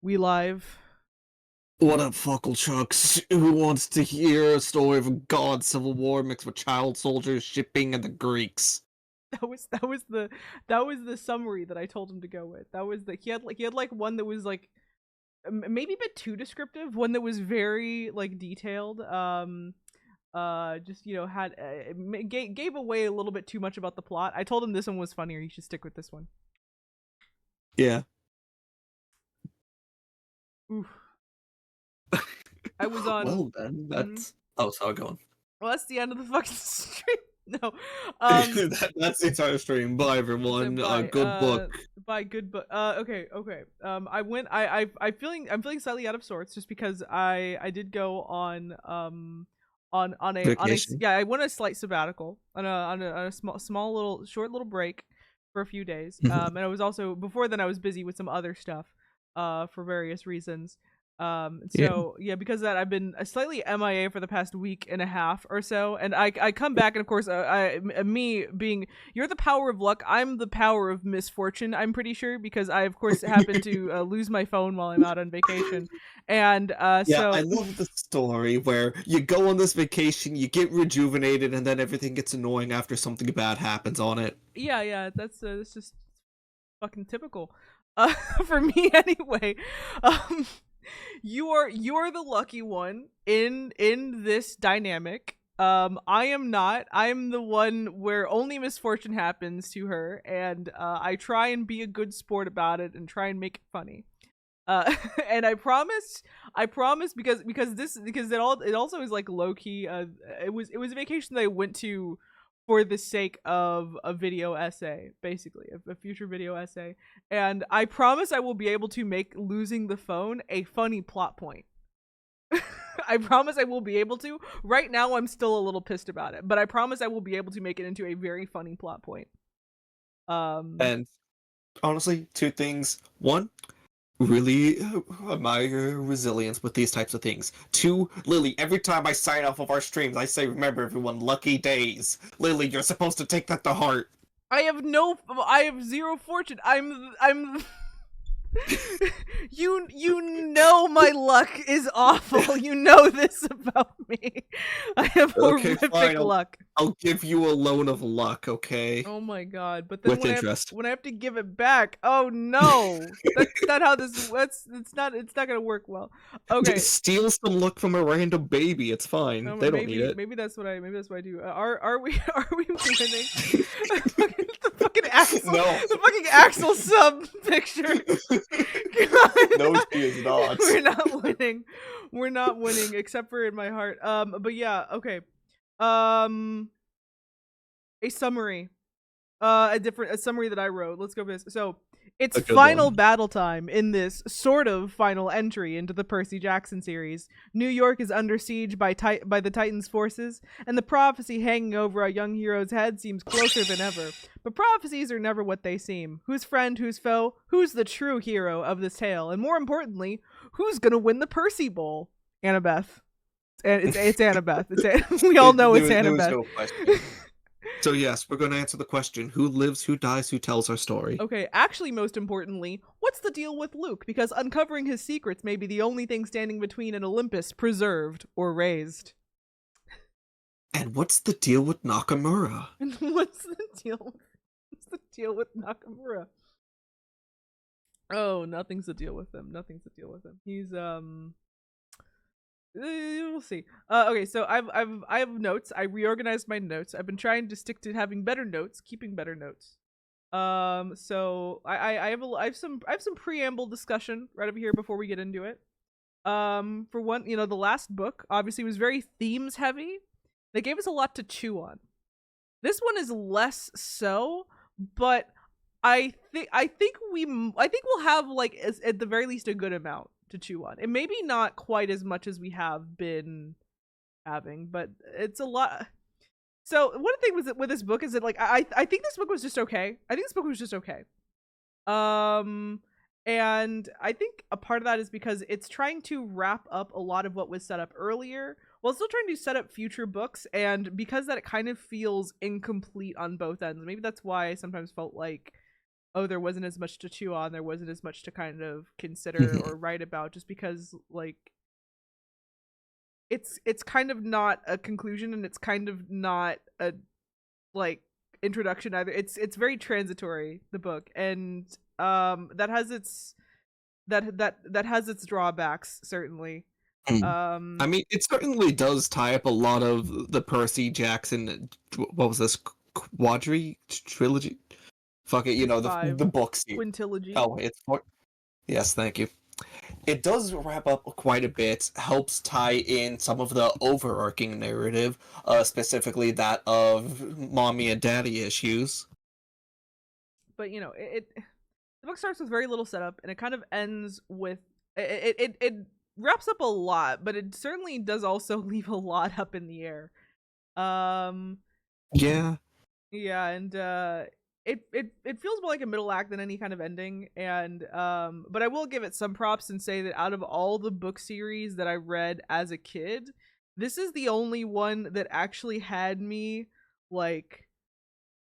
We live. What up, Fuckle Chucks? Who wants to hear a story of a god civil war mixed with child soldiers, shipping, and the Greeks? That was the summary that I told him to go with. That was the he had one that was like maybe a bit too descriptive, one that was very like detailed. Just had gave away a little bit too much about the plot. I told him this one was funnier. He should stick with this one. Yeah. Oof. I was on. Well, then, Mhm. that's... Oh, sorry, go on. Well, that's the end of the fucking stream. No. That's the entire stream. Bye, So everyone. by Good book. by good book. Okay. I'm feeling slightly out of sorts just because I did go on a Vacation. yeah, I went on a slight sabbatical on a small little short little break for a few days. And I was also before then I was busy with some other stuff for various reasons. Yeah. So yeah, because of that I've been slightly MIA for the past week and a half or so, and I come back, and of course me being, you're the power of luck, I'm the power of misfortune, I'm pretty sure, because I of course happen to lose my phone while I'm out on vacation. And Yeah, I so love the story where you go on this vacation, you get rejuvenated, and then everything gets annoying after something bad happens on it. yeah, that's just fucking typical for me anyway. um you're the lucky one in this dynamic. I am not. I'm the one where only misfortune happens to her, and I try and be a good sport about it and try and make it funny. And I promise, because it also is like low key. It was a vacation that I went to for the sake of a video essay, basically a future video essay, and I promise I will be able to make losing the phone a funny plot point. I promise I will be able to. Right now I'm still a little pissed about it, but I promise I will be able to make it into a very funny plot point. um And honestly, two things. One, really admire your resilience with these types of things. Two, Lily, every time I sign off of our streams, I say, remember everyone, lucky days. Lily, you're supposed to take that to heart. I have zero fortune. I'm you know my luck is awful. You know this about me. I have Okay, horrific fine, luck. I'll give you a loan of luck, okay? Oh my god! But then With when I have interest. when I have to give it back, oh no, that's not how this. It's not gonna work well. Okay. Steal some luck from a random baby, it's fine. They don't need Maybe it. that's what I do. Are we are we winning? The fucking Axel, No. the fucking Axel sub picture. God. No, she is not. We're not winning. We're not winning, except for in my heart. But yeah, okay. Um, a summary. A summary that I wrote. Let's go with this. So it's A good final one. battle time in this sort of final entry into the Percy Jackson series. New York is under siege by the Titans' forces, and the prophecy hanging over our young hero's head seems closer than ever. But prophecies are never what they seem. Who's friend, who's foe, who's the true hero of this tale, and more importantly, who's gonna win the Percy Bowl? Annabeth. It's Annabeth. We all know it's There was Annabeth. no question. So yes, we're going to answer the question: who lives, who dies, who tells our story? Okay, actually, most importantly, what's the deal with Luke? Because uncovering his secrets may be the only thing standing between an Olympus preserved or raised. And what's the deal with Nakamura? And what's the deal? What's the deal with Nakamura? Oh, nothing's the deal with him. Nothing's the deal with him. He's we'll see. Okay, so I have notes. I reorganized my notes. I've been trying to stick to having better notes, keeping better notes. So I have some preamble discussion right over here before we get into it. For one, the last book obviously was very themes heavy. They gave us a lot to chew on. This one is less so, but I think we'll have like at the very least a good amount to chew on. And maybe not quite as much as we have been having, but it's a lot. So one thing with this book is that like I think this book was just okay. I think this book was just okay. And I think a part of that is because it's trying to wrap up a lot of what was set up earlier while still trying to set up future books, and because that it kind of feels incomplete on both ends. Maybe that's why I sometimes felt like oh, there wasn't as much to chew on, there wasn't as much to kind of consider or write about, just because like it's kind of not a conclusion, and it's kind of not a like introduction either. It's very transitory, the book, and that has its that has its drawbacks, certainly. I mean, it certainly does tie up a lot of the Percy Jackson. What was this quadri trilogy? Fuck it, you There's know five the books. quintilogy. Oh, it's four. Yes, thank you. It does wrap up quite a bit. Helps tie in some of the overarching narrative, specifically that of mommy and daddy issues. But you know, the book starts with very little setup, and it kind of ends with it wraps up a lot, but it certainly does also leave a lot up in the air. Um, Yeah. yeah, and it feels more like a middle act than any kind of ending, and but I will give it some props and say that out of all the book series that I read as a kid, this is the only one that actually had me like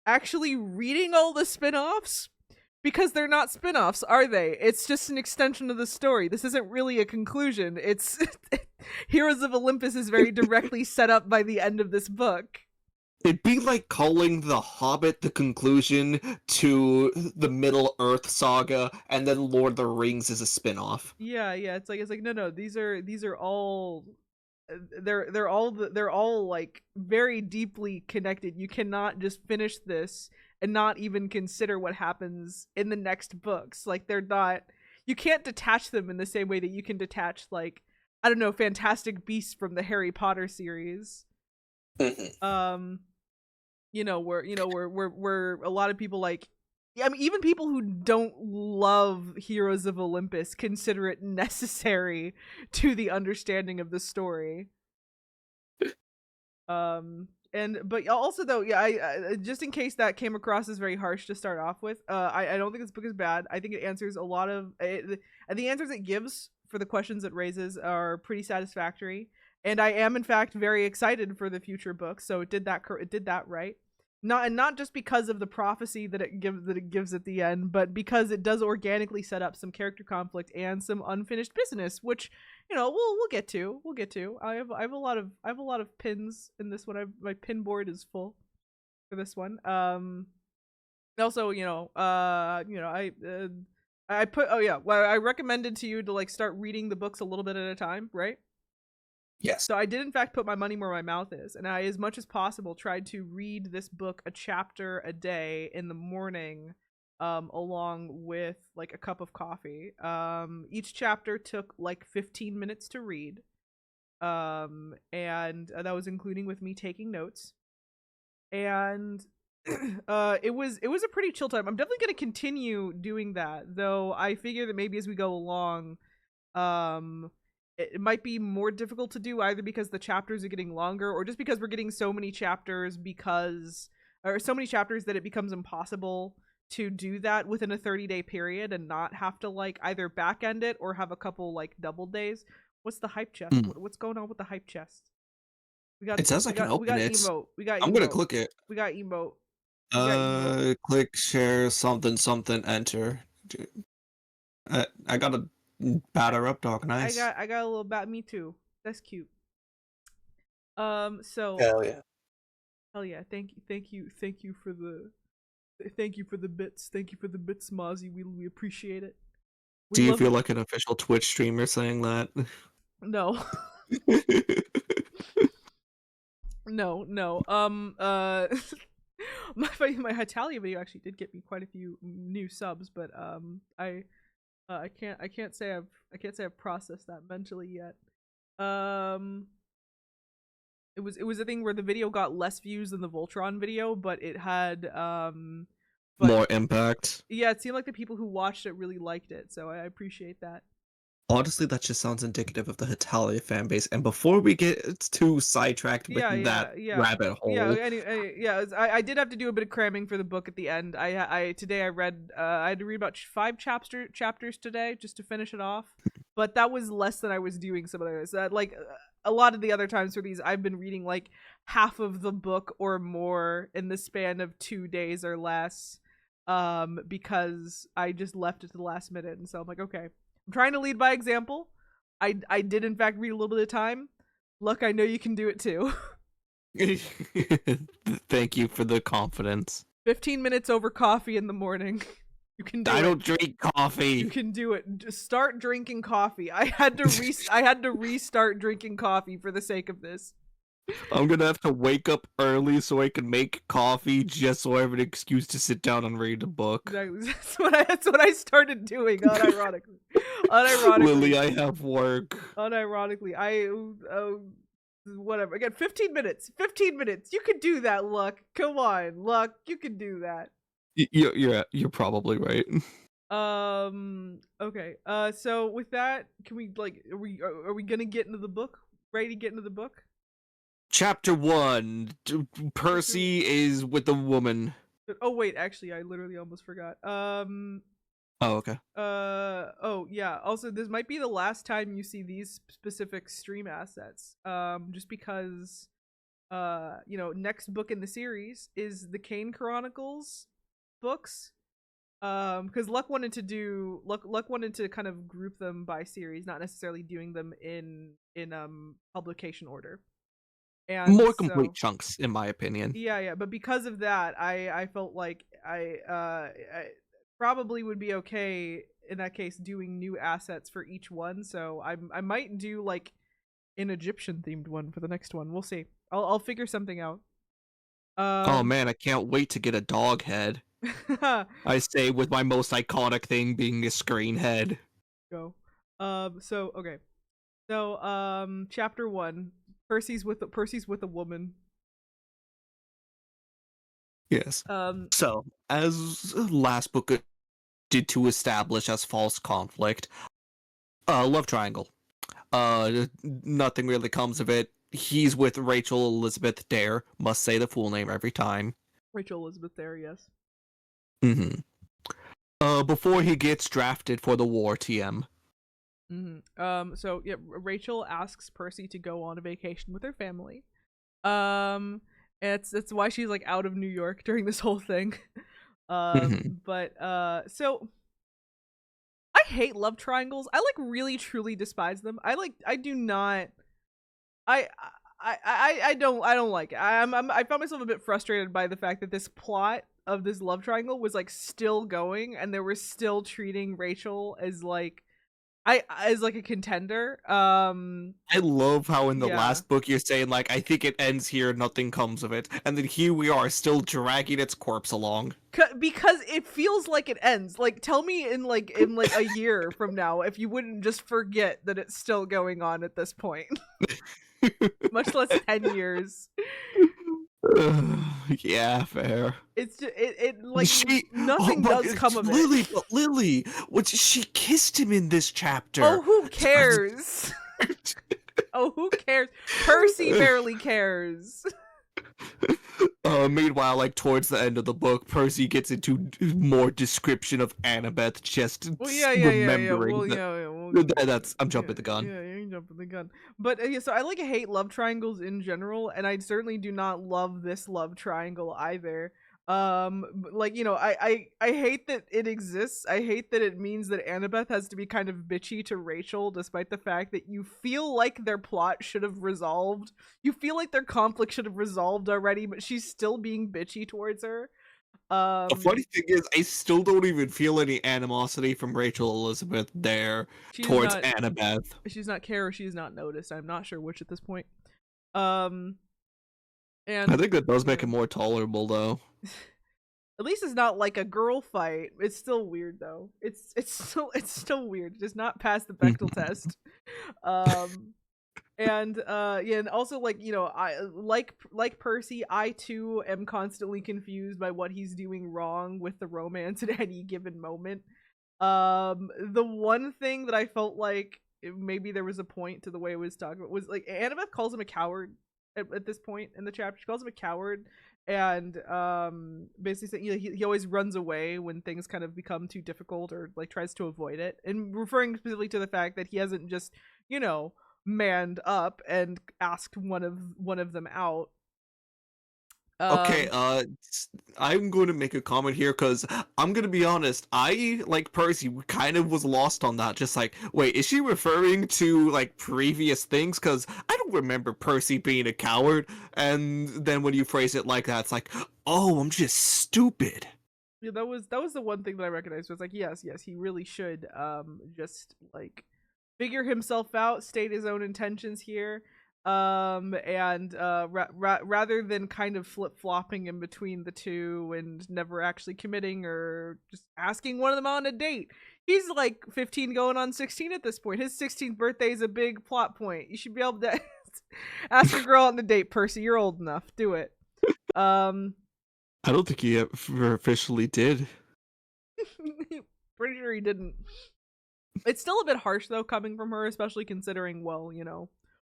actually reading all the spin-offs, because they're not spin-offs, are they? It's just an extension of the story. This isn't really a conclusion. It's Heroes of Olympus is very directly set up by the end of this book. It'd be like calling The Hobbit the conclusion to the Middle Earth saga, and then Lord of the Rings is a spin-off. Yeah, it's like no, these are all they're all like very deeply connected. You cannot just finish this and not even consider what happens in the next books. Like, they're not, you can't detach them in the same way that you can detach, like, I don't know, Fantastic Beasts from the Harry Potter series. Where a lot of people, like, I mean, even people who don't love Heroes of Olympus consider it necessary to the understanding of the story. But also, though, yeah, I just in case that came across as very harsh to start off with, I don't think this book is bad. I think it answers a lot of the answers it gives for the questions it raises are pretty satisfactory, and I am in fact very excited for the future books. So it did that right. Not just because of the prophecy that it gives at the end, but because it does organically set up some character conflict and some unfinished business, which, you know, we'll get to. I have a lot of pins in this one. My pin board is full for this one. Also, I put, oh yeah, well, I recommended to you to like start reading the books a little bit at a time, right? Yes. So I did in fact put my money where my mouth is, and I, as much as possible, tried to read this book a chapter a day in the morning, along with like a cup of coffee. Each chapter took like 15 minutes to read. And that was including with me taking notes. And it was a pretty chill time. I'm definitely going to continue doing that, though I figure that maybe as we go along, it might be more difficult to do, either because the chapters are getting longer, or just because we're getting so many chapters that it becomes impossible to do that within a 30-day period and not have to like either back end it or have a couple like double days. What's the hype chest? What's going on with the hype chest? It says I can open it. Emote. I'm gonna click it. We got emote. Click share something enter. I got a batter up dog. Nice. I got a little bat. Me too. That's cute. So hell yeah. Thank you for the bits. Thank you for the bits, Mozzie. We appreciate it. Do you feel like an official Twitch streamer saying that? No. No. My Hitalia video actually did get me quite a few new subs, but I can't say I've processed that mentally yet. It was a thing where the video got less views than the Voltron video, but it had more impact. Yeah, it seemed like the people who watched it really liked it, so I appreciate that. Honestly, that just sounds indicative of the Hitalia fan base. And before we get too sidetracked with that rabbit hole, I did have to do a bit of cramming for the book at the end. Today I read I had to read about 5 chapters today just to finish it off, but that was less than I was doing some others. Like a lot of the other times for these, I've been reading like half of the book or more in the span of 2 days or less. because I just left it to the last minute, and so I'm like, okay, I'm trying to lead by example. I did in fact read a little bit of time. Look, I know you can do it too. Thank you for the confidence. 15 minutes over coffee in the morning. You can do it. I don't drink coffee. You can do it. Just start drinking coffee. I had to restart drinking coffee for the sake of this. I'm gonna have to wake up early so I can make coffee just so I have an excuse to sit down and read a book. Exactly. That's what I started doing. Unironically. Lily, I have work. Unironically, whatever. Again, 15 minutes. 15 minutes. You can do that, Luck. Come on, Luck. You can do that. You're probably right. Okay. So with that, can we are we gonna get into the book? Ready to get into the book? Chapter 1. Percy is with a woman. Oh wait, actually, I literally almost forgot. Oh, okay. Oh yeah. Also, this might be the last time you see these specific stream assets. Just because, next book in the series is the Kane Chronicles books. Because Luck wanted to kind of group them by series, not necessarily doing them in publication order. And more complete chunks, in my opinion. Yeah, but because of that, I felt like I probably would be okay in that case doing new assets for each one. So I might do like an Egyptian themed one for the next one. We'll see. I'll figure something out. Oh man, I can't wait to get a dog head. I say, with my most iconic thing being a screen head. Go. Okay. So chapter 1. Percy's with a woman. Yes. So, as last book did to establish as false conflict, love triangle. Nothing really comes of it. He's with Rachel Elizabeth Dare. Must say the full name every time. Rachel Elizabeth Dare, yes. Before he gets drafted for the war, TM. So yeah, Rachel asks Percy to go on a vacation with her family. It's why she's like out of New York during this whole thing. But so I hate love triangles. I like really truly despise them. I don't like it. I found myself a bit frustrated by the fact that this plot of this love triangle was like still going, and they were still treating Rachel as like a contender. I love how in the last book you're saying like, I think it ends here, nothing comes of it, and then here we are still dragging its corpse along because it feels like it ends. Like, tell me in a year from now if you wouldn't just forget that it's still going on at this point. Much less 10 years. Yeah, fair. It's just, nothing does come of it. Lily, she kissed him in this chapter. Oh, who cares? Oh, who cares? Percy barely cares. Meanwhile, like towards the end of the book, Percy gets into more description of Annabeth just remembering. I'm jumping the gun. Yeah, you're jumping the gun. But so I hate love triangles in general, and I certainly do not love this love triangle either. I hate that it exists. I hate that it means that Annabeth has to be kind of bitchy to Rachel, despite the fact that you feel like their plot should have resolved. You feel like their conflict should have resolved already, but she's still being bitchy towards her. The funny thing is, I still don't even feel any animosity from Rachel Elizabeth there towards Annabeth. She's not care or she's not noticed. I'm not sure which at this point. And I think that does make it more tolerable, though. At least it's not like a girl fight. It's still weird, though. It's still weird. Just not pass the Bechdel test. And also I like Percy, I too am constantly confused by what he's doing wrong with the romance at any given moment. The one thing that I felt like maybe there was a point to the way it was talking about was like Annabeth calls him a coward at this point in the chapter. She calls him a coward, and basically saying he always runs away when things kind of become too difficult or like tries to avoid it, and referring specifically to the fact that he hasn't just manned up and asked one of them out. Okay, Um, I'm going to make a comment here because I'm going to be honest. I, like Percy, kind of was lost on that. Just like, wait, is she referring to like previous things? Because I don't remember Percy being a coward. And then when you phrase it like that, it's like, oh, I'm just stupid. yeah, that was the one thing that I recognized was like, yes, he really should just like figure himself out, state his own intentions here, and rather than kind of flip flopping in between the two and never actually committing or just asking one of them on a date. He's like 15 going on 16 at this point. His 16th birthday is a big plot point. You should be able to ask a girl on the date, Percy. You're old enough. Do it. Um, I don't think he ever officially did. Pretty sure he didn't. It's still a bit harsh though, coming from her, especially considering, well,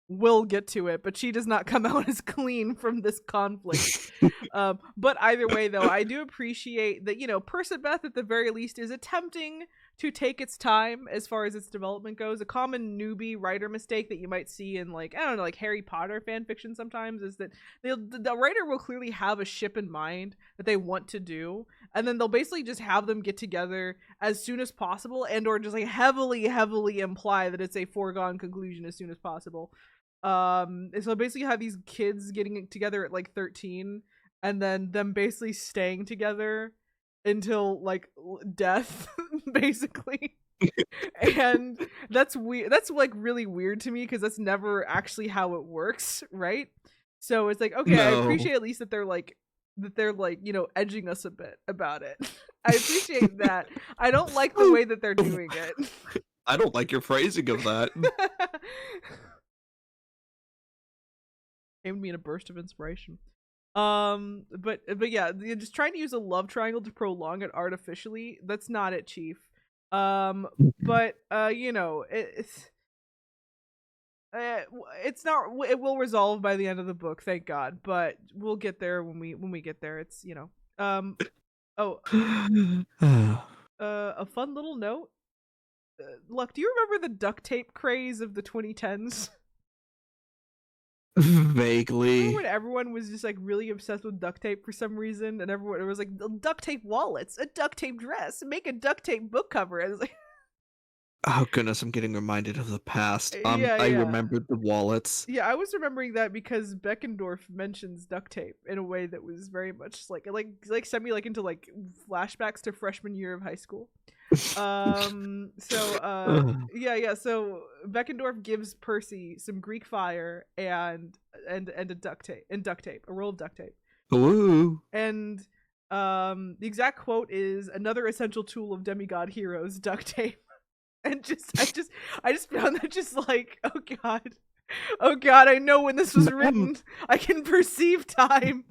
we'll get to it, but she does not come out as clean from this conflict. But either way, though, I do appreciate that, Persebeth at the very least is attempting to take its time as far as its development goes. A common newbie writer mistake that you might see in, like, I don't know, like Harry Potter fan fiction sometimes is that the writer will clearly have a ship in mind that they want to do, and then they'll basically just have them get together as soon as possible, and or just like heavily imply that it's a foregone conclusion as soon as possible. So basically you have these kids getting together at like 13 and then them basically staying together until like death basically. And that's weird. That's like really weird to me because that's never actually how it works, right? So it's like, okay, I No, appreciate at least that they're like edging us a bit about it. I appreciate that. I don't like the way that they're doing it. I don't like your phrasing of that. Came to me in a burst of inspiration. But yeah, just trying to use a love triangle to prolong it artificially, that's not it, Chief. But it's not. It will resolve by the end of the book, thank God. But we'll get there when we get there. It's oh a fun little note. Luck, do you remember the duct tape craze of the 2010s? Remember Vaguely. when everyone was just like really obsessed with duct tape for some reason, and everyone it was like duct tape wallets, a duct tape dress, make a duct tape book cover. I was like, Oh goodness, I'm getting reminded of the past. yeah, I yeah, remembered the wallets. yeah. I was remembering that because Beckendorf mentions duct tape in a way that was very much like sent me like into like flashbacks to freshman year of high school. So Ugh. yeah, so Beckendorf gives Percy some Greek fire and a duct tape, a roll of duct tape. Ooh. And the exact quote is another essential tool of demigod heroes, duct tape. And I just found that just like, oh god, I know when this was written. I can perceive time.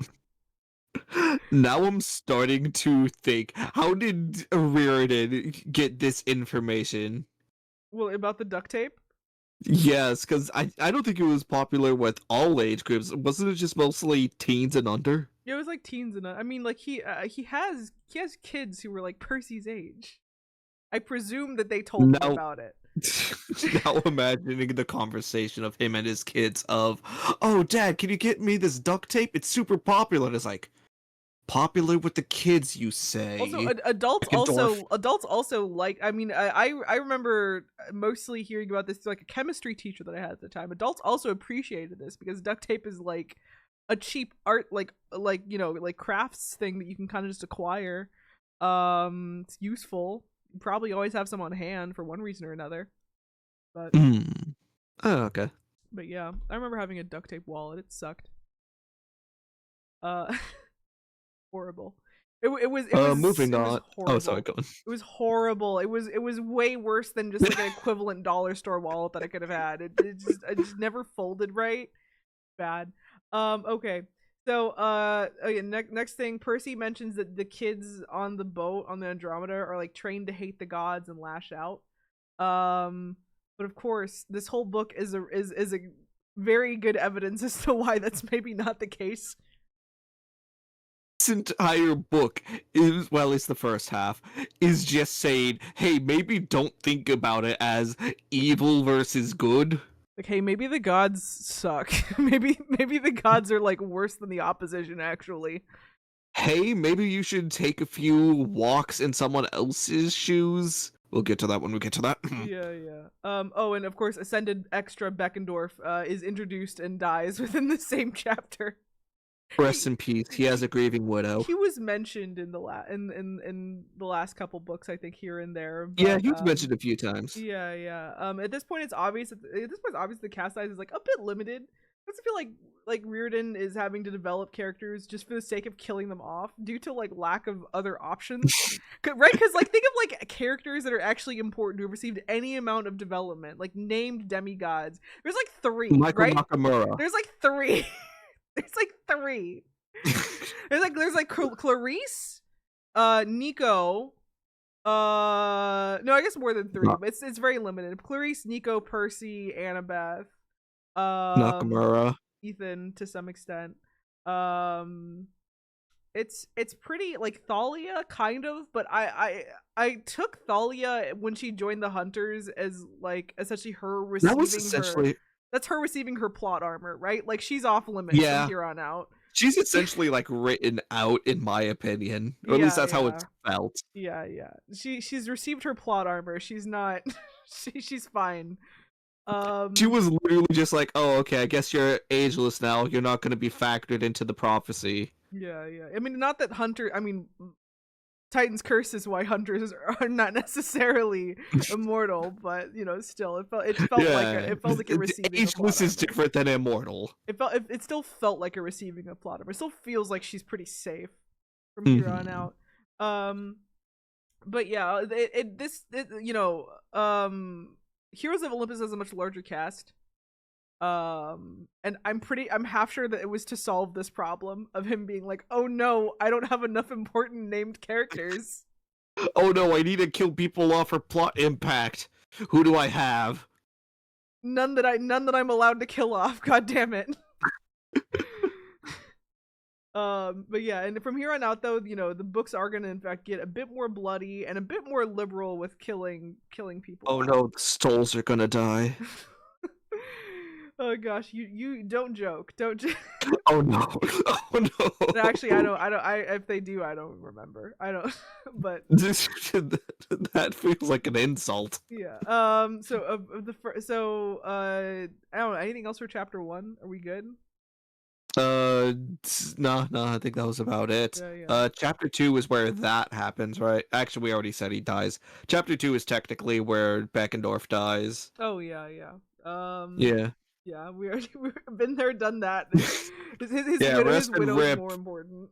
Now I'm starting to think, how did Reardon get this information? Well, about the duct tape. Yes, because I don't think it was popular with all age groups. Wasn't it just mostly teens and under? It was like teens and I mean, like he has kids who were like Percy's age. I presume that they told him Now, about it. now imagining the conversation of him and his kids of, oh, Dad, can you get me this duct tape? It's super popular. And it's like, popular with the kids, you say? Also, adults also like. I mean, I remember mostly hearing about this through, like a chemistry teacher that I had at the time. Adults also appreciated this because duct tape is like a cheap art, like like crafts thing that you can kind of just acquire. It's useful. You probably always have some on hand for one reason or another. But Hmm. Oh, okay. but yeah, I remember having a duct tape wallet. It sucked. Uh, horrible. Moving it was on. Oh, sorry, horrible. go on. It was horrible. It was way worse than just like an equivalent dollar store wallet that I could have had. It just never folded right. Bad. Okay. So okay, next thing, Percy mentions that the kids on the boat on the Andromeda are like trained to hate the gods and lash out. But of course, this whole book is a very good evidence as to why that's maybe not the case. This entire book is, well, it's the first half, is just saying, hey, maybe don't think about it as evil versus good. Like, hey, maybe the gods suck. maybe the gods are like worse than the opposition actually. Hey, maybe you should take a few walks in someone else's shoes. We'll get to that when we get to that. Yeah. Oh, and of course, Ascended Extra Beckendorf is introduced and dies within the same chapter. Rest in peace. He has a grieving widow. He was mentioned in the in the last couple books, I think, here and there. But, Yeah, he was mentioned a few times. Yeah. At this point, it's obvious. The cast size is like a bit limited. I also feel like Reardon is having to develop characters just for the sake of killing them off due to like lack of other options, right? Because like think of like characters that are actually important who have received any amount of development, like named demigods. There's like 3, Michael right? Nakamura. There's like 3. There's like 3. there's like Clarice, Nico. No, I guess more than 3, but it's very limited. Clarice, Nico, Percy, Annabeth. Nakamura, Ethan to some extent. It's pretty like Thalia kind of, but I took Thalia when she joined the Hunters as like essentially her receiving that's her receiving her plot armor, right? Like she's off limits from here on out. She's essentially like written out, in my opinion, or at least that's how it's felt. Yeah. She's received her plot armor. She's not. She's fine. She was literally just like, oh, okay, I guess you're ageless now. You're not going to be factored into the prophecy. Yeah. I mean, not that Titan's curse is why hunters are not necessarily immortal, but you know, still, it felt like a receiving. Ageless is different than immortal. It still felt like a receiving a plot armor. It still feels like she's pretty safe from here on out. But yeah, Heroes of Olympus has a much larger cast. And I'm half sure that it was to solve this problem of him being like, oh no, I don't have enough important named characters. Oh no, I need to kill people off for plot impact. Who do I have? None that I'm allowed to kill off. God damn it. But yeah, and from here on out, though, you know, the books are gonna in fact get a bit more bloody and a bit more liberal with killing people. Oh no, the Stoles are gonna die. Oh gosh, you don't joke. Oh no. Oh no. Actually, I don't. If they do, I don't remember. I don't. But that feels like an insult. Yeah. So I don't know. Anything else for chapter 1? Are we good? No, I think that was about it. Yeah. Chapter 2 is where that happens, right? Actually, we already said he dies. Chapter 2 is technically where Beckendorf dies. Oh yeah. Yeah. Yeah, we've been there, done that. His widow is more important.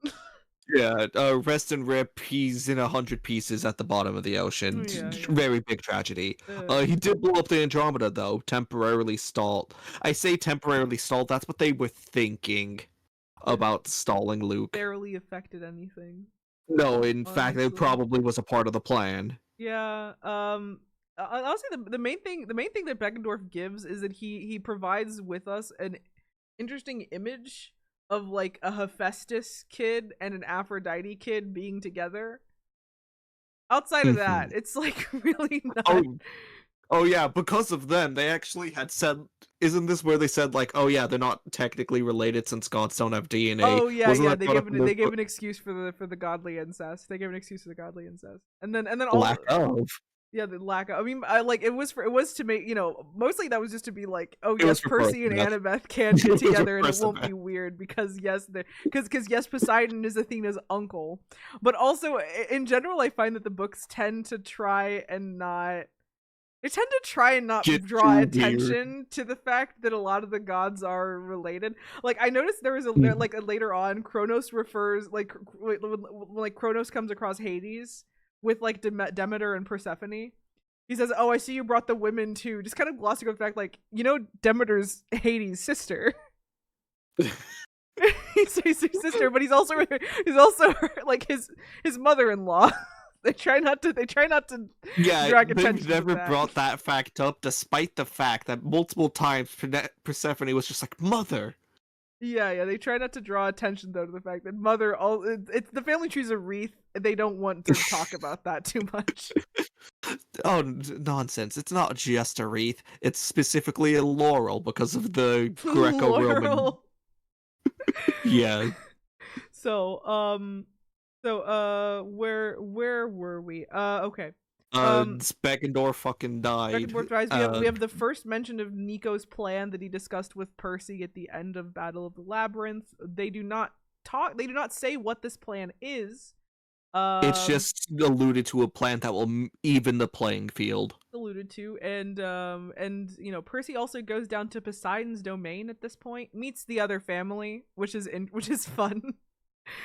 Yeah, rest and rip. He's in 100 pieces at the bottom of the ocean. Yeah. Very big tragedy. He did blow up the Andromeda, though. Temporarily stalled. I say temporarily stalled. That's what they were thinking about stalling Luke. Barely affected anything. No, in fact, it probably was a part of the plan. Yeah. Honestly, the main thing that Beckendorf gives is that he provides with us an interesting image of like a Hephaestus kid and an Aphrodite kid being together. Outside of that, it's like really not. Oh yeah, because of them, they actually had said. Isn't this where they said like, oh yeah, they're not technically related since gods don't have DNA? Oh yeah. They gave an excuse for the godly incest. They gave an excuse for the godly incest, and then lack of. Yeah, the lack of. I mean, it was to make, you know, mostly that was just to be like, oh yes, Percy and Annabeth can get together and it won't be weird because yes, Poseidon is Athena's uncle. But also in general, I find that the books tend to try and not draw attention to the fact that a lot of the gods are related. Like I noticed there was later on, Kronos refers when Kronos comes across Hades with like Demeter and Persephone, he says, oh, I see you brought the women too, just kind of glossing over the fact, like, you know, Demeter's Hades' sister. He's his sister, but he's also like his mother-in-law. They try not to drag attention. They've never brought that fact up, despite the fact that multiple times Persephone was just like, mother. Yeah, they try not to draw attention though to the fact that mother it's the family tree's a wreath. They don't want to talk about that too much. Oh, nonsense. It's not just a wreath. It's specifically a laurel because of the Greco-Roman. Laurel. Yeah. So, where were we? Okay. Speckendorf fucking died. Second dies. We have the first mention of Nico's plan that he discussed with Percy at the end of Battle of the Labyrinth. They do not talk. They do not say what this plan is. It's just alluded to a plan that will even the playing field. Alluded to, and Percy also goes down to Poseidon's domain at this point, meets the other family, which is fun.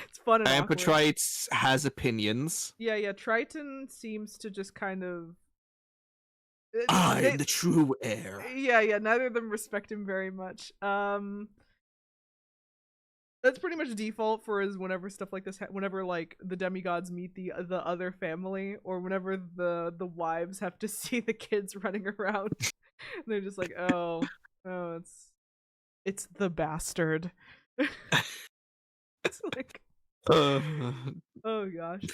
It's fun and awkward. Amphitrite has opinions. Yeah. Triton seems to just kind of. I am the true heir. Yeah. Neither of them respect him very much. That's pretty much default for is whenever stuff like this, whenever like the demigods meet the other family, or whenever the wives have to see the kids running around, they're just like, oh, it's the bastard. It's like, oh gosh,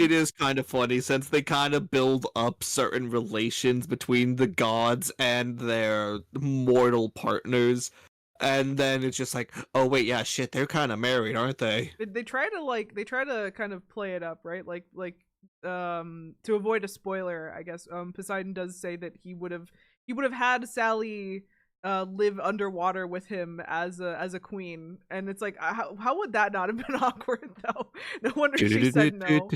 it is kind of funny since they kind of build up certain relations between the gods and their mortal partners. And then it's just like, oh wait, yeah, shit, they're kind of married, aren't they? They try to kind of play it up, right? Like to avoid a spoiler, I guess. Poseidon does say that he would have had Sally live underwater with him as a queen, and it's like, how would that not have been awkward though? No wonder she said no. No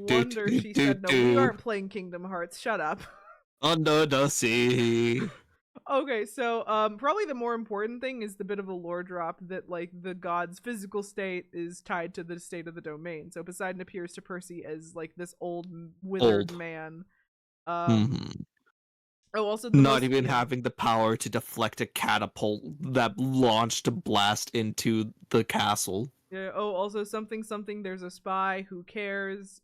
wonder she said no. We aren't playing Kingdom Hearts. Shut up. Under the sea. Okay, so probably the more important thing is the bit of a lore drop that like the god's physical state is tied to the state of the domain. So Poseidon appears to Percy as like this old withered man. Oh, also not even having the power to deflect a catapult that launched a blast into the castle. Yeah. Oh, also something. There's a spy. Who cares?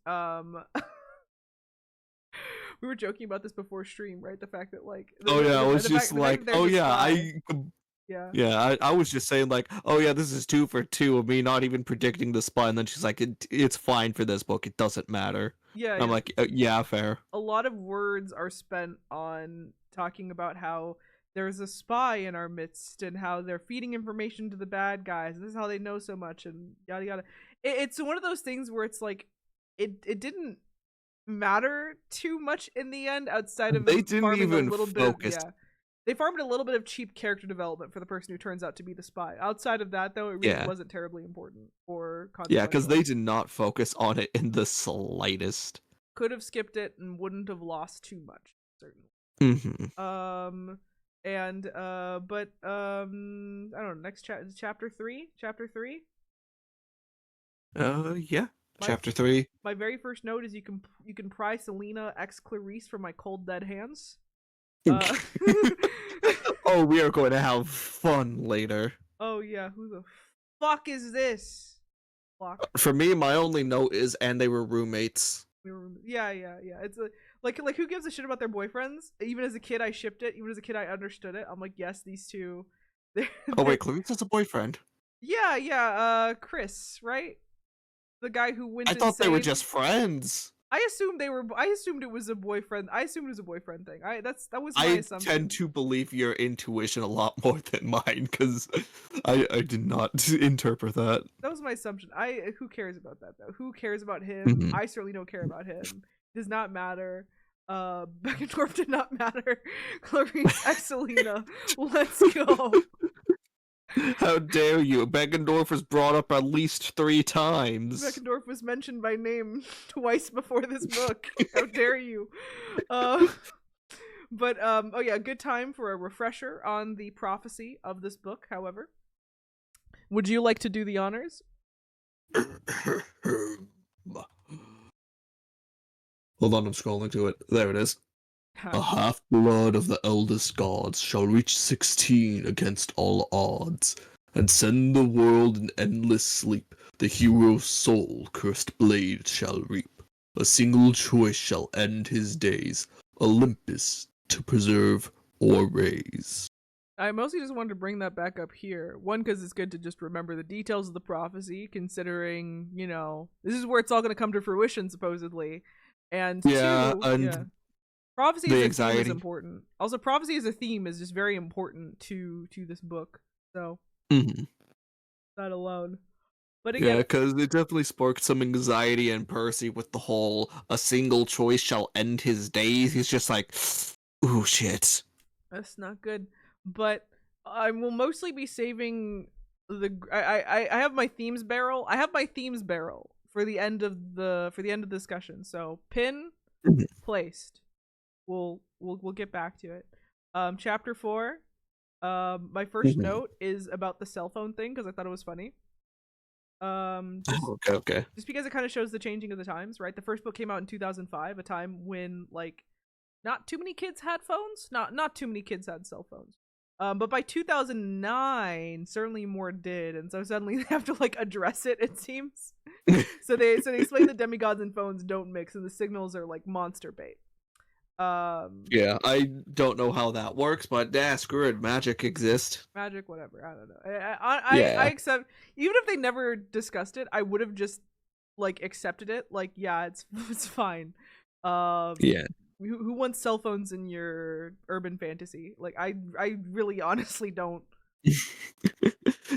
We were joking about this before stream, right? The fact that like, I was just like, oh yeah, I was just saying like, oh yeah, this is 2 for 2 of me not even predicting the spy, and then she's like, it's fine for this book, it doesn't matter. Yeah, I'm like, yeah, fair. A lot of words are spent on talking about how there's a spy in our midst and how they're feeding information to the bad guys. This is how they know so much and yada yada. It's one of those things where it's like, it didn't matter too much in the end outside of they didn't even focus. They farmed a little bit of cheap character development for the person who turns out to be the spy. Outside of that, though, it really wasn't terribly important or consequential. Yeah, because they did not focus on it in the slightest. Could have skipped it and wouldn't have lost too much, certainly. But I don't know. Next chapter 3. Chapter 3. Yeah. Chapter 3. My very first note is you can pry Selena ex Clarice from my cold dead hands. Oh, we are going to have fun later. Oh yeah, who the fuck is this? For me, my only note is, and they were roommates. Yeah. It's like who gives a shit about their boyfriends? Even as a kid, I shipped it. Even as a kid, I understood it. I'm like, yes, these two. Oh wait, Clarice has a boyfriend. Yeah. Chris, right? The guy who went. I thought they were just friends. I assumed it was a boyfriend. I assumed it was a boyfriend thing. That was my assumption. I tend to believe your intuition a lot more than mine because I did not interpret that. That was my assumption. Who cares about that though? Who cares about him? I certainly don't care about him. Does not matter. Beckendorf did not matter. Clarice Excelina. Let's go. How dare you? Beckendorf was brought up at least 3 times. Beckendorf was mentioned by name twice before this book. How dare you? Oh yeah, good time for a refresher on the prophecy of this book, however. Would you like to do the honors? Hold on, I'm scrolling to it. There it is. A half-blood of the eldest gods shall reach 16 against all odds, and send the world in endless sleep. The hero's soul cursed blade shall reap. A single choice shall end his days, Olympus to preserve or raise. I mostly just wanted to bring that back up here. One, because it's good to just remember the details of the prophecy, considering, this is where it's all going to come to fruition, supposedly. And Yeah, two, yeah, and prophecy as the a theme is anxiety. important. Also, prophecy as a theme is just very important to this book. So, Hmm. that alone. But Yeah, again, because it definitely sparked some anxiety in Percy with the whole "a single choice shall end his days." He's just like, "Ooh, shit." that's not good. But I will mostly be saving I have my themes barrel. I have my themes barrel for the end of the discussion. So pin Mhm. placed. We'll get back to it. Chapter 4. My first Mhm. note is about the cell phone thing because I thought it was funny. Just Okay, okay. just because it kind of shows the changing of the times, right? The first book came out in 2005, a time when like not too many kids had phones. Not too many kids had cell phones. But by 2009, certainly more did, and so suddenly they have to like address it. It seems. So they explain that demigods and phones don't mix, and the signals are like monster bait. Um, Yeah, I don't know how that works, but screw it, magic exists. Magic, whatever. I don't know. I Yeah, accept. Even if they never discussed it, I would have just like accepted it. Like, yeah, it's it's fine. Um, yeah. who wants cell phones in your urban fantasy? Like, I really honestly don't.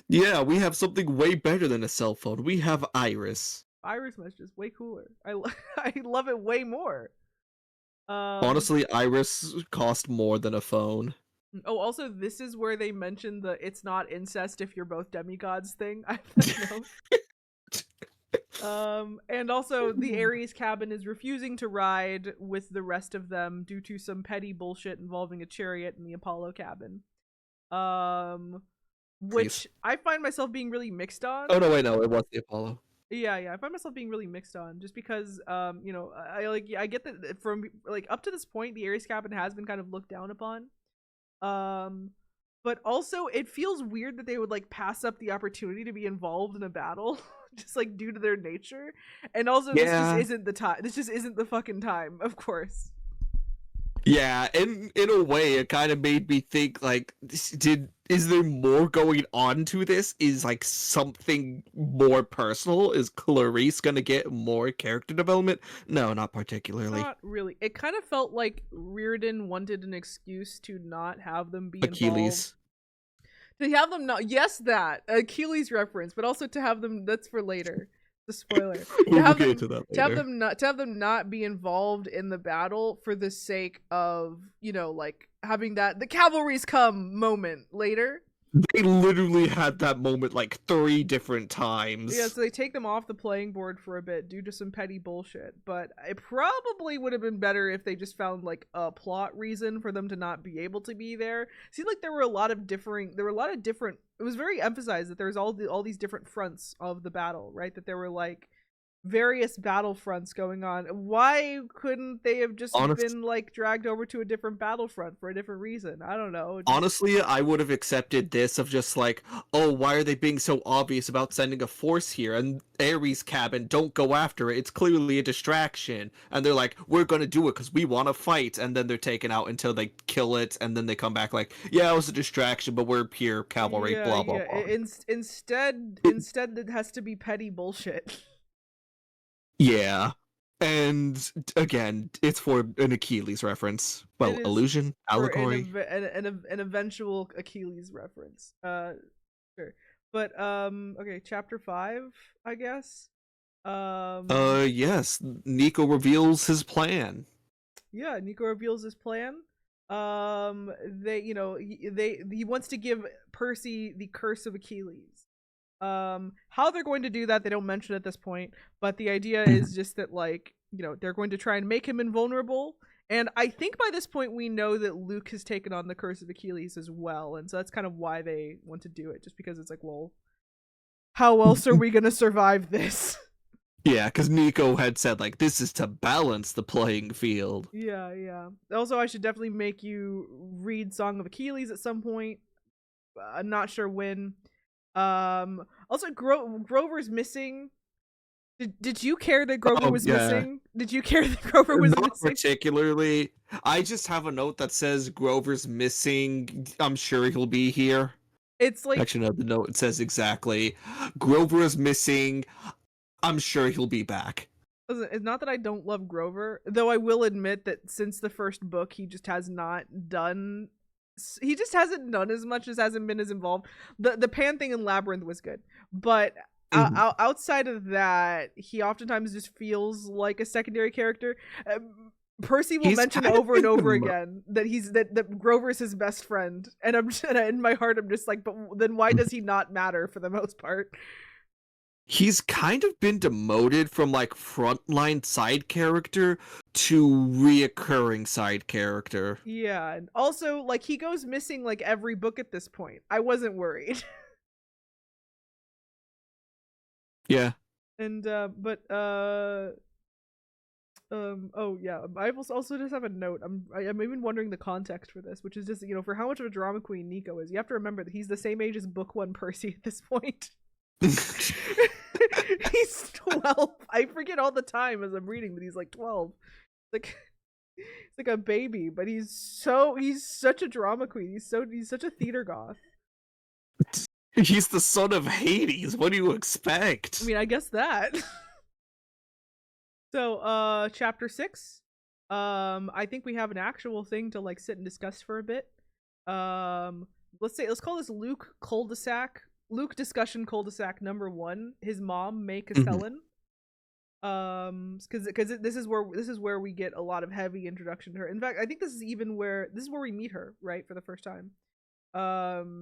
Yeah, we have something way better than a cell phone. We have Iris. Iris Mesh is way cooler. I love it way more. Um. Honestly, Iris cost more than a phone. Oh, also, this is where they mention the "it's not incest if you're both demigods" thing. I have that note. And also the Ares cabin is refusing to ride with the rest of them due to some petty bullshit involving a chariot in the Apollo cabin. Um, Please. which I find myself being really mixed on. Oh no, wait, no, it was the Apollo. Yeah, I find myself being really mixed on just because, I like, yeah, I get that from like up to this point, the Ares cabin has been kind of looked down upon. Um, but also it feels weird that they would like pass up the opportunity to be involved in a battle just like due to their nature. And also this just Yeah, isn't the time. This just isn't the fucking time, of course. yeah. In a way, it kind of made me think like, is there more going on to this? Is like something more personal? Is Clarice gonna get more character development? No, not particularly. Not really. It kind of felt like Reardon wanted an excuse to not have them be involved. Achilles. To have them not, yes, that Achilles reference, but also to have them, that's for later. The spoiler. To We'll have get them into that to have later. them not to have them not be involved in the battle for the sake of, like having that the cavalry's come moment later. They literally had that moment like 3 different Yeah, times. so they take them off the playing board for a bit due to some petty bullshit. But it probably would have been better if they just found like a plot reason for them to not be able to be there. It seemed like there were a lot of different. It was very emphasized that there's all these different fronts of the battle, right? That there were like various battlefronts going on. Why couldn't they have just Honest, been like dragged over to a different battlefront for a different reason? I don't know. Just honestly, I would have accepted this of just like, oh, why are they being so obvious about sending a force here? And Ares' cabin, don't go after it. It's clearly a distraction. And they're like, we're gonna do it because we want to fight. And then they're taken out until they kill it, and then they come back like, yeah, it was a distraction, but we're pure cavalry. yeah, Blah blah yeah. blah. Instead, it has to be petty bullshit. Yeah. And again, it's for an Achilles reference. It Well, is illusion, for allegory. an eventual Achilles reference. Sure. But okay, chapter 5, I guess. Yes. Nico reveals his plan. Yeah, Nico reveals his plan. They, he wants to give Percy the curse of Achilles. How they're going to do that, they don't mention at this point, but the idea is just that, like, they're going to try and make him invulnerable. And I think by this point we know that Luke has taken on the curse of Achilles as well, and so that's kind of why they want to do it, just because it's like, well, how else are we gonna survive this? Yeah, because Nico had said, like, this is to balance the playing field. Yeah. Also, I should definitely make you read Song of Achilles at some point. I'm not sure when. Also, Grover's missing. Did you care that Grover Oh was yeah, missing? Did you care that Grover was not missing? particularly. I just have a note that says Grover's missing. I'm sure he'll be here. It's like, Actually, no, the note it says exactly. Grover is missing. I'm sure he'll be back. listen, it's not that I don't love Grover, though I will admit that since the first book, he just has not done. He just hasn't done as much, as hasn't been as involved. The Pan thing in Labyrinth was good, but Mhm. outside of that, he oftentimes just feels like a secondary character. Percy will He's mention kind of over and been over the again that that Grover is his best friend, and I'm just, in my heart I'm just like, but then why does he not matter for the most part? he's kind of been demoted from like frontline side character to reoccurring side character. Yeah, and also like he goes missing like every book at this point. I wasn't worried. Yeah. And oh yeah, I also just have a note. I'm even wondering the context for this, which is just, for how much of a drama queen Nico is. You have to remember that he's the same age as book 1 Percy at this point. He's 12. I forget all the time as I'm reading that he's like 12. Like he's like a baby, but he's such a drama queen. He's such a theater goth. He's the son of Hades. What do you expect? I mean, I guess that. So, chapter 6. I think we have an actual thing to like sit and discuss for a bit. Let's call this Luke cul-de-sac. Luke discussion cul-de-sac number 1. His mom, May Castellan. Because this is where we get a lot of heavy introduction to her. In fact, I think this is where we meet her, right, for the first time.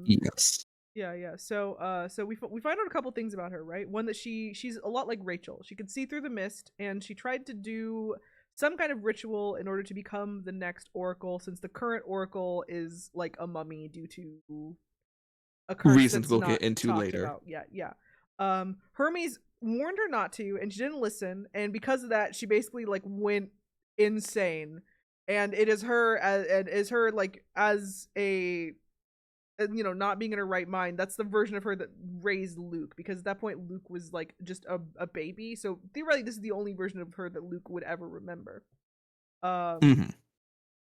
Yes. Yeah. So we find out a couple things about her, right? One, that she's a lot like Rachel. She could see through the mist, and she tried to do some kind of ritual in order to become the next oracle, since the current oracle is like a mummy due to a curse Reasons that's we'll not get into talked later. about yet. Yeah. Hermes warned her not to, and she didn't listen, and because of that, she basically like went insane. And it is her as a not being in her right mind. That's the version of her that raised Luke, because at that point Luke was like just a baby, so theoretically this is the only version of her that Luke would ever remember. Mhm.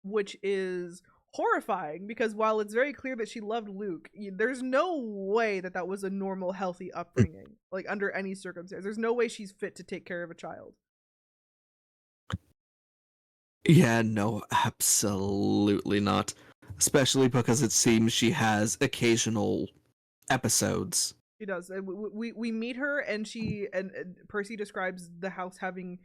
Which is horrifying, because while it's very clear that she loved Luke, there's no way that was a normal healthy upbringing, like under any circumstance. There's no way she's fit to take care of a child. Yeah, no, absolutely not. Especially because it seems she has occasional episodes. She does. We meet her, and Percy describes the house having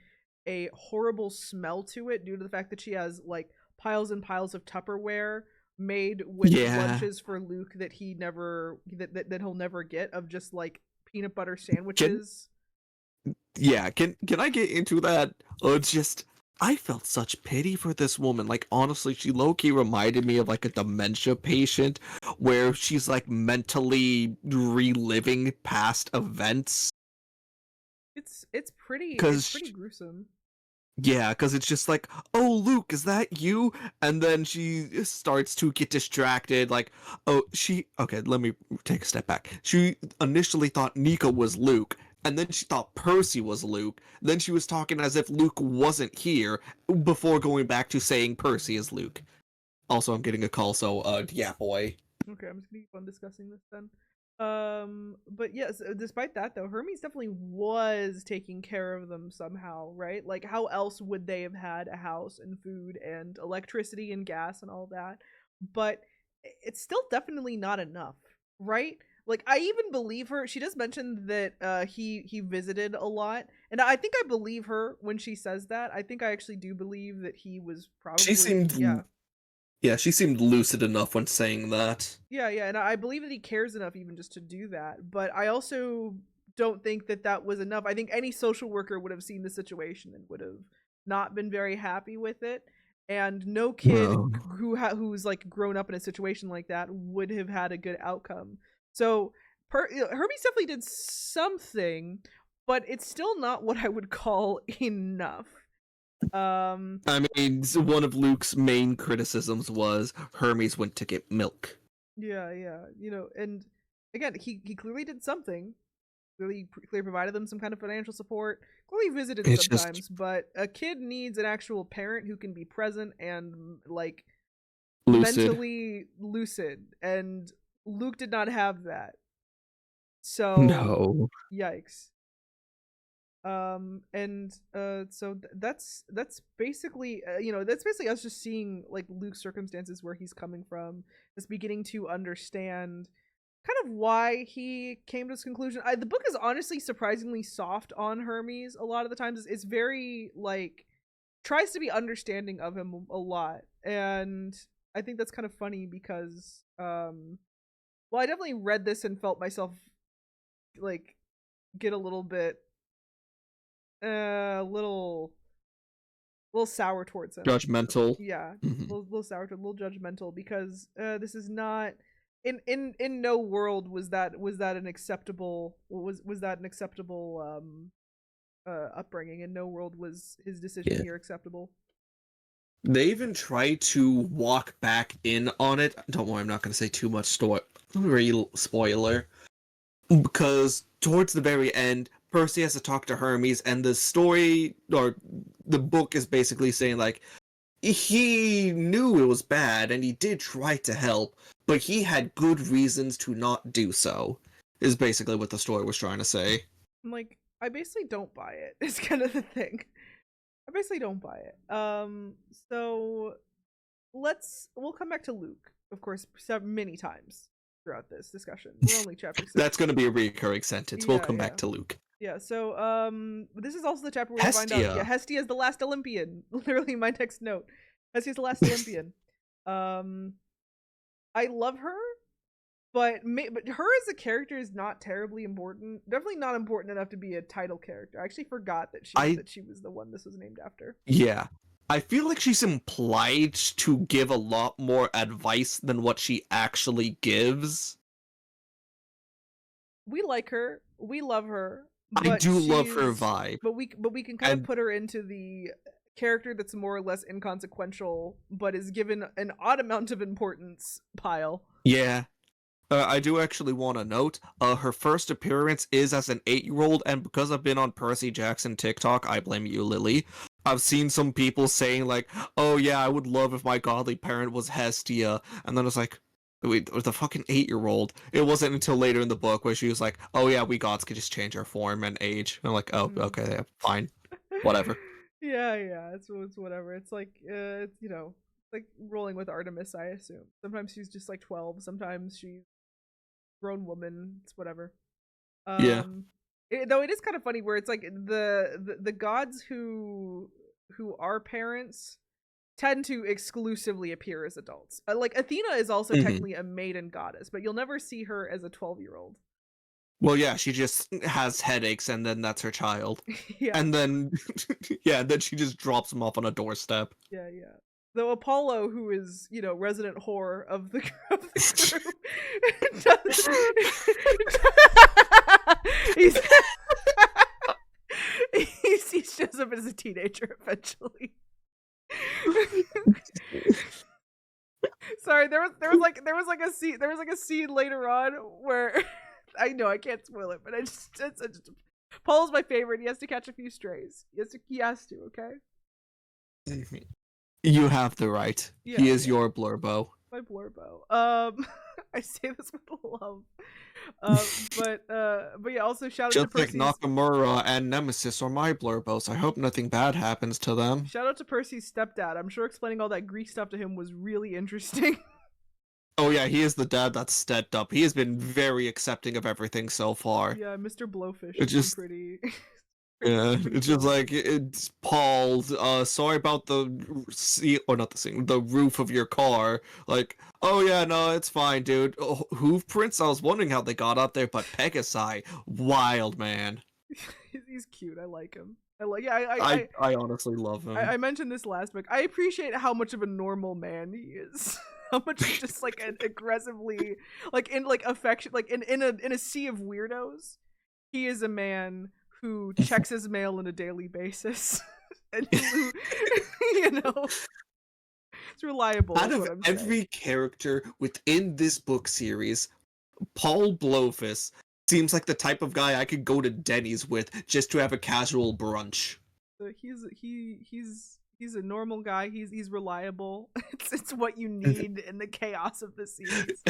a horrible smell to it due to the fact that she has like piles and piles of Tupperware made with Yeah. lunches for Luke that he'll never get, of just like peanut butter Can sandwiches. can I get into that? Just I felt such pity for this woman. Like honestly, she low-key reminded me of like a dementia patient where she's like mentally reliving past events. It's pretty Cause gruesome. yeah, because it's just like, oh, Luke, is that you? And then she starts to get distracted. Like, oh, okay, let me take a step back. She initially thought Nico was Luke, and then she thought Percy was Luke. Then she was talking as if Luke wasn't here before going back to saying Percy is Luke. Also, I'm getting a call, so, yeah, boy. Okay, I'm just gonna keep on discussing this then. But yes, despite that though, Hermes definitely was taking care of them somehow, right? Like, how else would they have had a house and food and electricity and gas and all that? But it's still definitely not enough, right? Like, I even believe her. She does mention that he visited a lot, and I think I believe her when she says that. I think I actually do believe that he was She probably, seemed, yeah, she seemed lucid enough when saying that. Yeah, and I believe that he cares enough even just to do that. But I also don't think that was enough. I think any social worker would have seen the situation and would have not been very happy with it. And no kid No. who's like grown up in a situation like that would have had a good outcome. So Hermes definitely did something, but it's still not what I would call enough. I mean, one of Luke's main criticisms was Hermes went to get milk. Yeah, and again, he clearly did something, clearly provided them some kind of financial support, clearly visited It's just sometimes, but a kid needs an actual parent who can be present and like lucid. mentally lucid, and Luke did not have that. So, No. yikes. And so that's basically that's basically us just seeing like Luke's circumstances, where he's coming from, just beginning to understand kind of why he came to this conclusion. The book is honestly surprisingly soft on Hermes a lot of the times. It's very like tries to be understanding of him a lot, and I think that's kind of funny because well, I definitely read this and felt myself like get a little bit little sour towards him. Judgmental. Yeah, Mhm. little sour, a little judgmental, because this is not in no world was that an acceptable was that an acceptable upbringing. In no world was his decision Yeah. here acceptable. They even try to walk back in on it. Don't worry, I'm not going to say too much real spoiler. Because towards the very end, Percy has to talk to Hermes, and the story, or the book is basically saying, like, he knew it was bad, and he did try to help, but he had good reasons to not do so, is basically what the story was trying to say. I'm like, I basically don't buy it. It's kind of the thing. I basically don't buy it. So we'll come back to Luke, of course, many times throughout this discussion. We're only chapter 6. That's going to be a recurring sentence. We'll come Yeah. back to Luke. Yeah, so this is also the chapter where we find Hestia. out Hestia is the last Olympian. Literally my text note. Hestia's the last Olympian. I love her, but her as a character is not terribly important. Definitely not important enough to be a title character. I actually forgot that she was the one this was named after. Yeah. I feel like she's implied to give a lot more advice than what she actually gives. We like her. We love her. I do love her vibe. But we can kind of put her into the character that's more or less inconsequential, but is given an odd amount of importance pile. Yeah. I do actually want to note, her first appearance is as an 8-year-old, and because I've been on Percy Jackson TikTok, I blame you, Lily. I've seen some people saying, like, oh yeah, I would love if my godly parent was Hestia, and then it's like, wait, the fucking 8-year-old. It wasn't until later in the book where she was like, oh yeah, we gods could just change our form and age. And I'm like, oh, okay, yeah, fine. Whatever. Yeah, it's whatever. It's like, it's, like rolling with Artemis, I assume. Sometimes she's just like 12, sometimes she's a grown woman, it's whatever. Yeah. Though it is kind of funny where it's like the gods who are parents tend to exclusively appear as adults. Like Athena is also technically a maiden goddess, but you'll never see her as a 12-year-old. Well, yeah, she just has headaches, and then that's her child. Yeah. And then, then she just drops him off on a doorstep. Yeah. Though Apollo, who is, resident whore of the group, he shows up as a teenager eventually. Sorry, there was like a scene later on where I know I can't spoil it, but I just Paul's my favorite. He has to catch a few strays. He has to. Okay. You have the right. Yeah, he is your Blurbo. My Blurbo. I say this with love. But yeah. Also, shout out to Percy. Just like Nakamura and Nemesis are my Blurbos. I hope nothing bad happens to them. Shout out to Percy's stepdad. I'm sure explaining all that Greek stuff to him was really interesting. Oh yeah, he is the dad that's stepped up. He has been very accepting of everything so far. Yeah, Mr. Blowfish it's just pretty. Yeah, it's just like, it's Paul, sorry about the the roof of your car. Like, oh yeah, no, it's fine, dude. Oh, hoof prints? I was wondering how they got up there, but Pegasi, wild man. He's cute. I like him. I honestly love him. I mentioned this last book. I appreciate how much of a normal man he is. How much just like an aggressively, like in like affection, like in a sea of weirdos, he is a man who checks his mail on a daily basis, and who, it's reliable. Out of every character within this book series, Paul Blowfish seems like the type of guy I could go to Denny's with just to have a casual brunch. So he's a normal guy. He's reliable. It's what you need in the chaos of the series.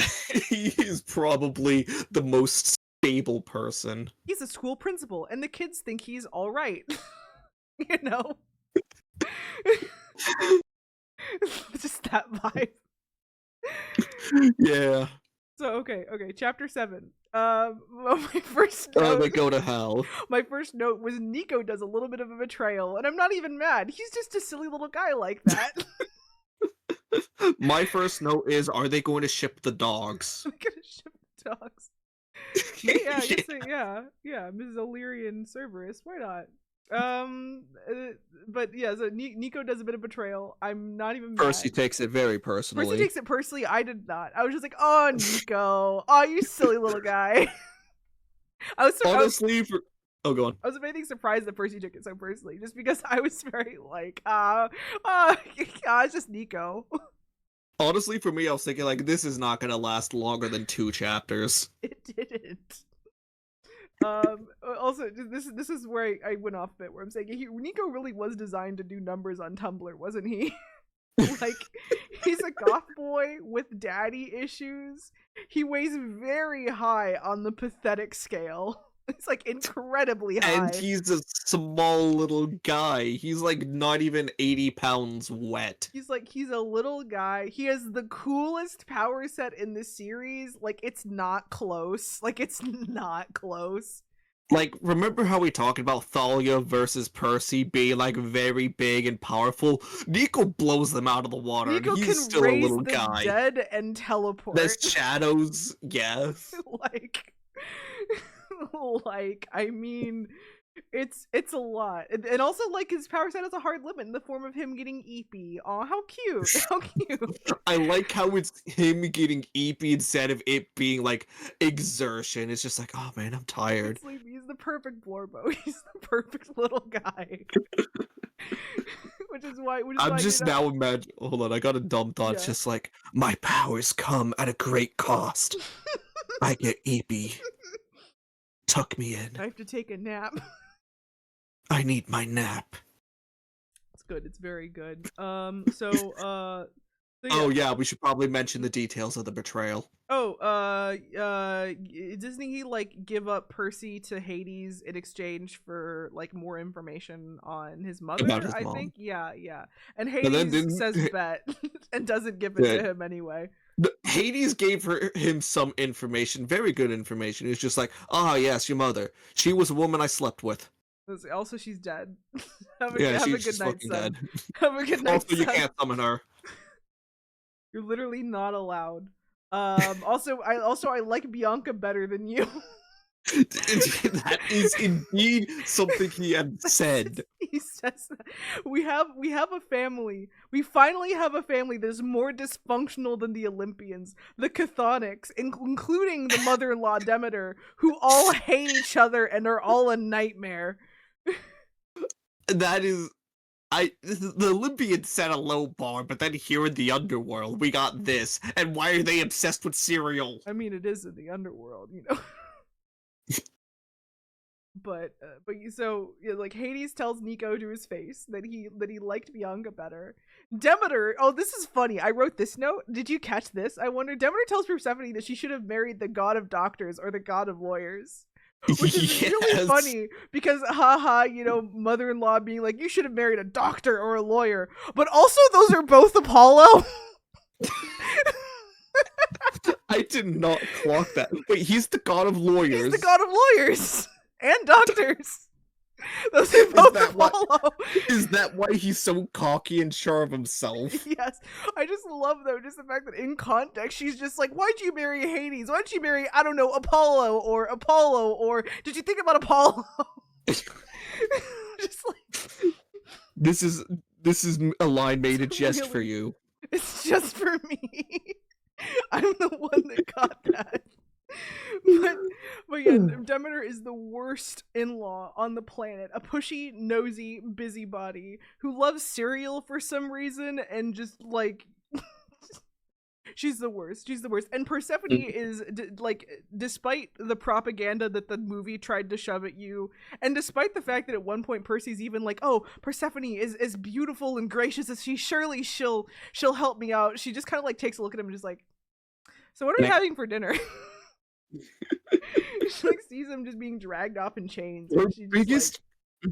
He is probably the most stable person. He's a school principal, and the kids think he's all right. You know, just that vibe. Yeah. So okay, chapter 7. My first note, They go to hell. my first note was Nico does a little bit of a betrayal, and I'm not even mad. He's just a silly little guy like that. My first note is, are they going to ship the dogs? I'm gonna ship the dogs. Yeah, I guess yeah, Mrs. O'Leary and Cerberus. Why not? But yeah, so Nico does a bit of betrayal. I'm not even mad. Percy takes it very personally. Percy takes it personally. I did not. I was just like, oh, Nico, oh, you silly little guy. I was honestly oh, go on. I was, if anything, surprised that Percy took it so personally, just because I was very like, it's just Nico. Honestly, for me, I was thinking like, this is not gonna last longer than 2 chapters. It didn't. Also, this is where I went off a bit, where I'm saying Nico really was designed to do numbers on Tumblr, wasn't he? Like, he's a goth boy with daddy issues. He weighs very high on the pathetic scale. It's like incredibly high. And he's a small little guy. He's like not even 80 pounds wet. He's a little guy. He has the coolest power set in the series. Like, it's not close. Like, remember how we talked about Thalia versus Percy being like very big and powerful? Nico blows them out of the water. Nico and he's can still raise a little the guy. Dead and teleport. There's shadows, yes. like, I mean, it's a lot. And also, like, his power set has a hard limit in the form of him getting eepy. Aw, how cute. How cute. I like how it's him getting eepy instead of it being like exertion. It's just like, oh man, I'm tired. He's the perfect Blorbo. He's the perfect little guy. Which is why I'm just now imagine. Hold on, I got a dumb thought. Yeah. It's just like, my powers come at a great cost. I get eepy. Tuck me in. I have to take a nap. I need my nap. It's good. It's very good. Oh yeah, we should probably mention the details of the betrayal. Doesn't he like give up Percy to Hades in exchange for like more information on his mother? About his I mom. think, yeah. And Hades says bet and doesn't give it to him anyway. Hades gave him some information, very good information. He was just like, ah, yes, your mother. She was a woman I slept with. Also, she's dead. Have a she's good night, fucking son. dead. Have a good night, Also, you son. can't summon her. You're literally not allowed. Also, I like Bianca better than you. That is indeed something he had said. He says that. We have a family. We finally have a family that is more dysfunctional than the Olympians, the Chthonics, including the mother-in-law Demeter, who all hate each other and are all a nightmare. That is... the Olympians set a low bar, but then here in the underworld, we got this. And why are they obsessed with cereal? I mean, it is in the underworld, you know. But so yeah, like Hades tells Nico to his face that he liked Bianca better. Demeter, oh, this is funny. I wrote this note. Did you catch this? I wonder. Demeter tells Persephone that she should have married the god of doctors or the god of lawyers. Which is really funny because, haha, you know, mother-in-law being like, you should have married a doctor or a lawyer. But also, those are both Apollo. I did not clock that. Wait, he's the god of lawyers. He's the god of lawyers and doctors. Those are both Apollo. Is that why he's so cocky and sure of himself? Yes. I just love, though, just the fact that in context, she's just like, why'd you marry Hades? Why'd you marry, I don't know, Apollo, or did you think about Apollo? Just like... This is a line made just for you. It's just for me. I'm the one that got that. But yeah, Demeter is the worst in-law on the planet. A pushy, nosy, busybody who loves cereal for some reason and just like She's the worst. She's the worst. And Persephone is like, despite the propaganda that the movie tried to shove at you, and despite the fact that at one point Percy's even like, "Oh, Persephone is as beautiful and gracious as she. Surely she'll help me out." She just kind of like takes a look at him and just like, "So what are we having for dinner?" She like sees him just being dragged off in chains. Her And she just, biggest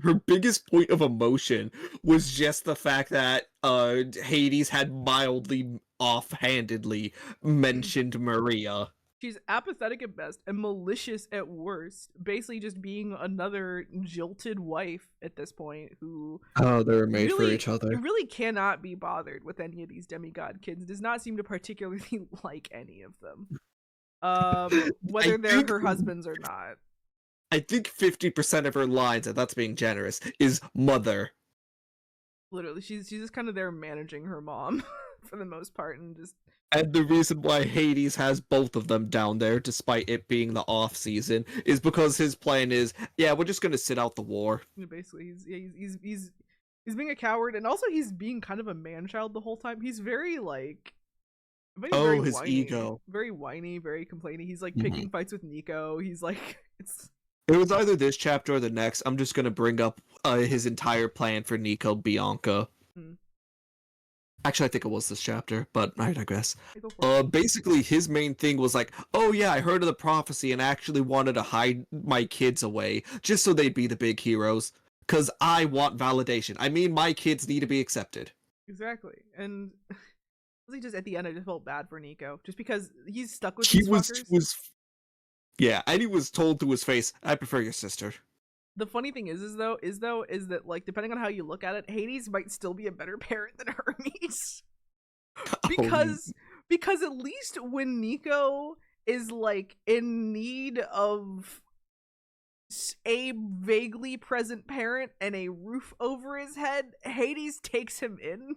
her biggest point of emotion was just the fact that Hades had mildly offhandedly mentioned Maria. she's apathetic at best and malicious at worst, basically just being another jilted wife at this point who Oh, they were made for really each other. really cannot be bothered with any of these demigod kids. Does not seem to particularly like any of them. Whether they're her husbands or not. I think 50% of her lines, and that's being generous, is mother. Literally, she's just kind of there managing her mom for the most part, and just. And the reason why Hades has both of them down there, despite it being the off season, is because his plan is, yeah, we're just gonna sit out the war. Basically, he's being a coward, and also he's being kind of a man-child the whole time. He's very like. Oh, his whiny, ego. very whiny, very complaining. He's like picking fights with Nico. He's like, it's. It was either this chapter or the next. I'm just gonna bring up his entire plan for Nico Bianca. Actually, I think it was this chapter, but I digress. Basically, his main thing was like, oh yeah, I heard of the prophecy and actually wanted to hide my kids away just so they'd be the big heroes. Because I want validation. I mean, my kids need to be accepted. Exactly. And just at the end, I just felt bad for Nico. Just because he's stuck with these fuckers. Yeah, and he was told to his face, I prefer your sister. The funny thing is that like depending on how you look at it, Hades might still be a better parent than Hermes. Because at least when Nico is like in need of a vaguely present parent and a roof over his head, Hades takes him in.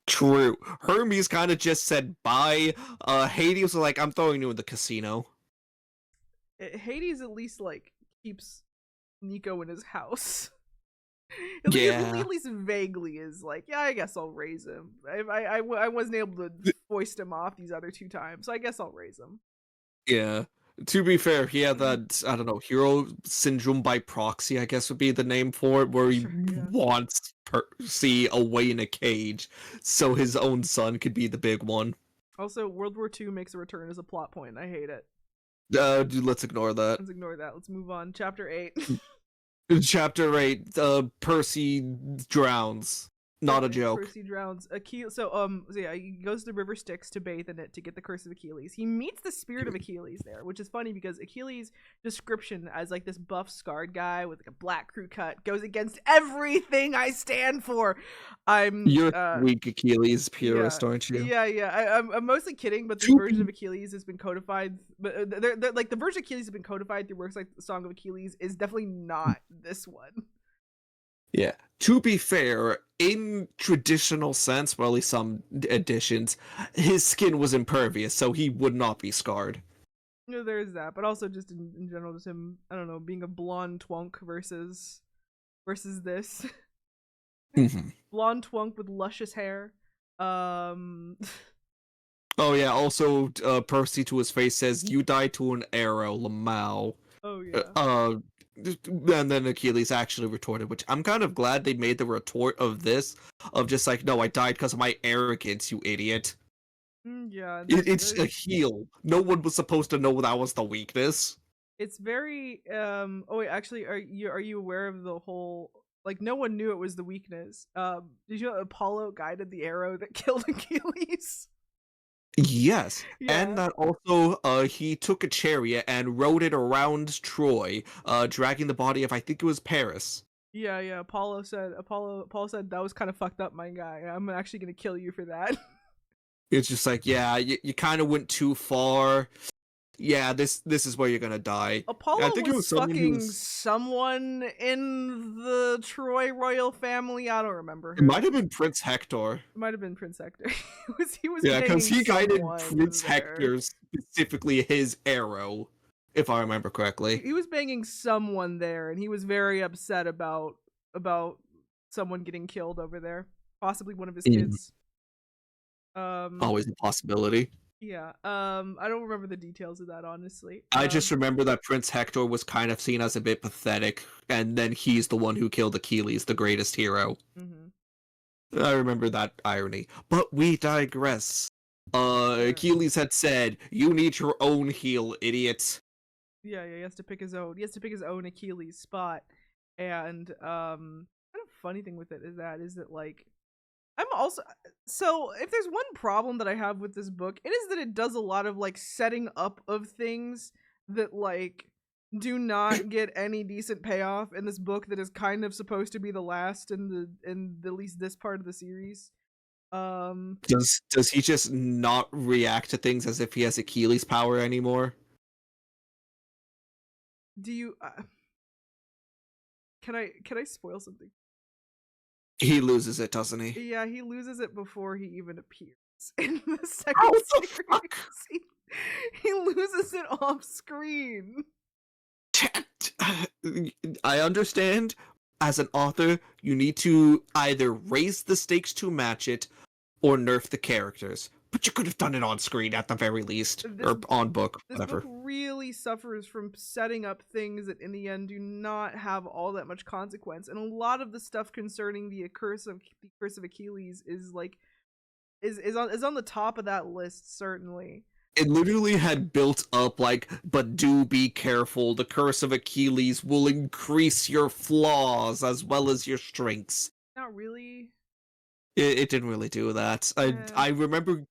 True. Hermes kind of just said bye. Hades was like, I'm throwing you in the casino. Hades at least like keeps Nico in his house. Yeah. At least vaguely is like, yeah, I guess I'll raise him. I wasn't able to foist him off these other 2 times, so I guess I'll raise him. Yeah. To be fair, he had that, I don't know, hero syndrome by proxy, I guess would be the name for it, where he wants Percy away in a cage so his own son could be the big one. Also, World War II makes a return as a plot point. I hate it. Dude, let's ignore that. Let's ignore that. Let's move on. Chapter 8. Chapter 8, Percy drowns. Not a joke. Percy drowns. So yeah, he goes to River Styx to bathe in it to get the curse of Achilles. He meets the spirit of Achilles there, which is funny because Achilles' description as like this buff scarred guy with like a black crew cut goes against everything I stand for. You're weak Achilles purist, aren't you? Yeah. I'm mostly kidding, but the version of Achilles has been codified. But they're like the version of Achilles has been codified through works like the Song of Achilles is definitely not this one. Yeah. To be fair, in traditional sense, well, at least some editions, his skin was impervious, so he would not be scarred. You know, there's that, but also just in general, just him, I don't know, being a blonde twunk versus this. Blonde twunk with luscious hair. Oh yeah, also Percy to his face says, you died to an arrow, Lamau. Oh yeah. And then Achilles actually retorted, which I'm kind of glad they made the retort of this, of just like, no, I died because of my arrogance, you idiot. Yeah. It's a heal. No one was supposed to know that was the weakness. It's very, oh wait, actually, are you aware of the whole, like, no one knew it was the weakness. Did you know Apollo guided the arrow that killed Achilles? Yes, and that also he took a chariot and rode it around Troy, dragging the body of I think it was Paris. Yeah. Apollo said that was kind of fucked up, my guy. I'm actually gonna kill you for that. It's just like, yeah, you kind of went too far. Yeah, this is where you're gonna die. Apollo was fucking someone in the Troy royal family. I don't remember. It might have been Prince Hector. It might have been Prince Hector. he was yeah, because he guided Prince Hector, specifically his arrow, if I remember correctly. He was banging someone there, and he was very upset about someone getting killed over there, possibly one of his kids. Um, Always a possibility. yeah. I don't remember the details of that, honestly. I just remember that Prince Hector was kind of seen as a bit pathetic, and then he's the one who killed Achilles, the greatest hero. Mm-hmm. I remember that irony. But we digress. Yeah. Achilles had said, "You need your own heel, idiot." Yeah, he has to pick his own. He has to pick his own Achilles spot. And kind of funny thing with it is that like I'm also so if there's one problem that I have with this book, it is that it does a lot of like setting up of things that like do not get any decent payoff in this book that is kind of supposed to be the last in at least this part of the series. Um Does he just not react to things as if he has Achilles power anymore? do you can I spoil something? He loses it, doesn't he? Yeah, he loses it before he even appears in the How second the series. fuck? He loses it off screen. I understand. As an author, you need to either raise the stakes to match it, or nerf the characters. But you could have done it on screen at the very least, This or on book, this book whatever. really suffers from setting up things that in the end do not have all that much consequence. And a lot of the stuff concerning the curse of Achilles is like is on the top of that list, certainly. It literally had built up like, but do be careful. The curse of Achilles will increase your flaws as well as your strengths. Not really. It didn't really do that. I remember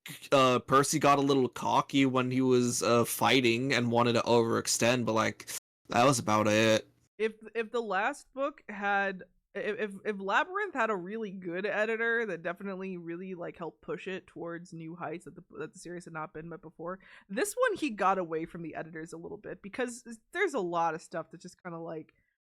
Percy got a little cocky when he was fighting and wanted to overextend, but like that was about it. If the last book had if Labyrinth had a really good editor that definitely really like helped push it towards new heights that the series had not been met before, this one he got away from the editors a little bit because there's a lot of stuff that just kind of like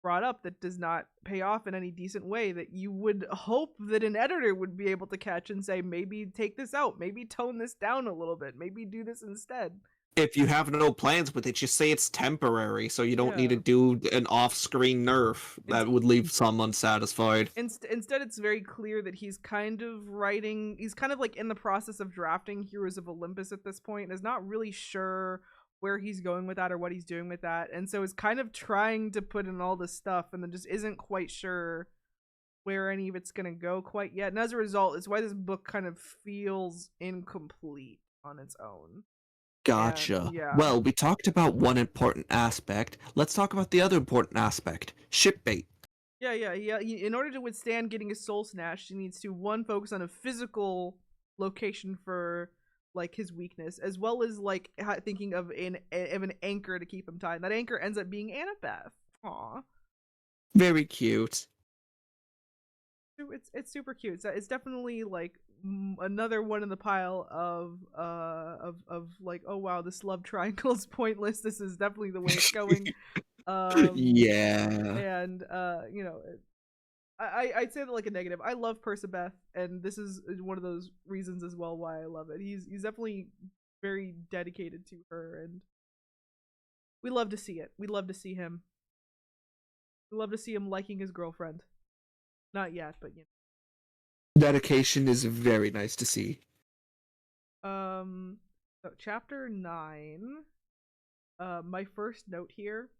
brought up that does not pay off in any decent way that you would hope that an editor would be able to catch and say maybe take this out, maybe tone this down a little bit, maybe do this instead. If you have no plans with it, just say it's temporary, so you don't need to Yeah. do an off-screen nerf that would leave some unsatisfied. Instead, it's very clear that he's kind of writing, he's kind of like in the process of drafting Heroes of Olympus at this point and is not really sure where he's going with that or what he's doing with that, and so is kind of trying to put in all this stuff and then just isn't quite sure where any of it's gonna go quite yet. And as a result, it's why this book kind of feels incomplete on its own. Gotcha. And yeah. Well, we talked about one important aspect. Let's talk about the other important aspect. Ship bait. Yeah. In order to withstand getting his soul snatched, he needs to one focus on a physical location for like his weakness, as well as like thinking of an anchor to keep him tied. And that anchor ends up being Annabeth. Aw, Very cute. it's super cute. It's definitely like another one in the pile of like, oh wow, this love triangle is pointless. This is definitely the way it's going. Yeah. And you know, I'd say that like a negative. I love Percabeth, and this is one of those reasons as well why I love it. He's definitely very dedicated to her, and we love to see it. We love to see him. We love to see him liking his girlfriend. Not yet, but you Dedication is very nice to see. know. So chapter 9. My first note here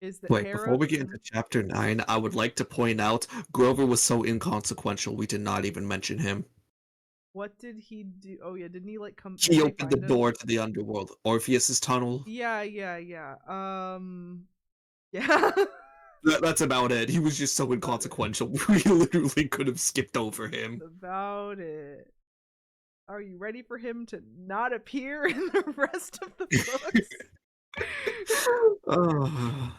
is that Wait, Hera. before we get into chapter 9, I would like to point out Grover was so inconsequential we did not even mention him. What did he do? Oh yeah, didn't he like come? He opened the door to the underworld. Orpheus's tunnel. Yeah. Yeah. That's about it. He was just so inconsequential. We literally could have skipped over him. That's about it. Are you ready for him to not appear in the rest of the books? Oh.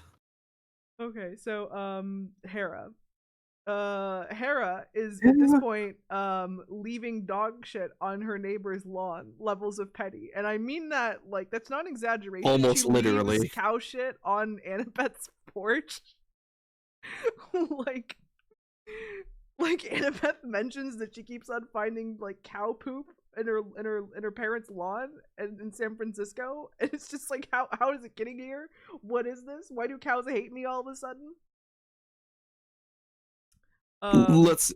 Okay, so Hera. Hera is at this point leaving dog shit on her neighbor's lawn, levels of petty. And I mean that like that's not an exaggeration. Almost she literally. leaves cow shit on Annabeth's porch. like Annabeth mentions that she keeps on finding like cow poop in her parents' lawn in San Francisco, and it's just like how is it getting here? What is this? Why do cows hate me all of a sudden? Let's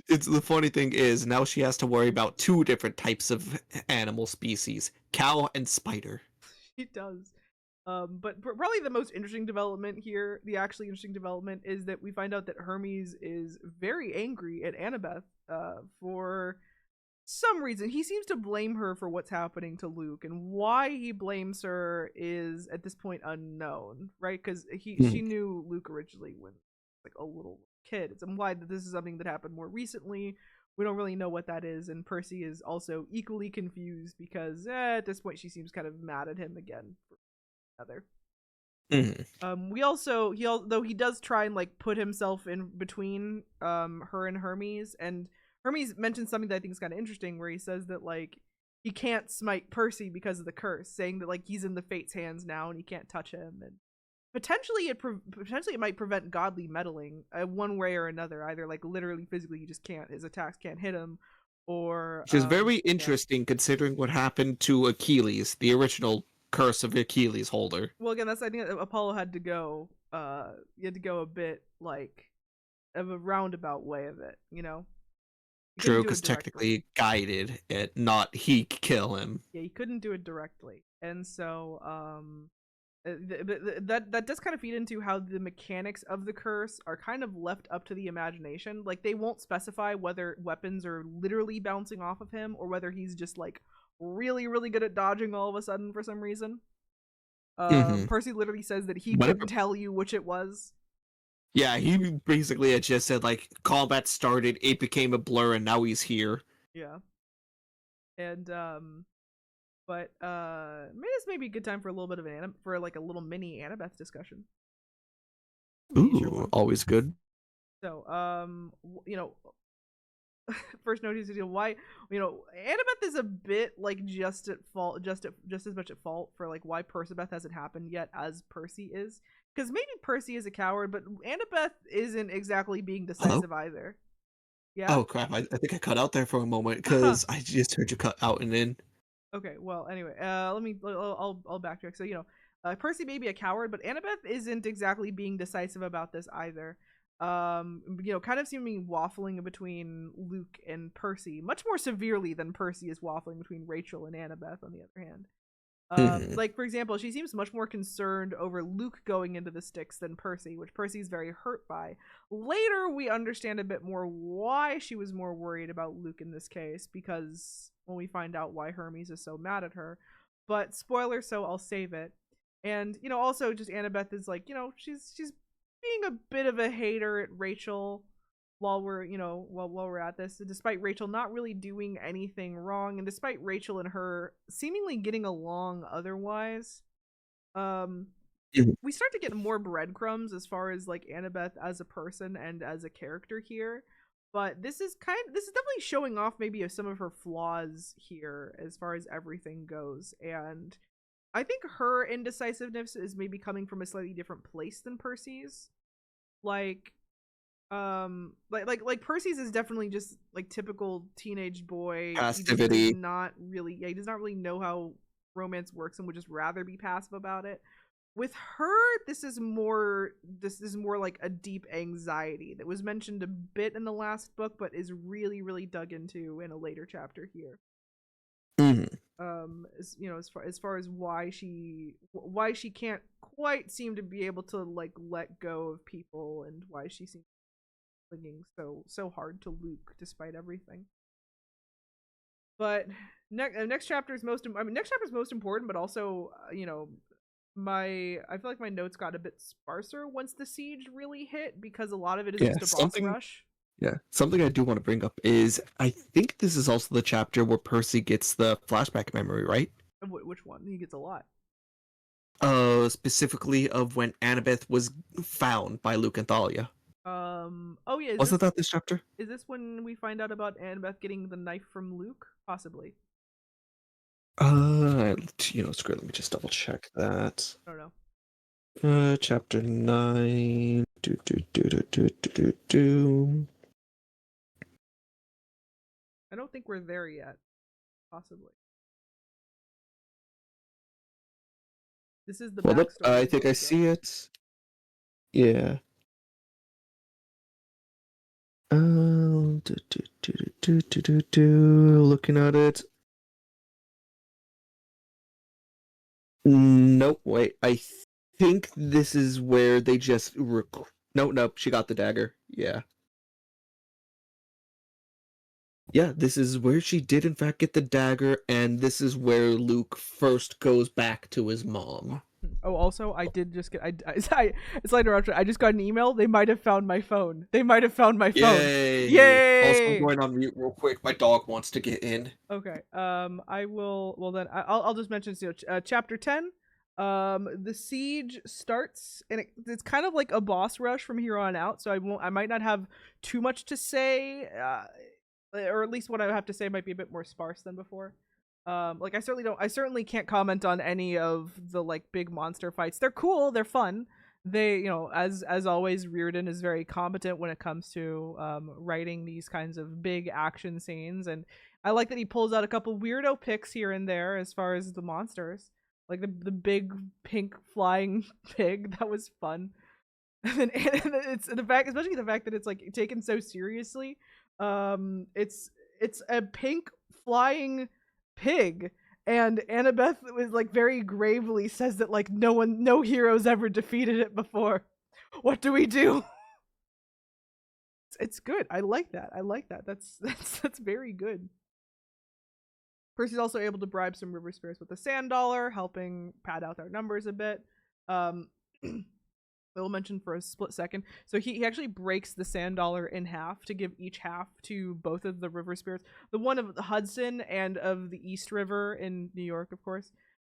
it's the funny thing is now she has to worry about two different types of animal species, cow and spider. She does. But probably the most interesting development here, the actually interesting development, is that we find out that Hermes is very angry at Annabeth for some reason. He seems to blame her for what's happening to Luke, and why he blames her is at this point unknown, right? Because she knew Luke originally when like a little kid. It's implied that this is something that happened more recently. We don't really know what that is, and Percy is also equally confused because at this point she seems kind of mad at him again for other. We also though he does try and like put himself in between her and Hermes, and Hermes mentions something that I think is kind of interesting, where he says that like he can't smite Percy because of the curse, saying that like he's in the Fate's hands now and he can't touch him, and potentially it might prevent godly meddling one way or another, either like literally physically he just can't, his attacks can't hit him, or Which is very interesting considering what happened to Achilles, the original curse of Achilles holder. Well, again, that's I think Apollo had to go. He had to go a bit like of a roundabout way of it, you know. True, because technically guided it, not he kill him. Yeah, he couldn't do it directly, and so that does kind of feed into how the mechanics of the curse are kind of left up to the imagination. Like they won't specify whether weapons are literally bouncing off of him or whether he's just like really really good at dodging all of a sudden for some reason. Percy literally says that he couldn't tell you which it was. Yeah, he basically had just said like combat started, it became a blur, and now he's here. Yeah. And but maybe this may be a good time for a little bit of a little mini Annabeth discussion. Ooh, always good. So you know, first notice is why Annabeth is a bit like just at fault, just as much at fault for like why Percabeth hasn't happened yet as Percy is, because maybe Percy is a coward, but Annabeth isn't exactly being decisive either. Yeah. Oh crap! I think I cut out there for a moment because I just heard you cut out and in. Okay. Well, anyway, I'll backtrack. So Percy may be a coward, but Annabeth isn't exactly being decisive about this either. Kind of seeming waffling between Luke and Percy, much more severely than Percy is waffling between Rachel and Annabeth, on the other hand. Like, for example, she seems much more concerned over Luke going into the Styx than Percy, which Percy's very hurt by. Later, we understand a bit more why she was more worried about Luke in this case, because when we find out why Hermes is so mad at her. But spoiler, so I'll save it. And, also just Annabeth is like, she's being a bit of a hater at Rachel while we're at this, despite Rachel not really doing anything wrong, and despite Rachel and her seemingly getting along otherwise. We start to get more breadcrumbs as far as like Annabeth as a person and as a character here, but this is definitely showing off maybe of some of her flaws here as far as everything goes. And I think her indecisiveness is maybe coming from a slightly different place than Percy's. Like Percy's is definitely just like typical teenage boy passivity. He does not really know how romance works and would just rather be passive about it. With her, this is more like a deep anxiety that was mentioned a bit in the last book, but is really really dug into in a later chapter here. As far as why she can't quite seem to be able to like let go of people, and why she seems clinging so hard to Luke despite everything. But next chapter is most important, but also I feel like my notes got a bit sparser once the siege really hit, because a lot of it is just a boss rush. Yeah, something I do want to bring up is I think this is also the chapter where Percy gets the flashback memory, right? Which one? He gets a lot. Specifically of when Annabeth was found by Luke and Thalia. Oh yeah. Wasn't that this chapter? Is this when we find out about Annabeth getting the knife from Luke? Possibly. Screw it, let me just double check that. I don't know. Chapter 9. I don't think we're there yet. Possibly. This is the backstory. I think I see it. Yeah. Looking at it. Nope, wait. I think this is where they just nope, she got the dagger. Yeah. Yeah, this is where she did in fact get the dagger, and this is where Luke first goes back to his mom. Oh, also, I did just get. It's like interruption. I just got an email. They might have found my phone. They might have found my phone. Yay! Also, I'm going on mute real quick. My dog wants to get in. Okay. I will. Well, then I'll just mention. Chapter 10. The siege starts, and it's kind of like a boss rush from here on out. So I might not have too much to say. Or at least what I have to say might be a bit more sparse than before. Like I certainly can't comment on any of the like big monster fights. They're cool, they're fun. They, as always, Reardon is very competent when it comes to writing these kinds of big action scenes, and I like that he pulls out a couple weirdo picks here and there as far as the monsters, like the big pink flying pig. That was fun. And it's the fact, especially the fact that it's like taken so seriously. It's a pink flying pig, and Annabeth was like very gravely says that like no hero's ever defeated it before. What do we do? It's good. I like that. That's very good. Percy's also able to bribe some river spirits with a sand dollar, helping pad out their numbers a bit. We'll mention for a split second. So he actually breaks the sand dollar in half to give each half to both of the river spirits. The one of the Hudson and of the East River in New York, of course.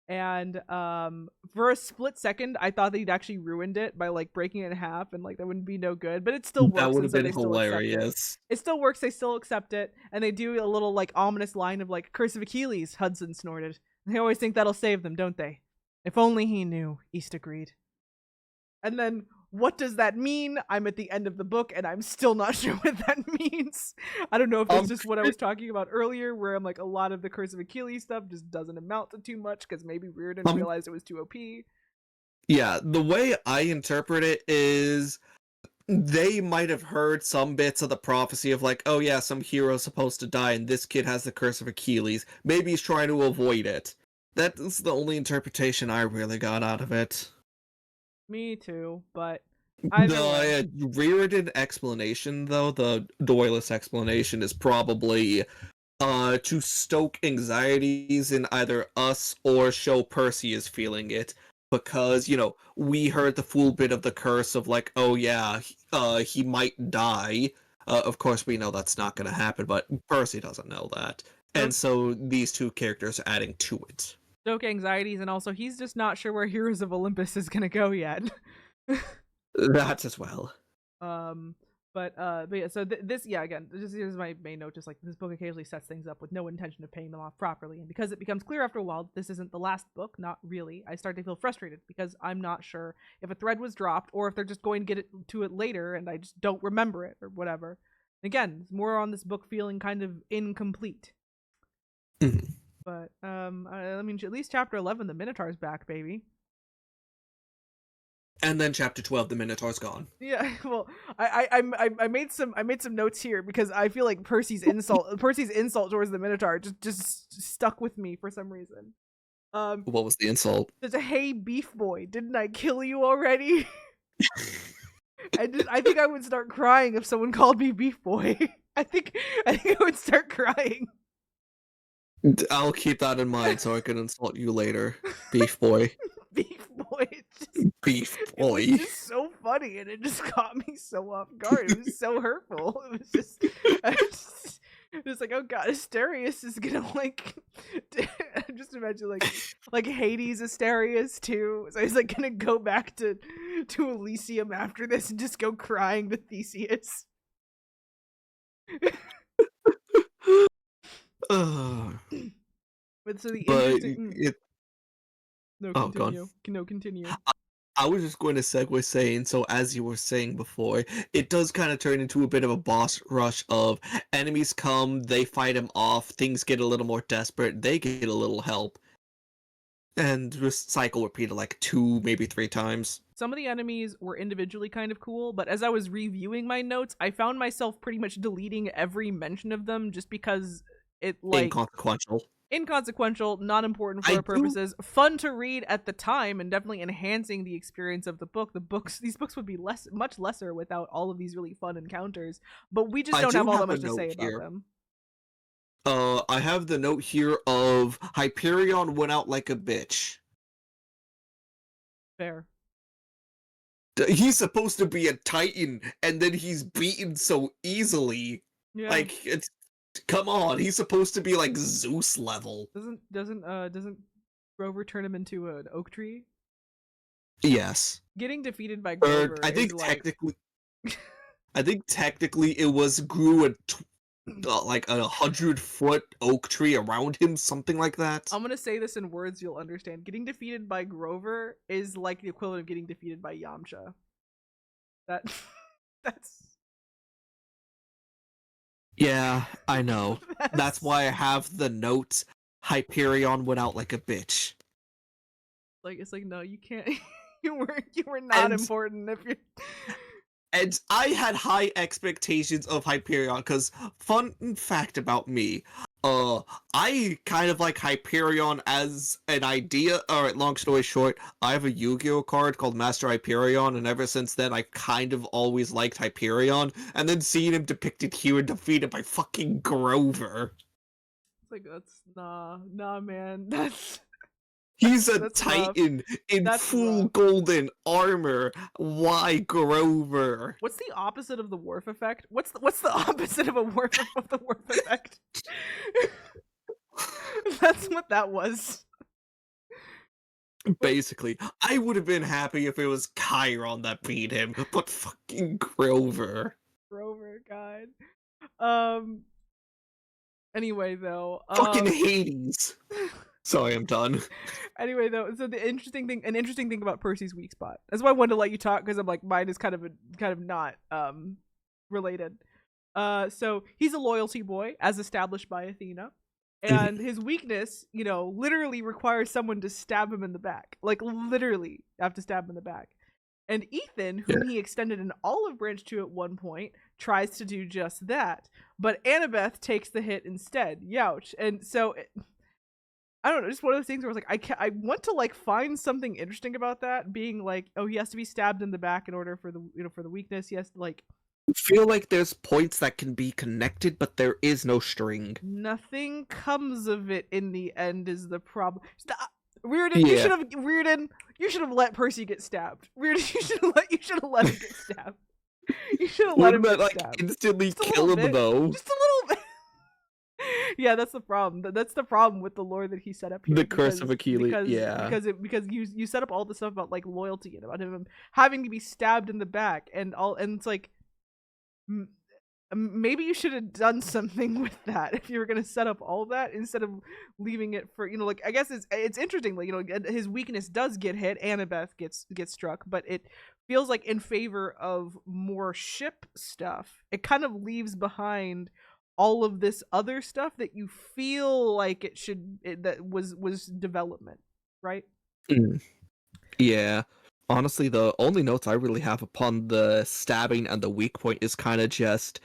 And for a split second, I thought that he'd actually ruined it by like breaking it in half, and like that wouldn't be no good. But it still works. That would have so been hilarious. It still works. They still accept it, and they do a little like ominous line of like "Curse of Achilles." Hudson snorted. They always think that'll save them, don't they? If only he knew. East agreed. And then, what does that mean? I'm at the end of the book, and I'm still not sure what that means. I don't know if it's just what I was talking about earlier, where I'm like, a lot of the Curse of Achilles stuff just doesn't amount to too much, because maybe Reardon realized it was too OP. Yeah, the way I interpret it is they might have heard some bits of the prophecy of like, oh yeah, some hero's supposed to die, and this kid has the Curse of Achilles. Maybe he's trying to avoid it. That's the only interpretation I really got out of it. Me too, but the Reardon explanation, though, the Doyless explanation, is probably to stoke anxieties in either us or show Percy is feeling it. Because, we heard the full bit of the curse of like, oh yeah, he might die. Of course, we know that's not going to happen, but Percy doesn't know that. And so these two characters are adding to it. Stoke anxieties, and also he's just not sure where Heroes of Olympus is gonna go yet. That as well. But yeah, so this, again, here's my main note, just like this book occasionally sets things up with no intention of paying them off properly, and because it becomes clear after a while this isn't the last book, not really, I start to feel frustrated because I'm not sure if a thread was dropped or if they're just going to get to it later and I just don't remember it or whatever. Again, more on this book feeling kind of incomplete. Mm-hmm. But I mean, at least chapter 11, the Minotaur's back, baby. And then chapter 12, the Minotaur's gone. Yeah, well, I made some notes here because I feel like Percy's insult towards the Minotaur just stuck with me for some reason. What was the insult? There's a "Hey beef boy, didn't I kill you already?" I think I would start crying if someone called me beef boy. I think I would start crying. I'll keep that in mind so I can insult you later, beef boy. Beef boy. Beef boy. It was just so funny, and it just caught me so off guard. It was so hurtful. It was just like, oh god, Asterius is gonna like. Just imagine like Hades Asterius too. So he's like gonna go back to Elysium after this and just go crying to Theseus. But so the interesting... Continue. I was just going to segue saying, so as you were saying before, it does kind of turn into a bit of a boss rush of enemies come, they fight him off, things get a little more desperate, they get a little help. and cycle repeated like 2, maybe 3 times. Some of the enemies were individually kind of cool, but as I was reviewing my notes, I found myself pretty much deleting every mention of them just because it inconsequential, not important for our purposes, fun to read at the time, and definitely enhancing the experience of the book. These books would be much lesser without all of these really fun encounters, but we just don't have all that much to say about them. I have the note here of Hyperion went out like a bitch. Fair. He's supposed to be a titan, and then he's beaten so easily. Yeah. Like, it's come on, he's supposed to be like Zeus level. Doesn't Grover turn him into an oak tree? Yes. Getting defeated by Grover. I think technically, I think technically it was grew like a 100-foot oak tree around him, something like that. I'm gonna say this in words you'll understand. Getting defeated by Grover is like the equivalent of getting defeated by Yamcha. That's. Yeah, I know. That's why I have the note. Hyperion went out like a bitch. Like it's like no, you can't. you were not important if you. And I had high expectations of Hyperion, because fun fact about me, I kind of like Hyperion as an idea. Alright, long story short, I have a Yu-Gi-Oh card called Master Hyperion, and ever since then I kind of always liked Hyperion, and then seeing him depicted here and defeated by fucking Grover. It's like, that's, nah man, that's... He's a titan in full golden armor. Why Grover? What's the opposite of the Worf effect? What's the opposite of a Worf of the Worf effect? That's what that was. Basically, I would have been happy if it was Chiron that beat him, but fucking Grover. Grover, God. Anyway, though. Fucking Hades. Sorry, I'm done. Anyway, though, so an interesting thing about Percy's weak spot. That's why I wanted to let you talk, because I'm like, mine is kind of not related. So he's a loyalty boy, as established by Athena, and his weakness, literally requires someone to stab him in the back. Like literally, have to stab him in the back. And Ethan, whom he extended an olive branch to at one point, tries to do just that, but Annabeth takes the hit instead. Youch. And so. I don't know, just one of those things where I was like, I want to like find something interesting about that, being like, oh, he has to be stabbed in the back in order for the for the weakness. He has to like. I feel like there's points that can be connected, but there is no string. Nothing comes of it in the end is the problem. Reardon, you should have let Percy get stabbed. Reardon, you should have let him get stabbed. You should have let him get stabbed. Instantly kill him though. Just a little bit. Yeah, that's the problem. That's the problem with the lore that he set up here. The curse of Achilles. Because you set up all the stuff about like loyalty and about him having to be stabbed in the back and it's like maybe you should have done something with that if you were gonna set up all that instead of leaving it for like I guess it's interesting, like his weakness does get hit. Annabeth gets struck, but it feels like in favor of more ship stuff. It kind of leaves behind all of this other stuff that you feel like that was development, right? Yeah. Honestly, the only notes I really have upon the stabbing and the weak point is kind of just,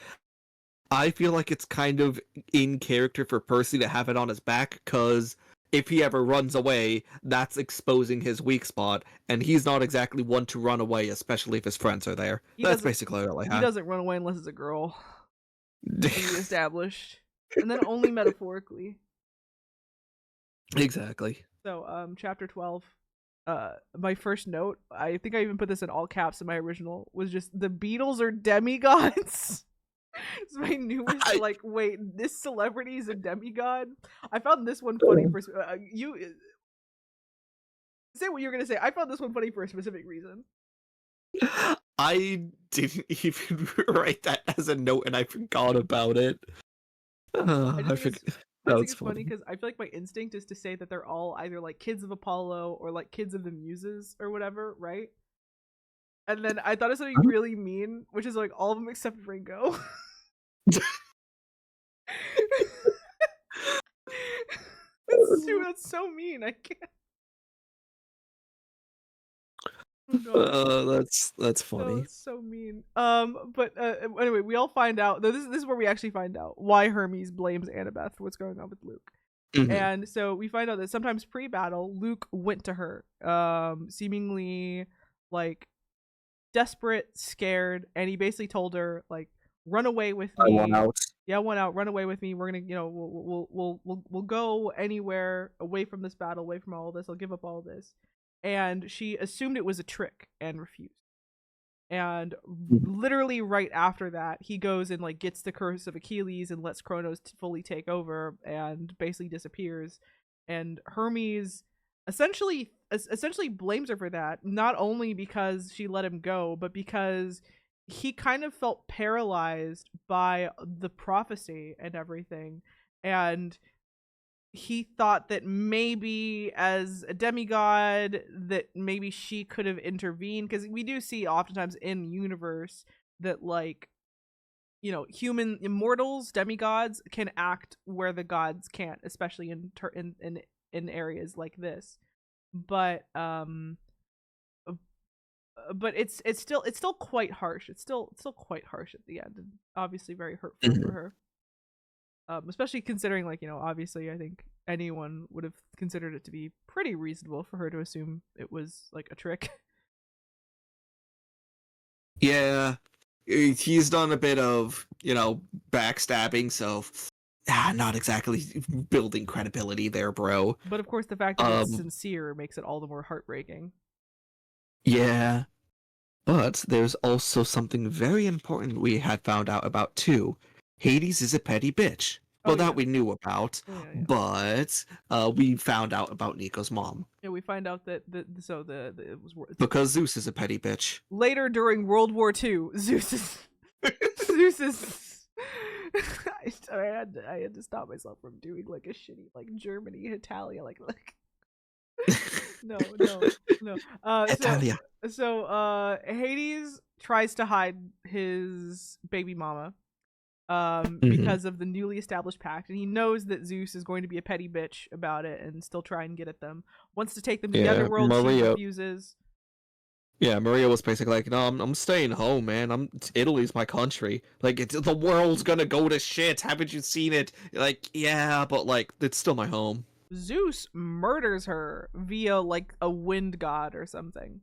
I feel like it's kind of in character for Percy to have it on his back, because if he ever runs away, that's exposing his weak spot, and he's not exactly one to run away, especially if his friends are there. That's basically all I have. He doesn't run away unless it's a girl. Established, and then only metaphorically. Exactly. So chapter 12, my first note, I think I even put this in all caps in my original, was just the Beatles are demigods. It's my newest like, wait, this celebrity is a demigod. I found this one funny for you say what you're gonna say. I found this one funny for a specific reason. I didn't even write that as a note, and I forgot about it. I think it's funny because I feel like my instinct is to say that they're all either like kids of Apollo or like kids of the Muses or whatever, right? And then I thought of something really mean, which is like all of them except Ringo. That's so mean. I can't. Oh god. That's No, funny. it's so mean. But anyway, we all find out. Though this is where we actually find out why Hermes blames Annabeth for what's going on with Luke. Hmm. And so we find out that sometimes pre-battle, Luke went to her, seemingly like desperate, scared, and he basically told her like, "Run away with I want me." out. Yeah, I want out. Run away with me. We're gonna, we'll go anywhere away from this battle, away from all of this. I'll give up all of this. And she assumed it was a trick and refused. And literally right after that, he goes and like gets the curse of Achilles and lets Kronos fully take over and basically disappears. And Hermes essentially blames her for that, not only because she let him go, but because he kind of felt paralyzed by the prophecy and everything. And he thought that maybe as a demigod that maybe she could have intervened, because we do see oftentimes in universe that like, human immortals, demigods can act where the gods can't, especially in areas like this. But it's still quite harsh. It's still quite harsh at the end, and obviously very hurtful for Hmm. her. Especially considering, like, obviously, I think anyone would have considered it to be pretty reasonable for her to assume it was like a trick. Yeah, he's done a bit of backstabbing, so not exactly building credibility there, bro. But of course, the fact that it's Um, sincere makes it all the more heartbreaking. yeah, but there's also something very important we had found out about too. Hades is a petty bitch. Oh Well, yeah, that we knew about, oh yeah, yeah. but we found out about Nico's mom Yeah, we find out that it was because Zeus is a petty bitch. later during World War II. Zeus is. I had to stop myself from doing like a shitty like Germany, Italia, like no, no, no. Italia. Hades tries to hide his baby mama Hmm. because of the newly established pact, and he knows that Zeus is going to be a petty bitch about it and still try and get at them. Wants to take them to the Yeah, underworld. She Maria. refuses. Yeah, Maria was basically like, "No, I'm staying home, man. Italy's my country. Like, the world's gonna go to shit. Haven't you seen it? Like, yeah, but like, it's still my home." Zeus murders her via like a wind god or something.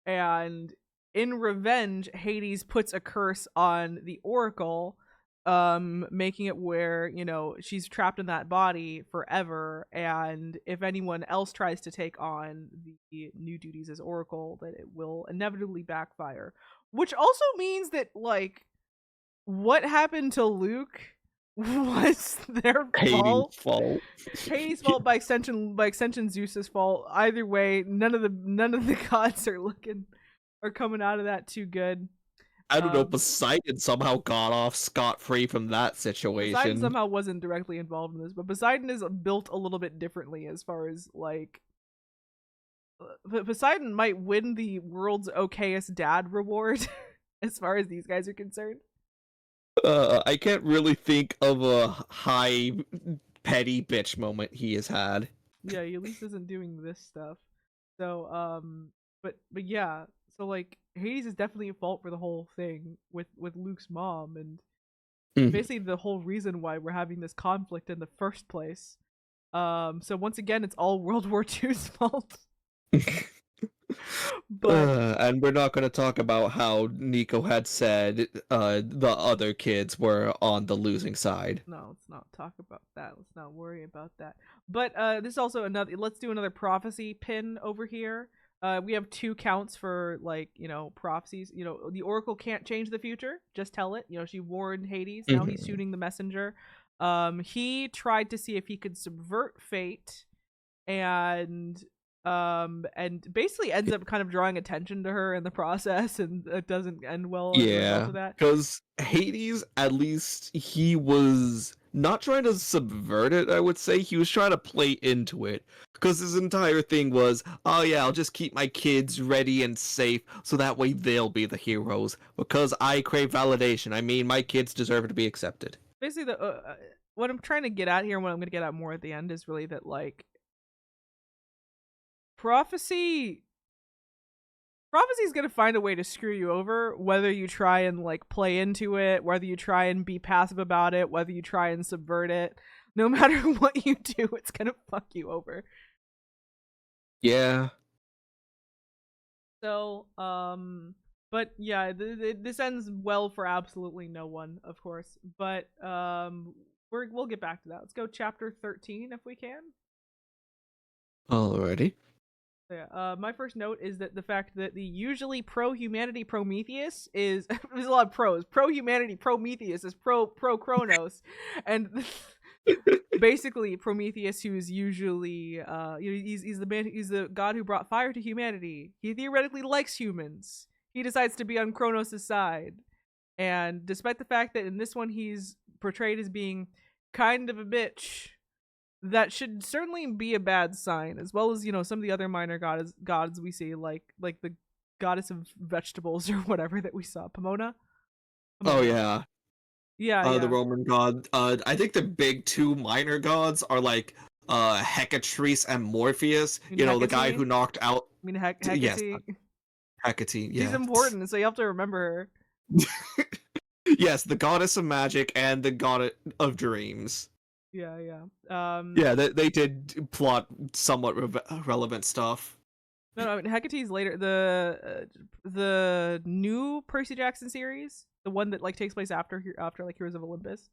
And in revenge, Hades puts a curse on the Oracle, making it where, she's trapped in that body forever, and if anyone else tries to take on the new duties as Oracle, that it will inevitably backfire. Which also means that, like, what happened to Luke was their Hades' fault. fault. Hades' fault, by extension Zeus's fault. Either way, none of the gods are coming out of that too good. I don't know. Um, Poseidon somehow got off scot-free from that Poseidon situation. somehow wasn't directly involved in this, but Poseidon is built a little bit differently as far as like Poseidon might win the world's okayest dad reward as far as these guys are concerned. I can't really think of a high petty bitch moment he has had. Yeah, he at least isn't doing this stuff. So, but yeah, so like Hades is definitely at fault for the whole thing with Luke's mom, and Mhm. basically the whole reason why we're having this conflict in the first place. So once again, it's all World War II's fault. But And we're not going to talk about how Nico had said the other kids were on the losing side. no, let's not talk about that. Let's not worry about that. But this is also another. Let's do another prophecy pin over here. We have 2 counts for like prophecies. The Oracle can't change the future. Just tell it. She warned Hades. Now he's Mhm. shooting the messenger. He tried to see if he could subvert fate, and basically ends up kind of drawing attention to her in the process, and it doesn't end well as a result Yeah, of that. because Hades, at least he was not trying to subvert it, I would say. He was trying to play into it. Because his entire thing was, oh yeah, I'll just keep my kids ready and safe so that way they'll be the heroes. Because I crave validation. I mean, my kids deserve to be accepted. Basically, what I'm trying to get at here, and what I'm going to get at more at the end, is really that like prophecy Prophecy's gonna find a way to screw you over, whether you try and like play into it, whether you try and be passive about it, whether you try and subvert it. No matter what you do, it's gonna fuck you over. Yeah. So, but yeah, this ends well for absolutely no one, of course. But we'll get back to that. Let's go chapter 13 if we can. Alrighty. Yeah. My first note is that the fact that the usually pro-humanity Prometheus is there's a lot of pros. Pro-humanity Prometheus is pro Kronos, and basically Prometheus, who is usually he's the god who brought fire to humanity. He theoretically likes humans. He decides to be on Kronos' side, and despite the fact that in this one he's portrayed as being kind of a bitch, that should certainly be a bad sign, as well as some of the other minor gods we see, like the goddess of vegetables or whatever that we saw, Pomona. Oh yeah. Yeah. The Roman god. I think the big two minor gods are like Hecatrice and Morpheus. The guy who knocked out. I mean, Hecate. Yes, Hecate. Yeah. She's important, so you have to remember her. Yes, the goddess of magic and the god of dreams. Yeah. Yeah, they did plot somewhat relevant stuff. No, I mean, Hecate's later. The new Percy Jackson series, the one that like takes place after like Heroes of Olympus.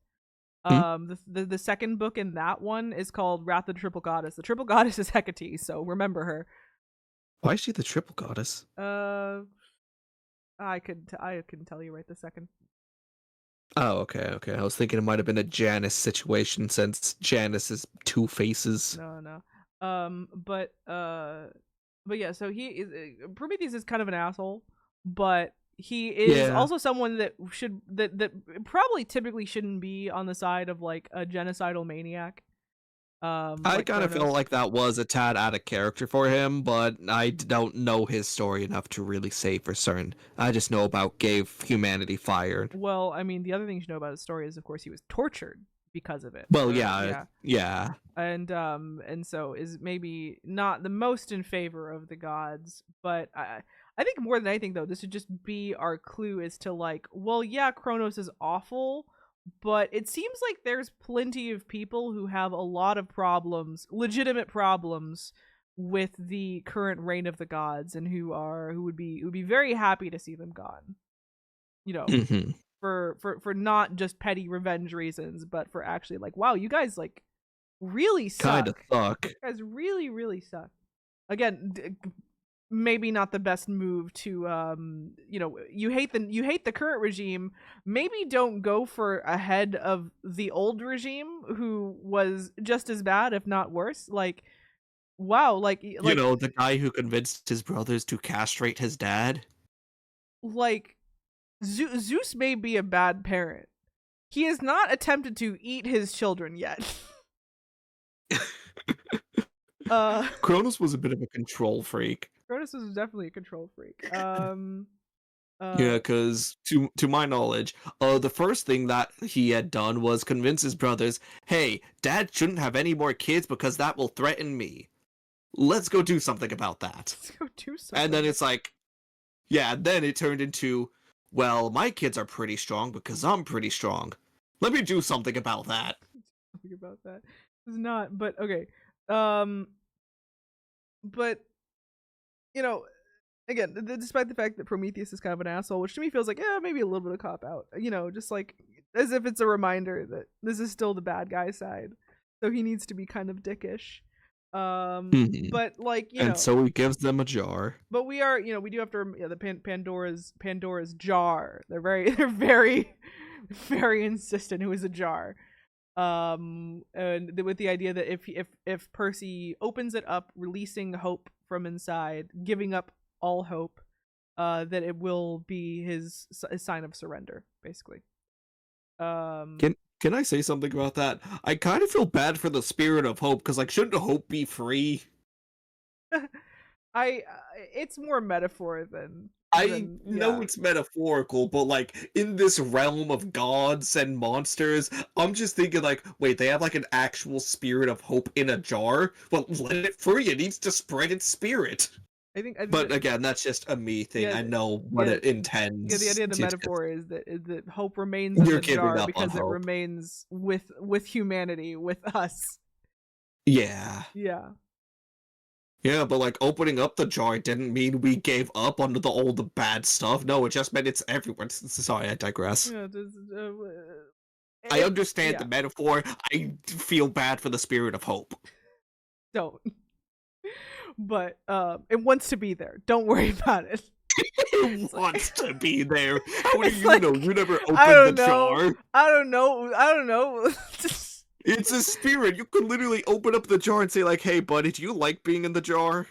The second book in that one is called Wrath of the Triple Goddess. The Triple Goddess is Hecate, so remember her. Why is she the Triple Goddess? I couldn't tell you right this second. Oh, okay. I was thinking it might have been a Janus situation, since Janus is two faces. No. But yeah. So he is Prometheus is kind of an asshole, but he is also someone that probably typically shouldn't be on the side of like a genocidal maniac. I kind of feel like that was a tad out of character for him, but I don't know his story enough to really say for certain. I just know about gave humanity fire. Well, I mean, the other thing you know about his story is, of course, he was tortured because of it. Well, yeah. And so is maybe not the most in favor of the gods, but I think more than anything, though, this would just be our clue as to like, well, yeah, Kronos is awful, but it seems like there's plenty of people who have a lot of problems, legitimate problems, with the current reign of the gods, and who would be very happy to see them gone. Mm-hmm. For not just petty revenge reasons, but for actually like, wow, you guys like really suck. Kind of suck. You guys really, really suck. Again, maybe not the best move to you hate the current regime. Maybe don't go for a head of the old regime who was just as bad, if not worse. Like, wow, like the guy who convinced his brothers to castrate his dad. Like, Zeus may be a bad parent. He has not attempted to eat his children yet. Kronos was a bit of a control freak. Kronos was definitely a control freak. Yeah, because to my knowledge, the first thing that he had done was convince his brothers, hey, dad shouldn't have any more kids because that will threaten me. Let's go do something about that. Let's go do something. And then it's like, yeah, then it turned into, well, my kids are pretty strong because I'm pretty strong. Let me do something about that. Something about that. It's not, but okay. But again, despite the fact that Prometheus is kind of an asshole, which to me feels like, maybe a little bit of cop out, just like as if it's a reminder that this is still the bad guy side, so he needs to be kind of dickish. But like, and so he gives them a jar. But we do have to the Pandora's jar. They're very very insistent it was a jar. And with the idea that if Percy opens it up, releasing hope from inside, giving up all hope, that it will be his sign of surrender, basically. Can I say something about that? I kind of feel bad for the spirit of hope, because like, shouldn't hope be free? It's more metaphor than I know it's metaphorical, but like in this realm of gods and monsters, I'm just thinking like, wait, they have like an actual spirit of hope in a jar? Well, let it free. It needs to spread its spirit. I think But that again, that's just a me thing. yeah, I know what yeah, it yeah. The intends. idea of the It's just metaphor is that hope remains in you're the giving jar up on because it hope. remains with humanity, with us. Yeah. Yeah. Yeah, but like opening up the jar didn't mean we gave up on all the bad stuff. No, it just meant it's everywhere. Sorry, I digress. Yeah. I If understand the yeah, metaphor. I feel bad for the spirit of hope. don't. But it wants to be there. Don't worry about it. It It's like wants to be there. How do it's you know? like You never I opened the don't know. jar. I don't know. I don't know. It's a spirit. You could literally open up the jar and say like, "Hey, buddy, do you like being in the jar?"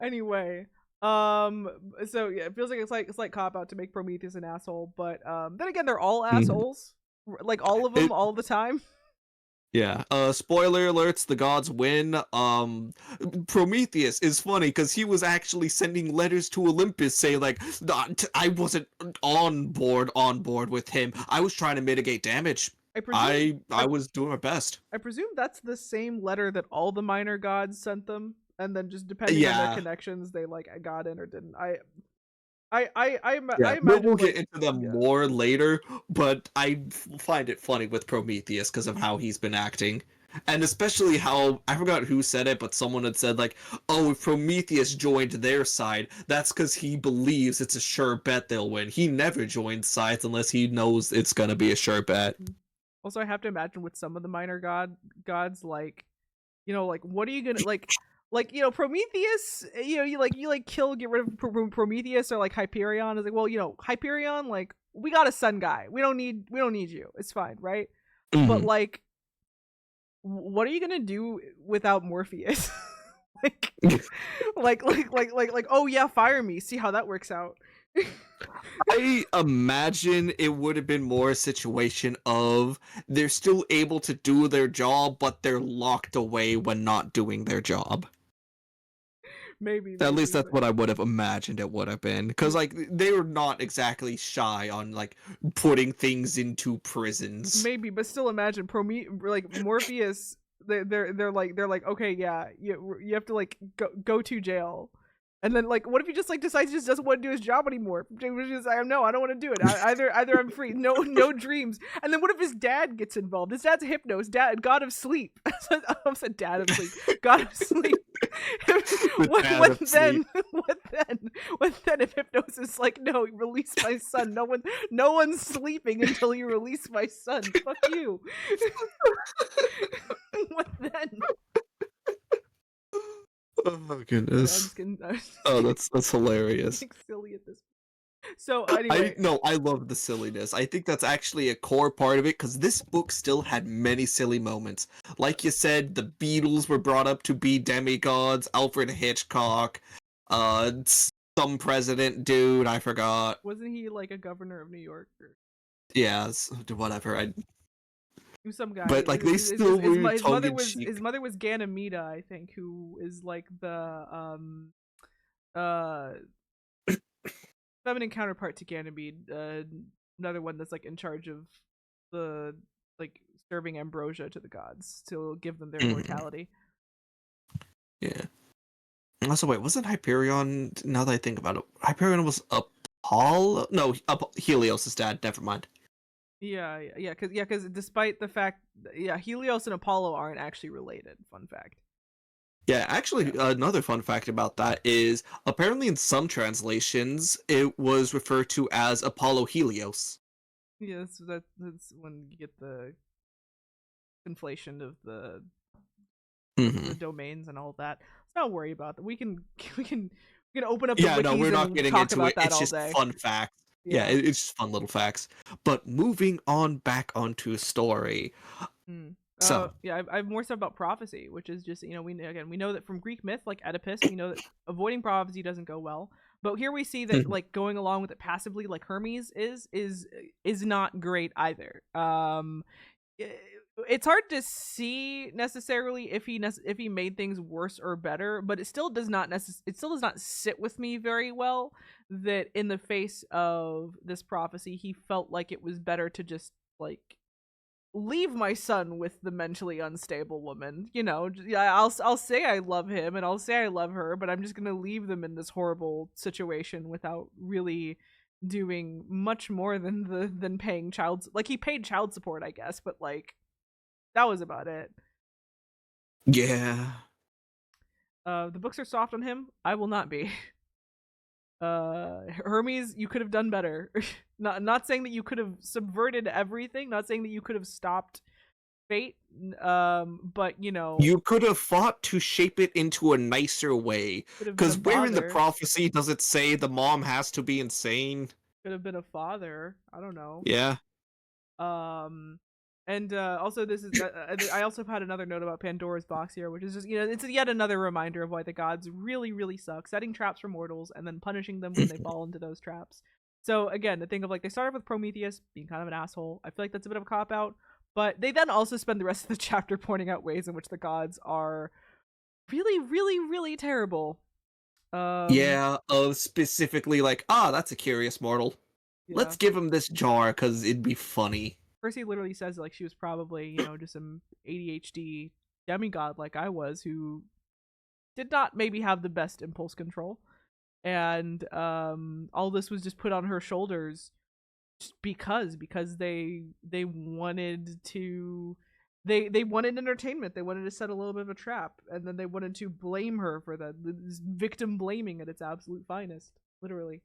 Anyway, so yeah, it feels like it's like cop out to make Prometheus an asshole, but then again, they're all Mhm. assholes, like all of them, It, all the time. yeah. Spoiler alerts: the gods win. Prometheus is funny because he was actually sending letters to Olympus saying like, I wasn't on board with him. I was trying to mitigate damage. I presume, I I, was doing my best. I presume that's the same letter that all the minor gods sent them, and then just depending on their Yeah. connections, they like got in or didn't. Yeah, I we'll imagine get like into them yeah. more later, but I find it funny with Prometheus because of how he's been acting. And especially how, I forgot who said it, but someone had said, like, oh, if Prometheus joined their side, that's because he believes it's a sure bet they'll win. He never joins sides unless he knows it's gonna be a sure bet. Also, I have to imagine with some of the minor gods, like like what are you gonna like Prometheus, you kill, get rid of Prometheus, or like Hyperion is like, well, Hyperion, like we got a sun guy, we don't need you, it's fine, right? But Mhm. like what are you gonna do without Morpheus? like oh yeah, fire me, see how that works out. I imagine it would have been more a situation of they're still able to do their job, but they're locked away when not doing their job. At least Maybe, that's but what I would have imagined it would have been. Because, like, they were not exactly shy on, like, putting things into prisons. maybe, but still imagine like Morpheus. They're like, okay, yeah, you have to like go to jail, and then like what if he just like decides he just doesn't want to do his job anymore? Just, I no, I don't want to do it. Either I'm free, no dreams. And then what if his dad gets involved? His dad's a hypnos, god of sleep. I said dad of sleep, god of sleep. The dad of sleep. What then if hypnos is like, no, release my son? No one's sleeping until you release my son. Fuck you. What then? Oh my I'm goodness. just kidding. I'm just Oh, that's hilarious. getting silly at this point. So anyway, I love the silliness. I think that's actually a core part of it because this book still had many silly moments. Like you said, the Beatles were brought up to be demigods. Alfred Hitchcock, uh, some president dude, I forgot. wasn't he like a governor of New York, or Yeah, whatever. he was some guy? But like they still were tongue in His cheek. mother was Ganymede, I think, who is like the uh feminine counterpart to Ganymede. Another one that's like in charge of the like serving ambrosia to the gods to give them their Mhm. immortality. Yeah. Also, wait, wasn't Hyperion? Now that I think about it, Hyperion was Apollo. No, Helios' dad. Never mind. Because despite the fact, Helios and Apollo aren't actually related. Fun fact. Yeah, actually, Yeah, another fun fact about that is apparently in some translations it was referred to as Apollo Helios. yeah. That's when you get the conflation of the Hmm. domains and all that. Let's not worry about that. We can open up the Yeah, no, wikis we're not and getting talk into about it. that It's all just day. fun facts. Yeah, Yeah. it's just fun little facts. But moving on back onto a story. Mm. So, Yeah, I have more stuff about prophecy, which is just we know that from Greek myth, like Oedipus, we know that avoiding prophecy doesn't go well. But here we see that like going along with it passively, like Hermes is not great either. It's hard to see necessarily if he made things worse or better, but it still does not sit with me very well that in the face of this prophecy he felt like it was better to just like leave my son with the mentally unstable woman. You know, yeah, I'll say I love him and I'll say I love her, but I'm just gonna leave them in this horrible situation without really doing much more than paying like he paid child support, I guess, but like that was about it. Yeah. The books are soft on him. I will not be. Hermes, you could have done better. Not saying that you could have subverted everything, not saying that you could have stopped fate, but you know, You could have fought to shape it into a nicer way. could have been a Because where in the father. prophecy does it say the mom has to be insane? Could have been a father. I don't know. Yeah. Um, and also this is I also had another note about Pandora's box here, which is just, you know, it's yet another reminder of why the gods really really suck, setting traps for mortals and then punishing them when they fall into those traps. So again, the thing of like they started with Prometheus being kind of an asshole. I feel like that's a bit of a cop out, but they then also spend the rest of the chapter pointing out ways in which the gods are really really really terrible. Yeah, specifically like, that's a curious mortal. Yeah. Let's give him this jar because it'd be funny. Percy literally says like she was probably, you know, just some ADHD demigod like I was, who did not maybe have the best impulse control, and all this was just put on her shoulders just because they wanted to they wanted entertainment, they wanted to set a little bit of a trap, and then they wanted to blame her for that. This victim blaming at its absolute finest, literally.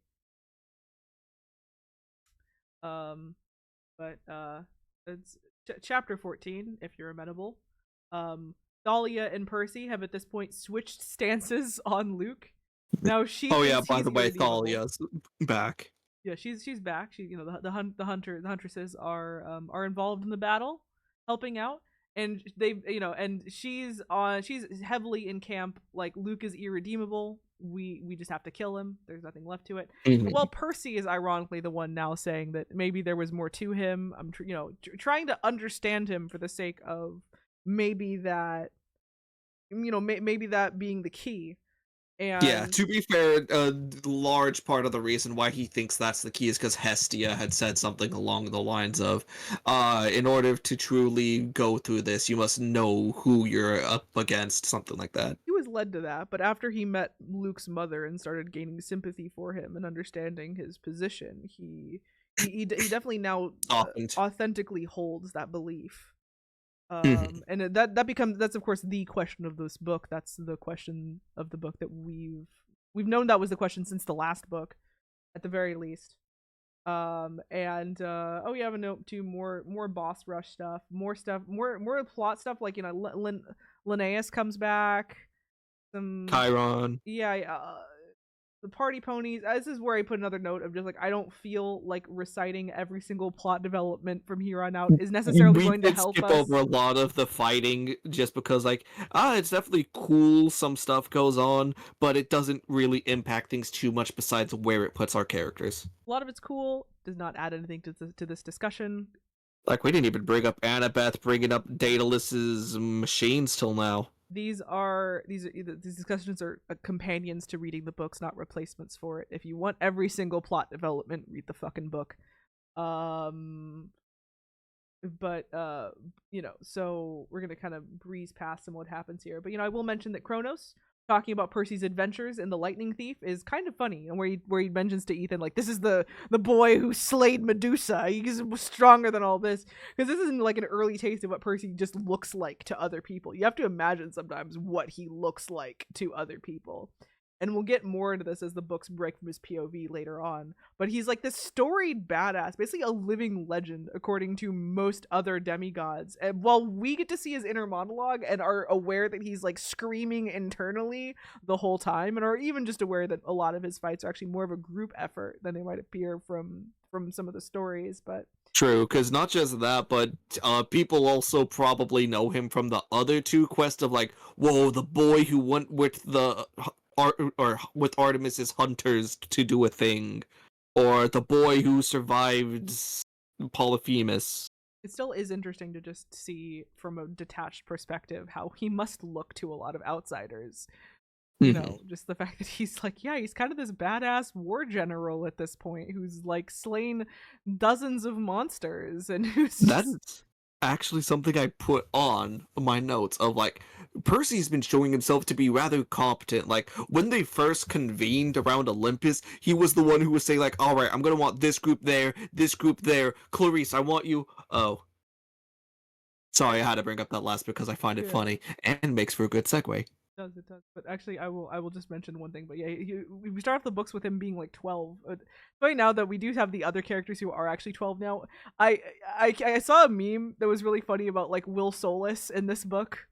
um but it's chapter 14 if you're amenable. Dahlia and Percy have at this point switched stances on Luke. Now she Oh yeah, thinks by he's the way, irredeemable. Thalia's back. Yeah, she's back. She, you know, the huntresses are involved in the battle, helping out, and they, you know, and she's heavily in camp like Luke is irredeemable. We just have to kill him. There's nothing left to it. Mhm. Well, Percy is ironically the one now saying that maybe there was more to him. I'm you know, trying to understand him for the sake of maybe that, you know, maybe that being the key. Yeah, And to be fair, a large part of the reason why he thinks that's the key is because Hestia had said something along the lines of, in order to truly go through this, you must know who you're up against, something like that. he was led to that, but after he met Luke's mother and started gaining sympathy for him and understanding his position, he definitely now Softened. authentically holds that belief. Mhm. And that's of course the question of this book. That's the question of the book that we've known that was the question since the last book, at the very least. And oh, we have a note to more boss rush stuff, more plot stuff, like, you know, Linnaeus comes back, some, Chiron. yeah, the party ponies. This is where I put another note of just like, I don't feel like reciting every single plot development from here on out is necessarily We going to did help skip us. over a lot of the fighting just because, like, it's definitely cool, some stuff goes on, but it doesn't really impact things too much besides where it puts our characters. A lot of it's cool, does not add anything to this discussion. Like, we didn't even bring up Annabeth bringing up Daedalus's machines till now. These discussions are companions to reading the books, not replacements for it. If you want every single plot development, read the fucking book. But you know, so we're gonna kind of breeze past some what happens here. But, you know, I will mention that Kronos talking about Percy's adventures in The Lightning Thief is kind of funny, and where he mentions to Ethan like, this is the boy who slayed Medusa. He's stronger than all this, because this isn't like an early taste of what Percy just looks like to other people. You have to imagine sometimes what he looks like to other people. And we'll get more into this as the books break from his POV later on. But he's like this storied badass, basically a living legend, according to most other demigods. And while we get to see his inner monologue and are aware that he's like screaming internally the whole time, and are even just aware that a lot of his fights are actually more of a group effort than they might appear from some of the stories. But True, because not just that, but people also probably know him from the other two quests of, like, whoa, the boy who went with the or with Artemis's hunters to do a thing, or the boy who survived Polyphemus. it still is interesting to just see from a detached perspective how he must look to a lot of outsiders. You know, just the fact that he's like, yeah, he's kind of this badass war general at this point who's like slain dozens of monsters, and who's just, actually something I put on my notes of like Percy's been showing himself to be rather competent. Like when they first convened around Olympus, he was the one who would say like, "All right, I'm gonna want this group there, this group there. Clarice, I want you." Oh, sorry, I had to bring up that last because I find it Yeah. funny and makes for a good segue. It does. But actually, I will just mention one thing. But yeah, we start off the books with him being like 12. Right now that we do have the other characters who are actually 12 now. I saw a meme that was really funny about like Will Solus in this book.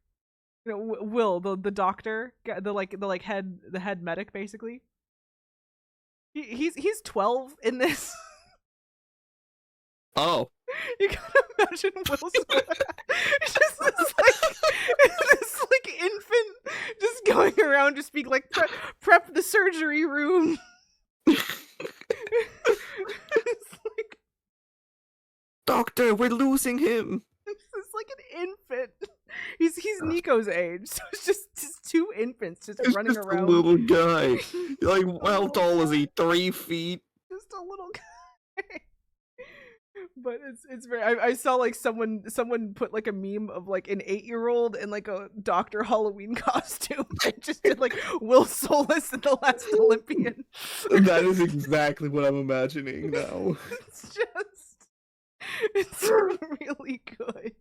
You know, Will the doctor, the head medic basically. He's 12 in this. Oh, You gotta imagine Will Smith. It's just this like infant just going around just being like prep the surgery room. It's like doctor, we're losing him. it's like an infant. He's Nico's age, so it's just two infants just He's running just around. a little guy. Like, how tall is he? 3 feet. Just a little guy. But it's very. I saw like someone put like a meme of like an 8-year-old in like a Dr. Halloween costume. I just did like Will Solus in The Last Olympian. That is exactly what I'm imagining now. It's really good.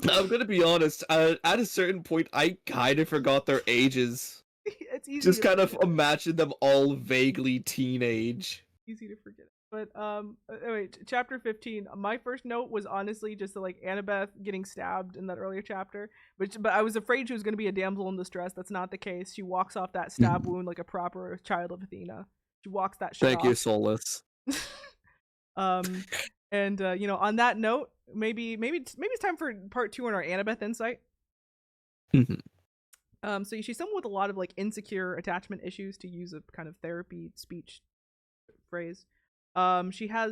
I'm gonna be honest. At a certain point, I kind of forgot their ages. It's easy. Just to kind of forget. imagine them all vaguely teenage. Easy to forget. But anyway, chapter 15. My first note was honestly just like Annabeth getting stabbed in that earlier chapter, but I was afraid she was going to be a damsel in distress. That's not the case. She walks off that stab wound like a proper child of Athena. She walks that shit Thank off. you, Solus. And you know, on that note, maybe it's time for part 2 on our Annabeth insight. So she's someone with a lot of like insecure attachment issues, to use a kind of therapy speech phrase. She's had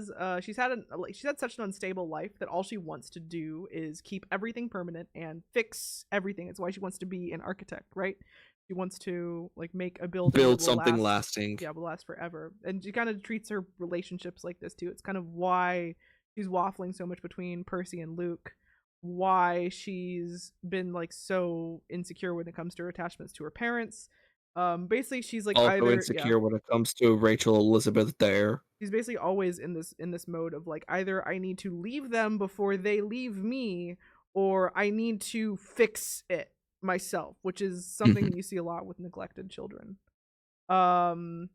such an unstable life that all she wants to do is keep everything permanent and fix everything. It's why she wants to be an architect, right? She wants to like make a building Build that will something last, lasting. yeah, will last forever. And she kind of treats her relationships like this too. It's kind of why she's waffling so much between Percy and Luke. Why she's been like so insecure when it comes to her attachments to her parents. Basically she's like Also either insecure when it comes to Rachel Elizabeth Dare. she's basically always in this mode of like either I need to leave them before they leave me, or I need to fix it myself, which is something that you see a lot with neglected children. And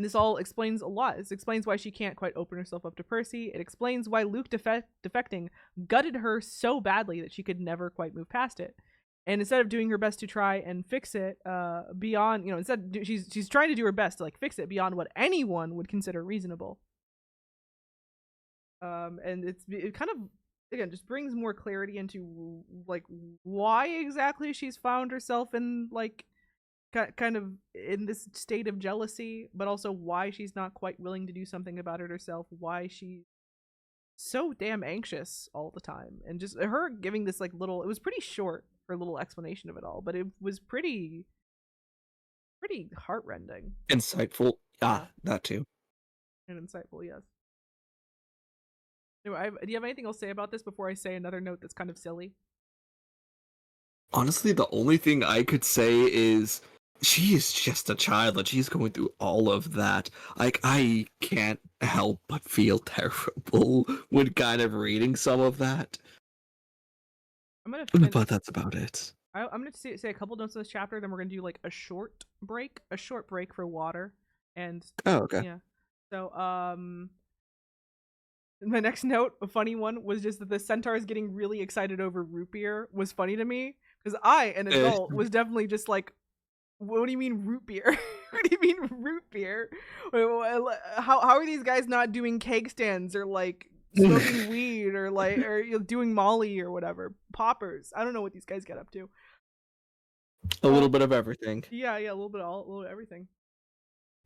this all explains a lot. This explains why she can't quite open herself up to Percy. It explains why Luke defecting gutted her so badly that she could never quite move past it. And instead of doing her best to try and fix it beyond, she's trying to do her best to like fix it beyond what anyone would consider reasonable. And it kind of, again, just brings more clarity into like why exactly she's found herself in like kind of in this state of jealousy, but also why she's not quite willing to do something about it herself, why she's so damn anxious all the time. And just her giving this like little, it was pretty short, her little explanation of it all, but it was pretty heartrending. Insightful. That too. And insightful, yes. Anyway, do you have anything else to say about this before I say another note that's kind of silly? Honestly, the only thing I could say is she is just a child and she's going through all of that. Like, I can't help but feel terrible when kind of reading some of that. But that's about it. I'm gonna say a couple notes on this chapter, then we're gonna do like a short break for water. And okay. Yeah. So my next note, a funny one, was just that the centaurs getting really excited over root beer was funny to me, because I, an adult, was definitely just like, what do you mean root beer? What do you mean root beer? How are these guys not doing keg stands or like smoking weed or like doing Molly or whatever, poppers? I don't know what these guys get up to. A little bit of everything. Yeah, a little bit of everything.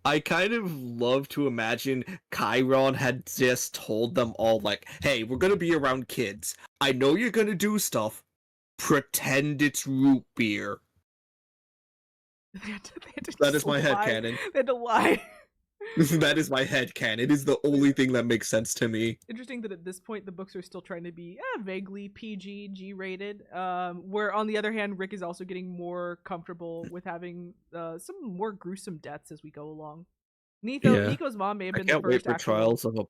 I kind of love to imagine Chiron had just told them all, like, hey, we're gonna be around kids. I know you're gonna do stuff. Pretend it's root beer. They had to That is my lie. headcanon. They had to lie. That is my headcanon. It is the only thing that makes sense to me. Interesting that at this point the books are still trying to be vaguely PG, G-rated. Where on the other hand, Rick is also getting more comfortable with having some more gruesome deaths as we go along. Yeah. Nico's mom may have I been the can't wait first for actual. Trials of a.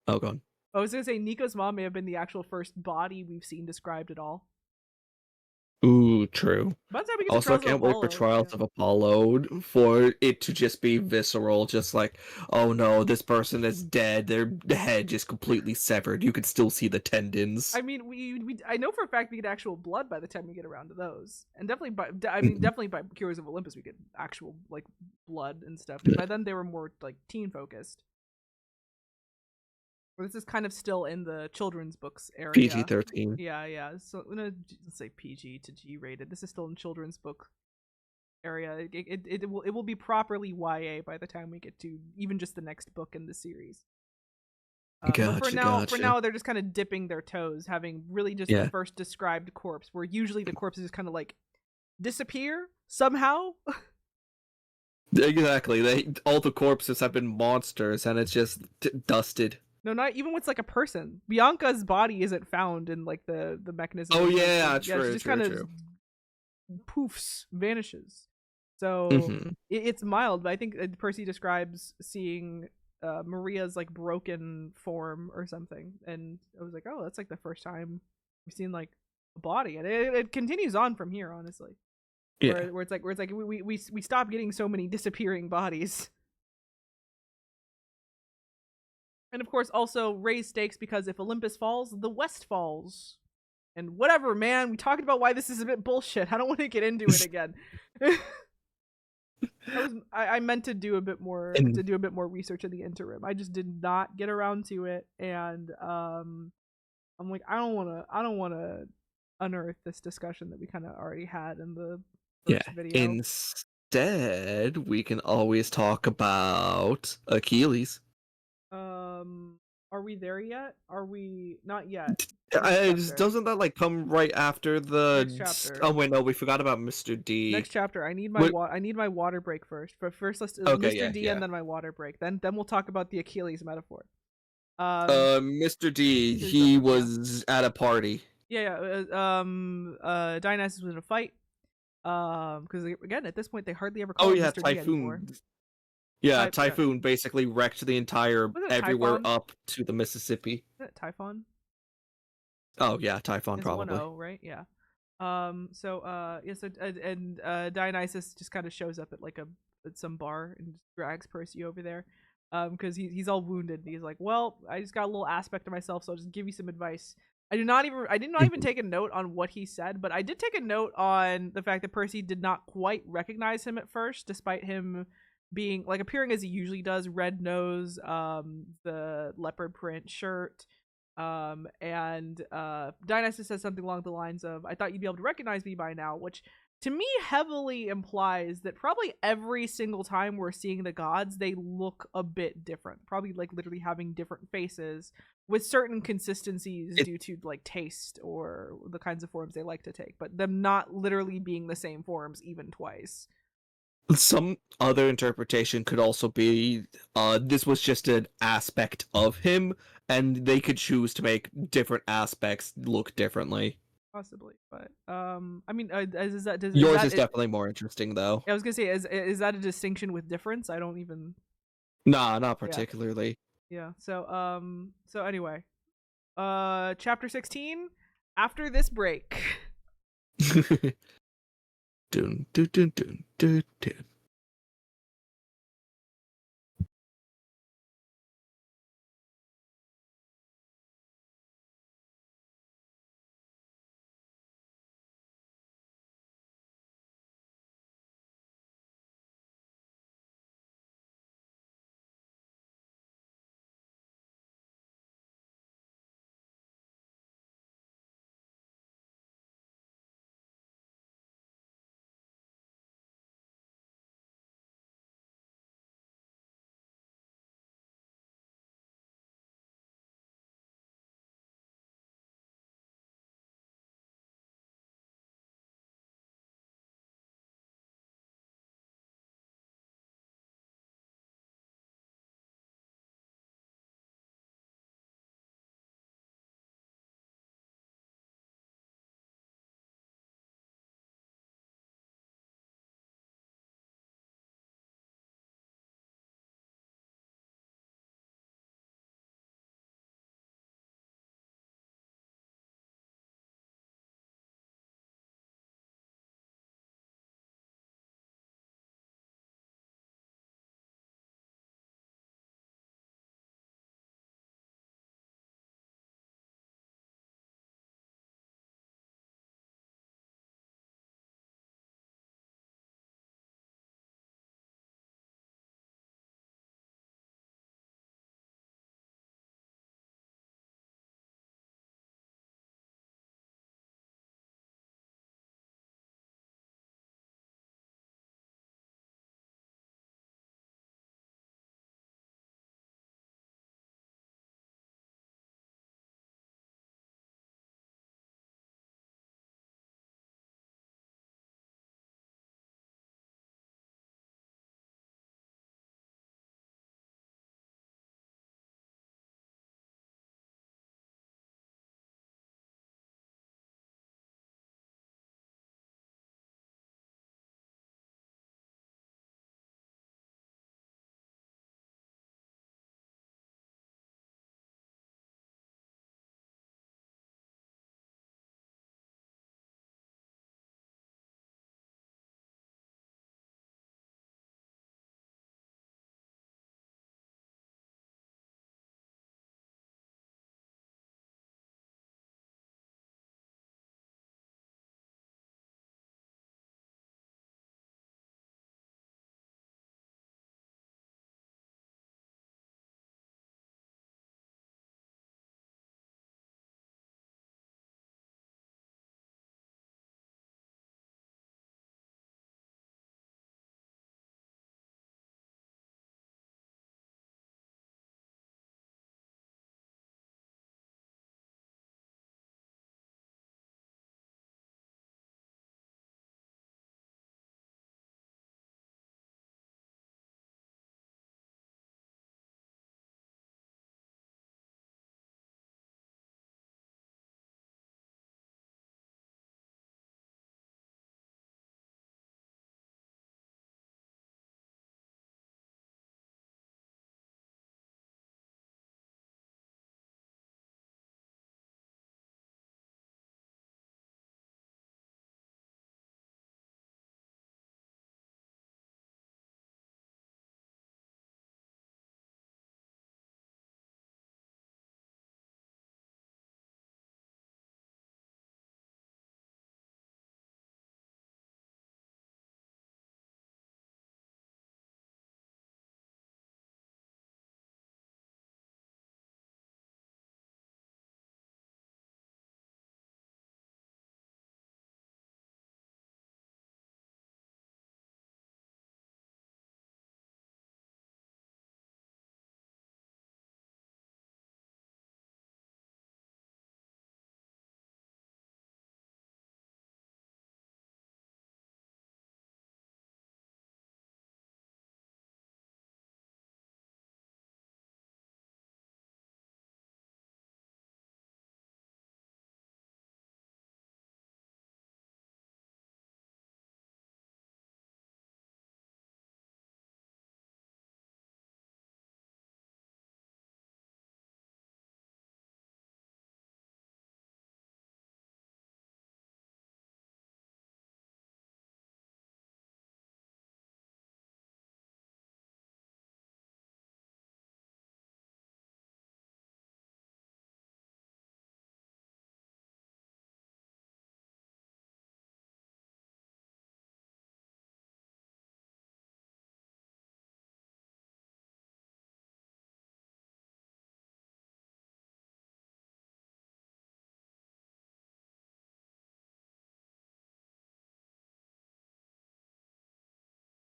Oh, gone. I was gonna say Nico's mom may have been the actual first body we've seen described at all. Ooh, true. By the time we get to Also, I Trials of can't wait for Apollo, Trials yeah. of Apollo for it to just be visceral, just like, oh no, this person is dead. Their head just completely severed. You can still see the tendons. I mean, we I know for a fact we get actual blood by the time we get around to those, and definitely Mhm. definitely by Cures of Olympus we get actual like blood and stuff. Because by then they were more like teen focused. This is kind of still in the children's books area. PG-13. Yeah. So let's say PG to G rated. This is still in children's book area. It will be properly YA by the time we get to even just the next book in the series. But Gotcha, for gotcha. now, they're just kind of dipping their toes, having really just the Yeah, first described corpse, where usually the corpses just kind of like disappear somehow. exactly. All the corpses have been monsters, and it's just dusted. No, not even with like a person. Bianca's body isn't found in like the mechanism. Oh Like yeah, yeah, she true, just true, kind of true. poofs, vanishes. So Hmm. it's mild, but I think Percy describes seeing Maria's like broken form or something, and I was like, oh, that's like the first time we've seen like a body, and it continues on from here, honestly. Yeah. Where it's like we stop getting so many disappearing bodies, and of course also raise stakes because if Olympus falls, the West falls. And whatever, man. We talked about why this is a bit bullshit. I don't want to get into it again. I meant to do a bit more And research in the interim. I just did not get around to it, and I'm like I don't wanna unearth this discussion that we kind of already had in the yeah, first video. instead, we can always talk about Achilles. Um, are we there yet? Are we not yet? Next chapter. Doesn't that like come right after Next the? chapter. Oh wait, no, we forgot about Mr. Next D. chapter. What? I need my water break first. But first, let's Okay, Mr. yeah, D and yeah. then my water break. Then we'll talk about the Achilles metaphor. Um, Mr. D, Achilles he metaphor. Yeah. was at a party. Dionysus was in a fight. Because again, at this point, they hardly ever call Oh him yeah, Mr. D anymore. Typhoon. Yeah, Yeah. Typhoon basically wrecked the entire Was it everywhere Typhon? up to the Mississippi. Is it Typhon? Oh yeah, Typhon It's one probably. O, right? Yeah. Yeah. So and Dionysus just kind of shows up at like at some bar and just drags Percy over there. Because he's all wounded. And he's like, well, I just got a little aspect of myself, so I'll just give you some advice. I did not even take a note on what he said, but I did take a note on the fact that Percy did not quite recognize him at first, despite him being like appearing as he usually does, red nose, the leopard print shirt, and Dionysus says something along the lines of, I thought you'd be able to recognize me by now, which to me heavily implies that probably every single time we're seeing the gods, they look a bit different. Probably like literally having different faces with certain consistencies It due to like taste or the kinds of forms they like to take, but them not literally being the same forms even twice. Some other interpretation could also be this was just an aspect of him, and they could choose to make different aspects look differently. Possibly, but I mean, is Yours that is definitely more interesting, though. I was gonna say, is that a distinction with difference? I don't even. Nah, not Yeah, particularly. yeah. So anyway, chapter 16. After this break. Dun, dun, dun, dun, dun, dun.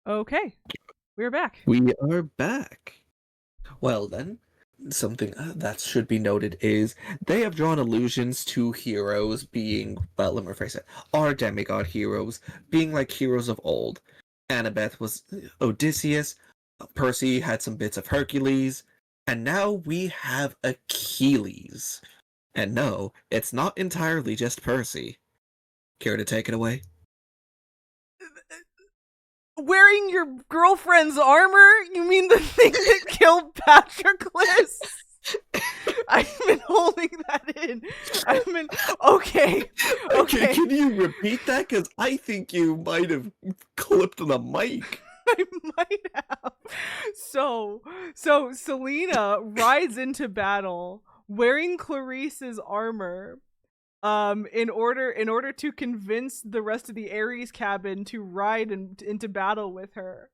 Okay, we're back. We are back. Well then, something that should be noted is they have drawn allusions to heroes being, well, let me rephrase it, our demigod heroes being like heroes of old. Annabeth was Odysseus, Percy had some bits of Hercules, and now we have Achilles. And no, it's not entirely just Percy. Care to take it away? Wearing your girlfriend's armor? You mean the thing that killed Patroclus? I've been holding that in. I've been okay. Okay. Can you repeat that? Because I think you might have clipped the mic. I might have. So Selena rides into battle wearing Clarice's armor. In order to convince the rest of the Ares cabin to ride into battle with her,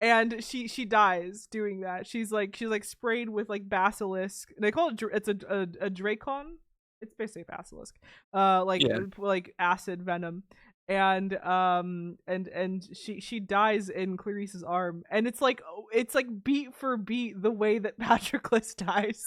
and she dies doing that. She's like sprayed with like basilisk. They call it it's a dracon. It's basically a basilisk, like acid venom, and she dies in Clarice's arm, and it's like beat for beat the way that Patroclus dies,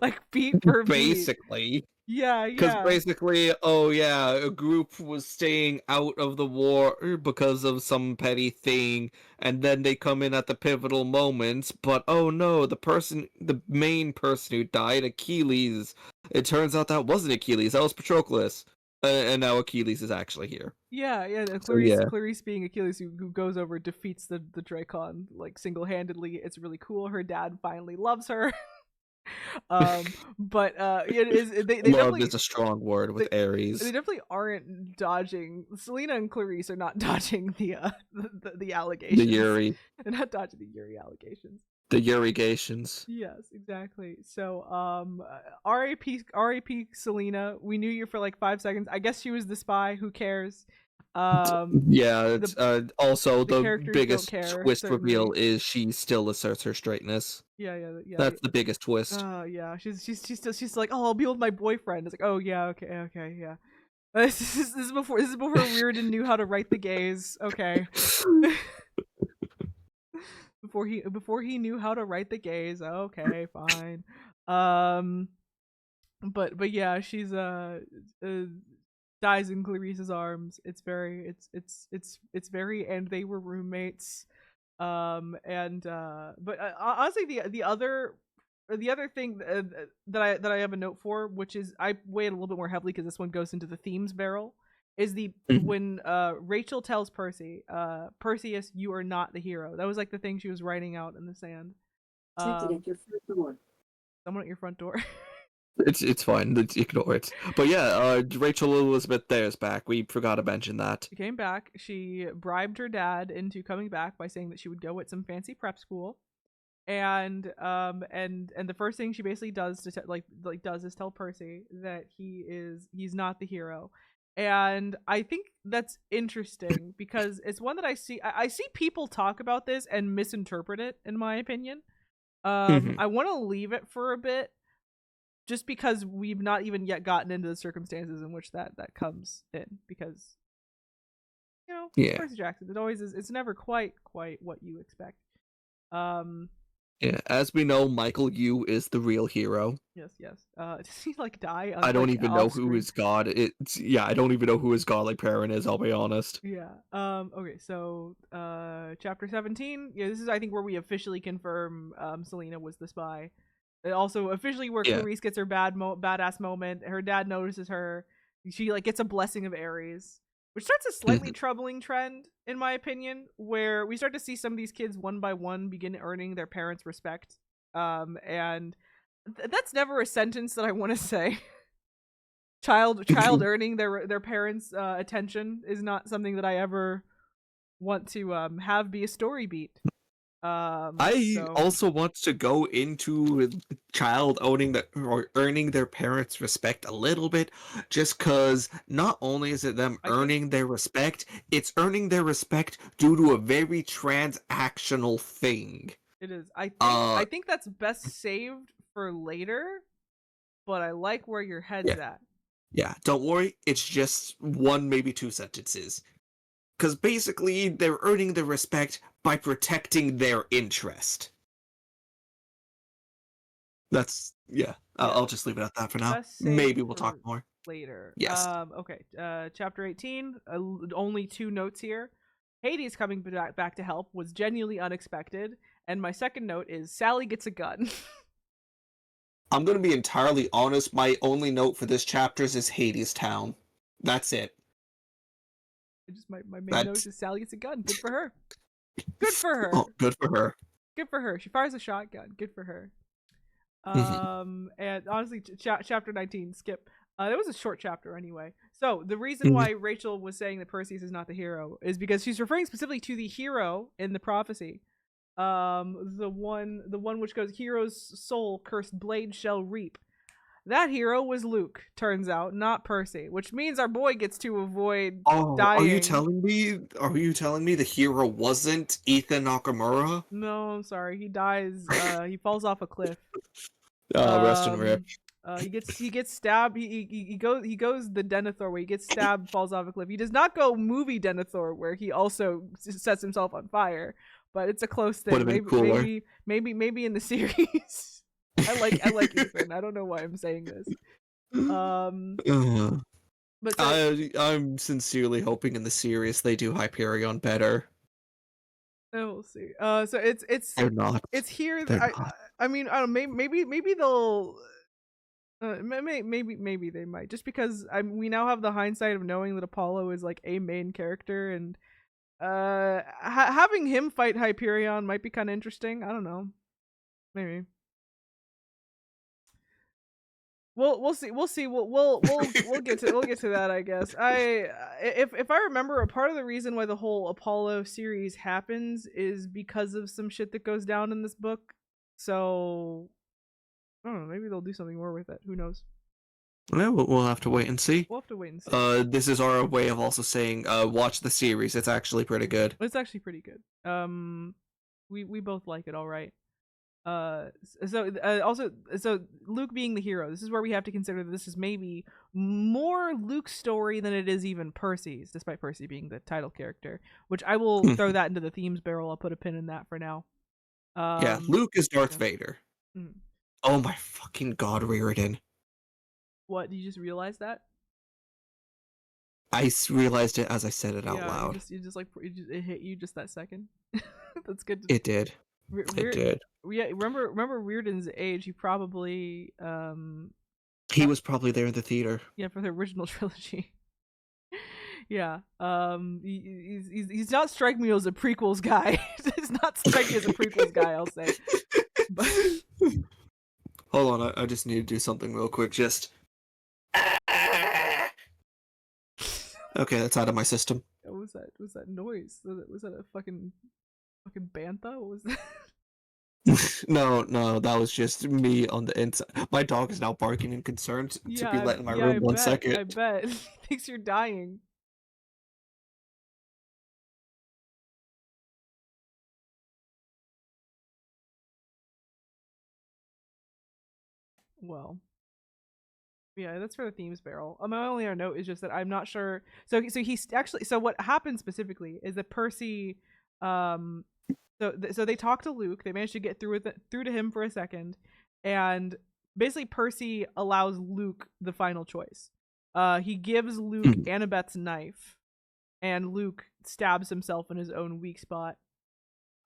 like beat for beat. Basically. Yeah. Because basically, a group was staying out of the war because of some petty thing, and then they come in at the pivotal moments, but oh no, the main person who died, Achilles, it turns out that wasn't Achilles, that was Patroclus. And now Achilles is actually here. Yeah. Clarice being Achilles, who goes over, defeats the Dracon, like, single-handedly. It's really cool. Her dad finally loves her. But it is they love is a strong word with Ares. They definitely aren't dodging. Selena and Clarice are not dodging the allegations. The Yuri. They're not dodging the Yuri allegations. The Yurigations. Yes, exactly. So R.A.P. Selena. We knew you for like 5 seconds. I guess she was the spy. Who cares? It's also the biggest twist certainly. reveal is she still asserts her straightness. Yeah. That's the biggest twist. Yeah. She's like, oh, I'll be with my boyfriend. It's like, oh yeah, okay, yeah. This is before Reardon knew how to write the gays. Okay. before he knew how to write the gays. Okay, fine. But yeah, she's dies in Clarice's arms. It's very and they were roommates. But honestly, the other thing that I have a note for, which is I weigh it a little bit more heavily because this one goes into the themes barrel, is when Rachel tells Percy, Perseus, you are not the hero. That was like the thing she was writing out in the sand. At your front door. Someone at your front door. It's fine. Ignore it. But yeah, Rachel Elizabeth there's back. We forgot to mention that. She came back. She bribed her dad into coming back by saying that she would go at some fancy prep school, and the first thing she basically does to is tell Percy that he's not the hero. And I think that's interesting because it's one that I see people talk about this and misinterpret it, in my opinion. I want to leave it for a bit, just because we've not even yet gotten into the circumstances in which that comes in, because Percy Jackson, it always is. It's never quite what you expect. Yeah, as we know, Michael Yu is the real hero. Yes. Does he like die? I don't even know who his god. I don't even know who his godlike parent is. I'll be honest. Yeah. Okay. So, chapter 17. Yeah, this is I think where we officially confirm Selena was the spy. It also officially where Clarice gets her badass moment. Her dad notices her. She like gets a blessing of Ares, which starts a slightly troubling trend, in my opinion, where we start to see some of these kids one by one begin earning their parents' respect. And that's never a sentence that I want to say. Child earning their parents' attention is not something that I ever want to have be a story beat. Also want to go into child earning their parents' respect a little bit, just because not only is it them earning their respect, it's earning their respect due to a very transactional thing. It is. I think that's best saved for later, but I like where your head's at. Yeah, don't worry. It's just 1, maybe 2 sentences. Because basically, they're earning the respect by protecting their interest. That's, yeah. I'll just leave it at that for now. Best save Maybe we'll for talk more. later. Yes. Okay. Chapter 18. Only 2 notes here. Hades coming back to help was genuinely unexpected, and my second note is Sally gets a gun. I'm gonna be entirely honest. My only note for this chapter is Hades Town. That's it. My main note is Sally gets a gun. Good for her. Good for her. Oh, good for her. Good for her. She fires a shotgun. Good for her. Mm-hmm. And honestly, chapter 19, skip. It was a short chapter anyway. So the reason why Rachel was saying that Perseus is not the hero is because she's referring specifically to the hero in the prophecy. The one which goes, "Hero's soul cursed blade shall reap." That hero was Luke, turns out, not Percy, which means our boy gets to avoid dying. Are you telling me? Are you telling me the hero wasn't Ethan Nakamura? No, I'm sorry. He dies. He falls off a cliff. Rest in rip. He gets stabbed. He goes the Denethor way. He gets stabbed, falls off a cliff. He does not go movie Denethor where he also sets himself on fire. But it's a close thing. Would have been cooler. Maybe in the series. I like Ethan. I don't know why I'm saying this. But I'm sincerely hoping in the series they do Hyperion better. We'll see. So it's They're not. It's here. Not. I mean, I don't know. Maybe they'll. Maybe they might, just because we now have the hindsight of knowing that Apollo is like a main character, and having him fight Hyperion might be kind of interesting. I don't know. Maybe. We'll see. We'll get to that, I guess. If I remember, a part of the reason why the whole Apollo series happens is because of some shit that goes down in this book. So I don't know, maybe they'll do something more with it. Who knows? Well, we'll have to wait and see. We'll have to wait and see. This is our way of also saying, watch the series. It's actually pretty good. It's actually pretty good. We both like it, all right. Also, Luke being the hero, this is where we have to consider that this is maybe more Luke's story than it is even Percy's, despite Percy being the title character, which I will throw that into the themes barrel. I'll put a pin in that for now. Yeah, Luke is Darth Vader. Mm. Oh my fucking god, Reardon. What, did you just realize that? I realized it as I said it out loud. It hit you just that second. That's good. It did. It did. Yeah, remember Reardon's age. He probably he was probably there in the theater. Yeah, for the original trilogy. Yeah. He's not striking me as a prequels guy. He's not striking me as a prequels guy, I'll say. But hold on, I just need to do something real quick. Just okay, that's out of my system. What was that? What was that noise? Was that a fucking bantha? What was that? No, that was just me on the inside. My dog is now barking and concerned to be let in my room. 1 second. I bet. He thinks you're dying. Well, yeah, that's for the themes barrel. My only other note is just that I'm not sure. So he's actually. So what happened specifically is that Percy, so they talk to Luke. They manage to get through to him for a second, and basically Percy allows Luke the final choice. He gives Luke Annabeth's knife, and Luke stabs himself in his own weak spot.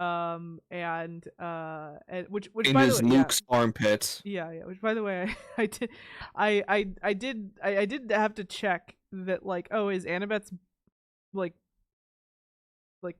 And which in by his the way, Luke's armpit. Yeah. Which, by the way, I did have to check that, like, oh, is Annabeth's like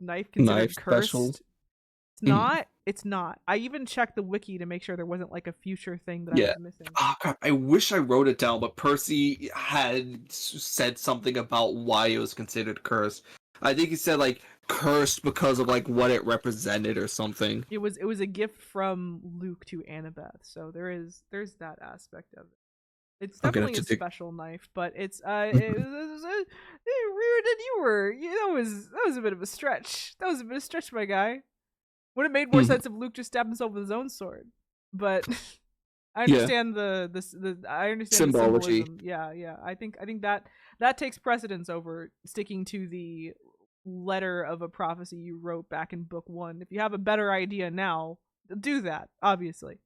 knife considered cursed? Special? It's not. It's not. I even checked the wiki to make sure there wasn't like a future thing that I was missing. Oh crap! I wish I wrote it down, but Percy had said something about why it was considered cursed. I think he said like cursed because of like what it represented or something. It was a gift from Luke to Annabeth, so there's that aspect of it. It's definitely a special knife, but it's Reardon, that was a bit of a stretch. That was a bit of a stretch, my guy. Would have made more sense if Luke just stabbed himself with his own sword, but I understand the symbology. The symbolism. Yeah. I think that takes precedence over sticking to the letter of a prophecy you wrote back in book 1. If you have a better idea now, do that, obviously.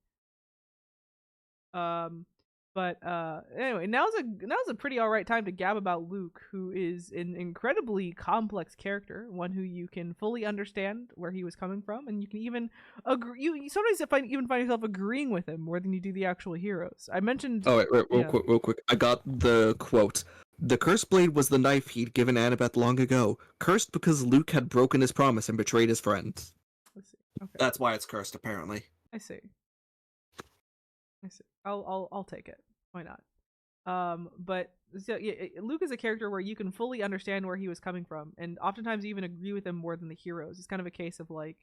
But anyway, now's a pretty alright time to gab about Luke, who is an incredibly complex character, one who you can fully understand where he was coming from, and you can even agree. You sometimes find yourself agreeing with him more than you do the actual heroes. I mentioned. Oh wait, yeah. real quick. I got the quote. The cursed blade was the knife he'd given Annabeth long ago, cursed because Luke had broken his promise and betrayed his friends. Let's see. Okay. That's why it's cursed, apparently. I see. I'll take it. Why not? But so, yeah, Luke is a character where you can fully understand where he was coming from, and oftentimes you even agree with him more than the heroes. It's kind of a case of like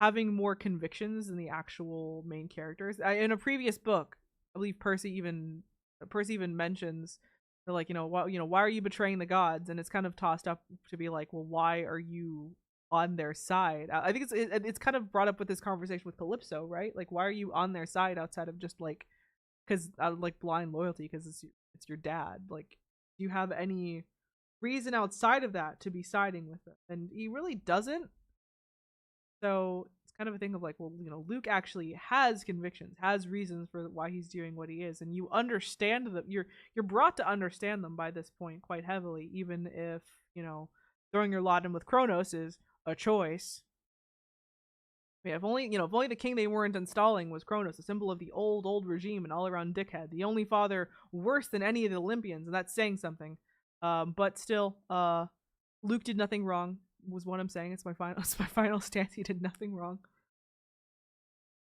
having more convictions than the actual main characters. In a previous book, I believe Percy even mentions they're like, why are you betraying the gods? And it's kind of tossed up to be like, well, why are you on their side? I think it's kind of brought up with this conversation with Calypso, right? Like, why are you on their side outside of just like, because like blind loyalty, because it's your dad? Like, do you have any reason outside of that to be siding with them? And he really doesn't. So it's kind of a thing of like, well, Luke actually has convictions, has reasons for why he's doing what he is, and you understand them. You're brought to understand them by this point quite heavily, even if throwing your lot in with Kronos is a choice. Yeah, if only the king they weren't installing was Kronos, a symbol of the old regime and all around dickhead, the only father worse than any of the Olympians, and that's saying something. But still, Luke did nothing wrong, was what I'm saying. It's my final stance. He did nothing wrong.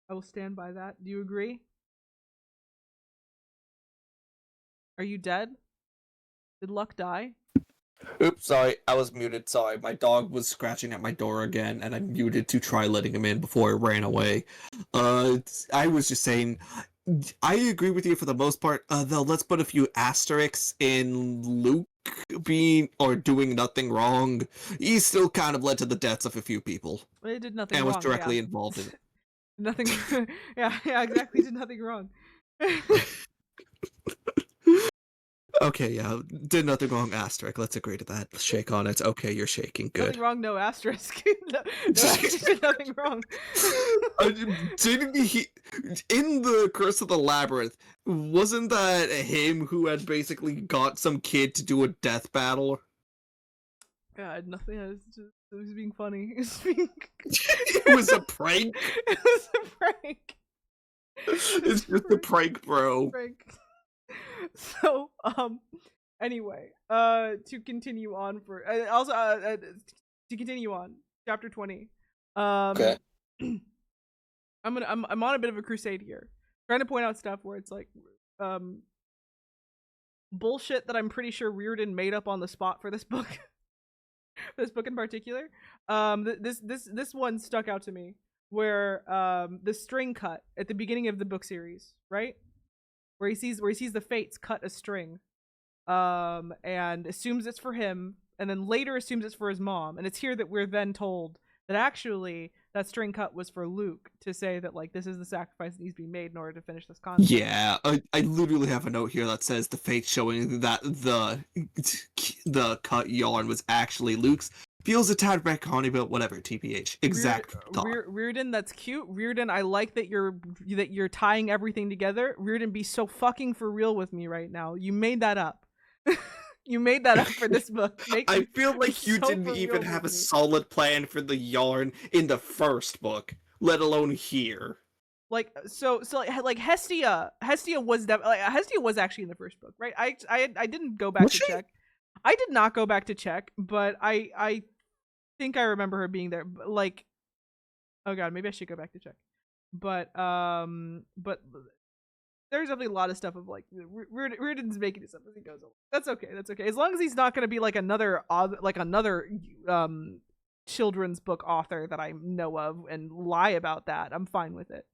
I will stand by that. Do you agree? Are you dead? Did Luck die? Oops, sorry, I was muted. Sorry, my dog was scratching at my door again, and I muted to try letting him in before it ran away. I was just saying, I agree with you for the most part. Though, let's put a few asterisks in Luke being or doing nothing wrong. He still kind of led to the deaths of a few people. They did nothing and wrong. was directly yeah. involved in it. Nothing. yeah, exactly. Did nothing wrong. Okay, yeah, did nothing wrong, asterisk. Let's agree to that. Shake on it. Okay, you're shaking. Good. Nothing wrong, no asterisk. no asterisk did nothing wrong. Didn't he, in the Curse of the Labyrinth, wasn't that him who had basically got some kid to do a death battle? God, nothing. It was being funny. It was a prank. It was a prank. It's just a prank, bro. So, anyway, to continue on to continue on, chapter 20. Okay. I'm on a bit of a crusade here, trying to point out stuff where it's like, bullshit that I'm pretty sure Reardon made up on the spot for this book. This book in particular. This one stuck out to me, where the string cut at the beginning of the book series, right? Where he sees the Fates cut a string, and assumes it's for him, and then later assumes it's for his mom. And it's here that we're then told that actually that string cut was for Luke, to say that like this is the sacrifice that needs to be made in order to finish this conflict. Yeah, I literally have a note here that says the Fates showing that the cut yarn was actually Luke's. Feels a tad retconny, but whatever. TPH. Exact. Reardon, that's cute. Reardon, I like that you're tying everything together. Reardon, be so fucking for real with me right now. You made that up. You made that up for this book. I feel like you didn't even have a solid plan for the yarn in the first book, let alone here. Like like Hestia was actually in the first book, right? I didn't go back to check. I did not go back to check, but I think I remember her being there. But like, oh god, maybe I should go back to check. But there's definitely a lot of stuff of like Reardon's making it up as he goes along. That's okay. As long as he's not going to be like another children's book author that I know of and lie about that, I'm fine with it.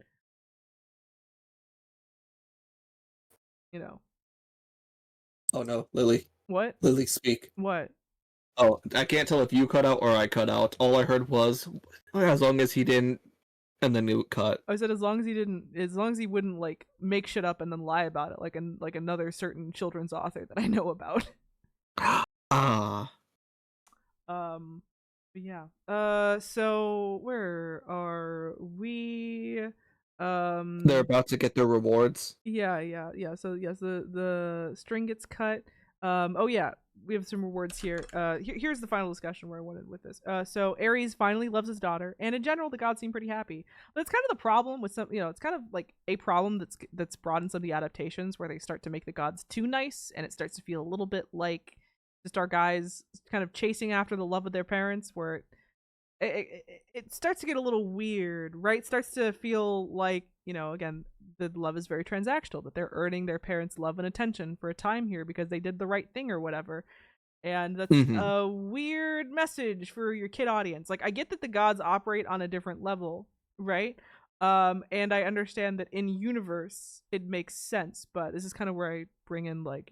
Oh no, Lily. What? Lily, speak. What? Oh, I can't tell if you cut out or I cut out. All I heard was, as long as he didn't, and then it cut. I said as long as he wouldn't like make shit up and then lie about it, like another certain children's author that I know about. But yeah. So where are we? They're Um, about to get their rewards. yeah. So yes, the string gets cut. Oh yeah, we have some rewards here. Here's the final discussion where I wanted with this. So Ares finally loves his daughter, and in general, the gods seem pretty happy. But it's kind of the problem with some, it's kind of like a problem that's brought in some of the adaptations where they start to make the gods too nice, and it starts to feel a little bit like just our guys kind of chasing after the love of their parents, where it starts to get a little weird, right? It starts to feel like, again, the love is very transactional, that they're earning their parents' love and attention for a time here because they did the right thing or whatever. And that's Hmm. a weird message for your kid audience. Like, I get that the gods operate on a different level, right? And I understand that in universe it makes sense, but this is kind of where I bring in, like,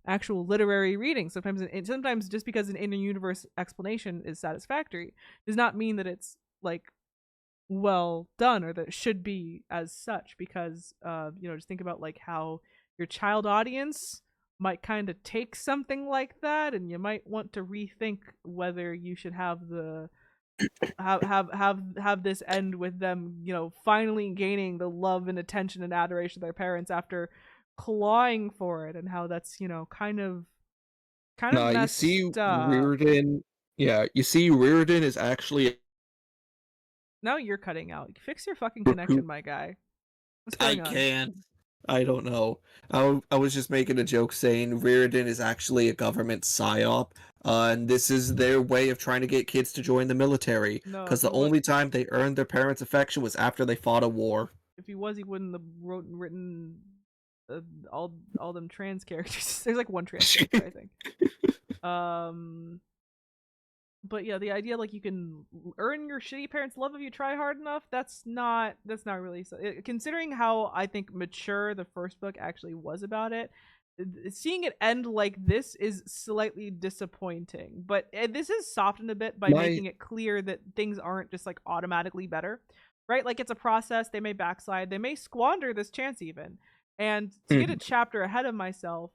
actual literary reading. Sometimes just because an in-universe explanation is satisfactory does not mean that it's like well done or that it should be as such, because just think about like how your child audience might kind of take something like that, and you might want to rethink whether you should have the have this end with them, finally gaining the love and attention and adoration of their parents after clawing for it, and how that's, kind of Nah, you see messed up. Reardon. Yeah, you see Reardon is actually Now you're cutting out. Fix your fucking recoup. connection, my guy. What's I going on? can't. I don't know. I was just making a joke saying Reardon is actually a government psyop, and this is their way of trying to get kids to join the military. No, Because if he the was only time they earned their parents' affection was after they fought a war. if he was, he wouldn't have written uh, all them trans characters. There's like one trans character, I think. Um, but yeah, the idea like you can earn your shitty parents' love if you try hard enough. That's not really so. Considering how I think mature the first book actually was about it. Seeing it end like this is slightly disappointing, but this is softened a bit by My making it clear that things aren't just like automatically better, right? Like it's a process. They may backslide, they may squander this chance even. And to get a Mhm. chapter ahead of myself,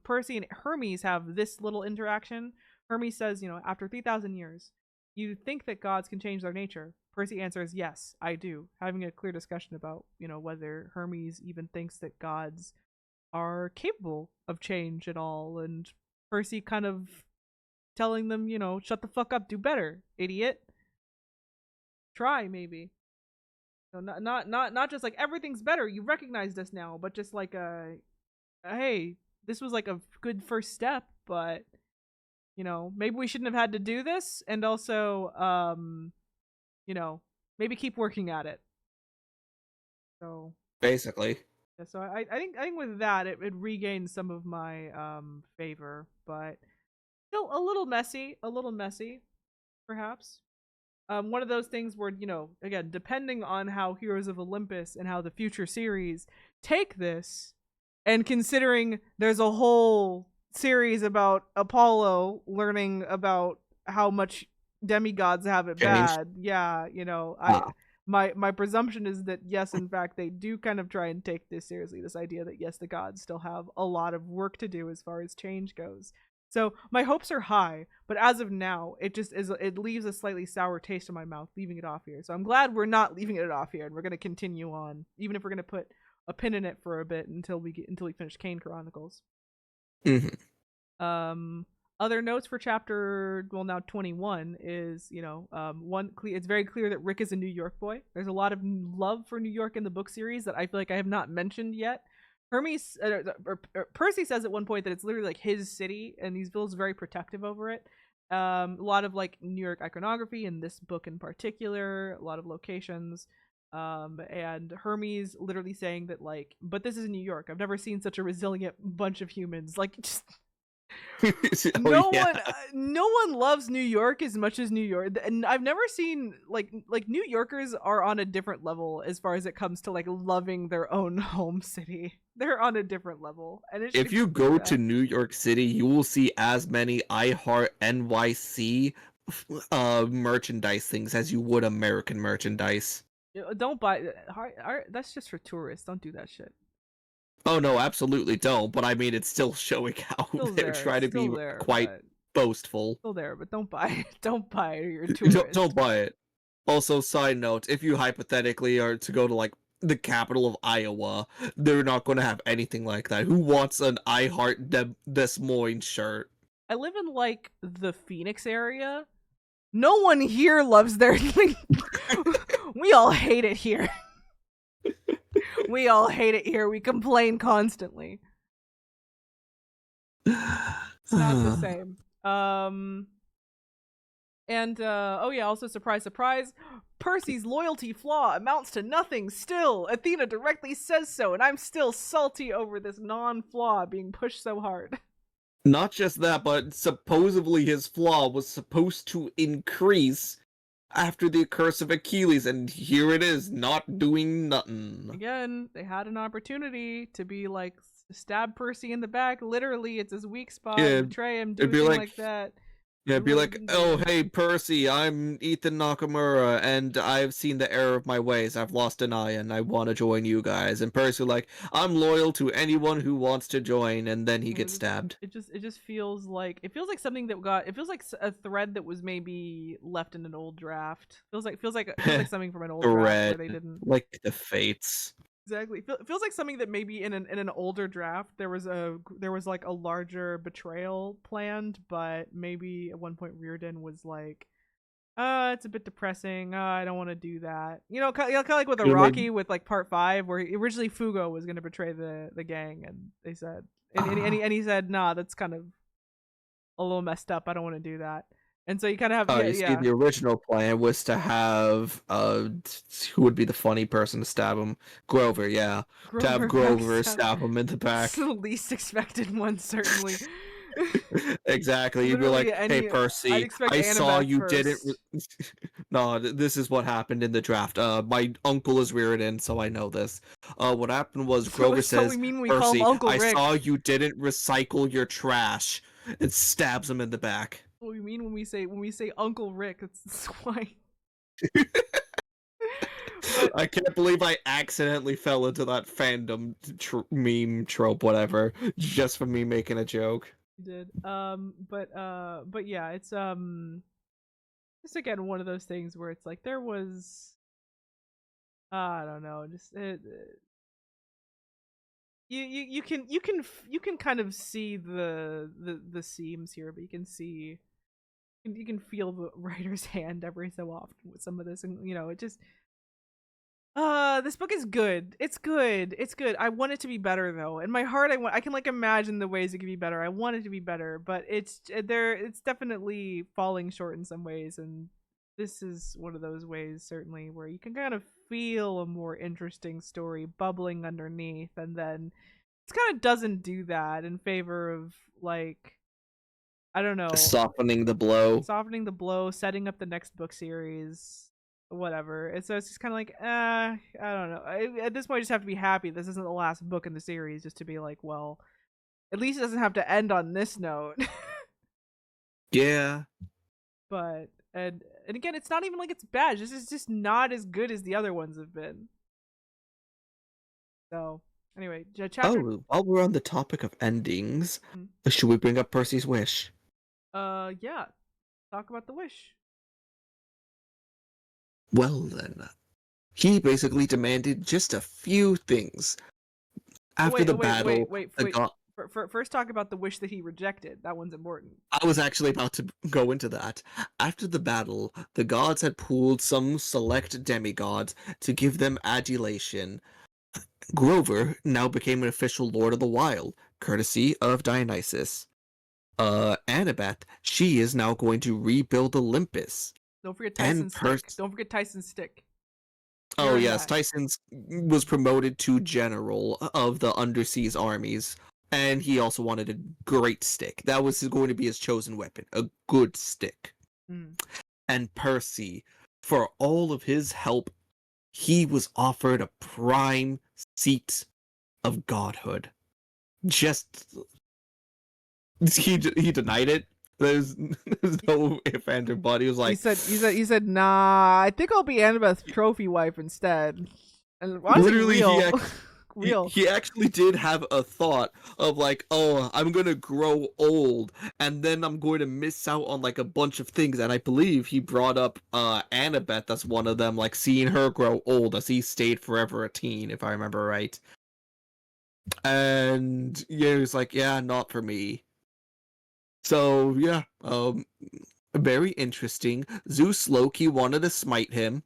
Percy and Hermes have this little interaction. Hermes says, after 3,000 years, you think that gods can change their nature. Percy answers, yes, I do. Having a clear discussion about, whether Hermes even thinks that gods are capable of change at all. And Percy kind of telling them, shut the fuck up, do better, idiot. Try, maybe. So not just like everything's better, you recognize this now, but just like hey, this was like a good first step, but maybe we shouldn't have had to do this, and also you know maybe keep working at it. So basically. yeah, so I think with that it regains some of my favor, but still a little messy perhaps. One of those things where, again, depending on how Heroes of Olympus and how the future series take this, and considering there's a whole series about Apollo learning about how much demigods have it Changed. bad. Yeah, I Ah, my presumption is that yes, in fact, they do kind of try and take this seriously. This idea that yes, the gods still have a lot of work to do as far as change goes. So my hopes are high, but as of now, it just is. It leaves a slightly sour taste in my mouth leaving it off here. So I'm glad we're not leaving it off here, and we're going to continue on, even if we're going to put a pin in it for a bit until we finish Kane Chronicles. mhm. Um, Other notes for chapter, well, now 21 is, it's very clear that Rick is a New York boy. There's a lot of love for New York in the book series that I feel like I have not mentioned yet. Hermes or Percy says at one point that it's literally like his city, and he feels very protective over it. A lot of like New York iconography in this book in particular, a lot of locations. And Hermes literally saying that like, but this is New York. I've never seen such a resilient bunch of humans. Like, just Oh no yeah. one no one loves New York as much as New York, and I've never seen like New Yorkers are on a different level as far as it comes to like loving their own home city. They're on a different level, and it's If good to you see go to that. New York City, you will see as many I Heart NYC merchandise things as you would American merchandise. Don't buy that's just for tourists. Don't do that shit. Oh no, absolutely don't. But I mean, it's still showing how Still they're there, it's trying to be still there, quite but boastful. Still there, but don't buy it. Don't buy it. You're a tourist. Don't buy it. Also, side note, if you hypothetically are to go to like the capital of Iowa, they're not going to have anything like that. Who wants an I Heart Des Moines shirt? I live in like the Phoenix area. No one here loves their we all hate it here. We all hate it here. We complain constantly. It's not the same. Oh yeah, also surprise, surprise, Percy's loyalty flaw amounts to nothing still. Athena directly says so, and I'm still salty over this non-flaw being pushed so hard. Not just that, but supposedly his flaw was supposed to increase after the curse of Achilles, and here it is, not doing nothing. Again, they had an opportunity to be like, stab Percy in the back, literally, it's his weak spot, betray him, do it'd be anything like that. Yeah, it'd be like, oh, hey, Percy, I'm Ethan Nakamura, and I've seen the error of my ways. I've lost an eye, and I want to join you guys. And Percy, like, I'm loyal to anyone who wants to join, and then he gets stabbed. It just feels like something that it feels like a thread that was maybe left in an old draft. Feels like something from an old draft where they didn't, like the fates. Exactly. Feels like something that maybe in an older draft there was like a larger betrayal planned, but maybe at one point Reardon was like, it's a bit depressing. I don't want to do that. Kind of like with a Rocky with like part 5, where originally Fugo was going to betray the gang, and they said, and he said, nah, that's kind of a little messed up. I don't want to do that. And so you kind of have see, the original plan was to have who would be the funny person to stab him? Grover, yeah. To have Grover stab him in the back. It's the least expected one, certainly. Exactly. You'd be like, hey, Percy, I saw you didn't. No, this is what happened in the draft. My uncle is Reardon, so I know this. What happened was Grover says, Percy, I saw you didn't recycle your trash. It stabs him in the back. What we mean when we say Uncle Rick, it's why. I can't believe I accidentally fell into that fandom meme trope, whatever, just for me making a joke. You did. But yeah, it's just again one of those things where it's like there was, I don't know, just you can kind of see the seams here, but you can feel the writer's hand every so often with some of this, and it just this book is good. It's good. I want it to be better though. In my heart, I can like imagine the ways it could be better. I want it to be better, but it's definitely falling short in some ways, and this is one of those ways certainly where you can kind of feel a more interesting story bubbling underneath, and then it kind of doesn't do that in favor of, like, I don't know, softening the blow, setting up the next book series, whatever. So it's just kind of like, I don't know. At this point, I just have to be happy this isn't the last book in the series, just to be like, well, at least it doesn't have to end on this note. Yeah. But and again, it's not even like it's bad. This is just not as good as the other ones have been. So anyway, chapter. Oh, while we're on the topic of endings, should we bring up Percy's wish? Yeah. Talk about the wish. Well then, he basically demanded just a few things. After the battle, First talk about the wish that he rejected. That one's important. I was actually about to go into that. After the battle, the gods had pooled some select demigods to give them adulation. Grover now became an official Lord of the Wild, courtesy of Dionysus. Annabeth, she is now going to rebuild Olympus. Don't forget Tyson's stick. Don't forget Tyson's stick. Oh yes, Tyson was promoted to general of the underseas armies, and he also wanted a great stick. That was going to be his chosen weapon, a good stick. And Percy, for all of his help, he was offered a prime seat of godhood. Just he denied it. There's no if and or but. He was like, he said, nah, I think I'll be Annabeth's trophy wife instead. And literally, real. He actually did have a thought of like, oh, I'm gonna grow old, and then I'm going to miss out on like a bunch of things. And I believe he brought up Annabeth as one of them, like seeing her grow old as he stayed forever a teen, if I remember right. And yeah, he was like, yeah, not for me. So yeah, very interesting. Zeus Loki wanted to smite him,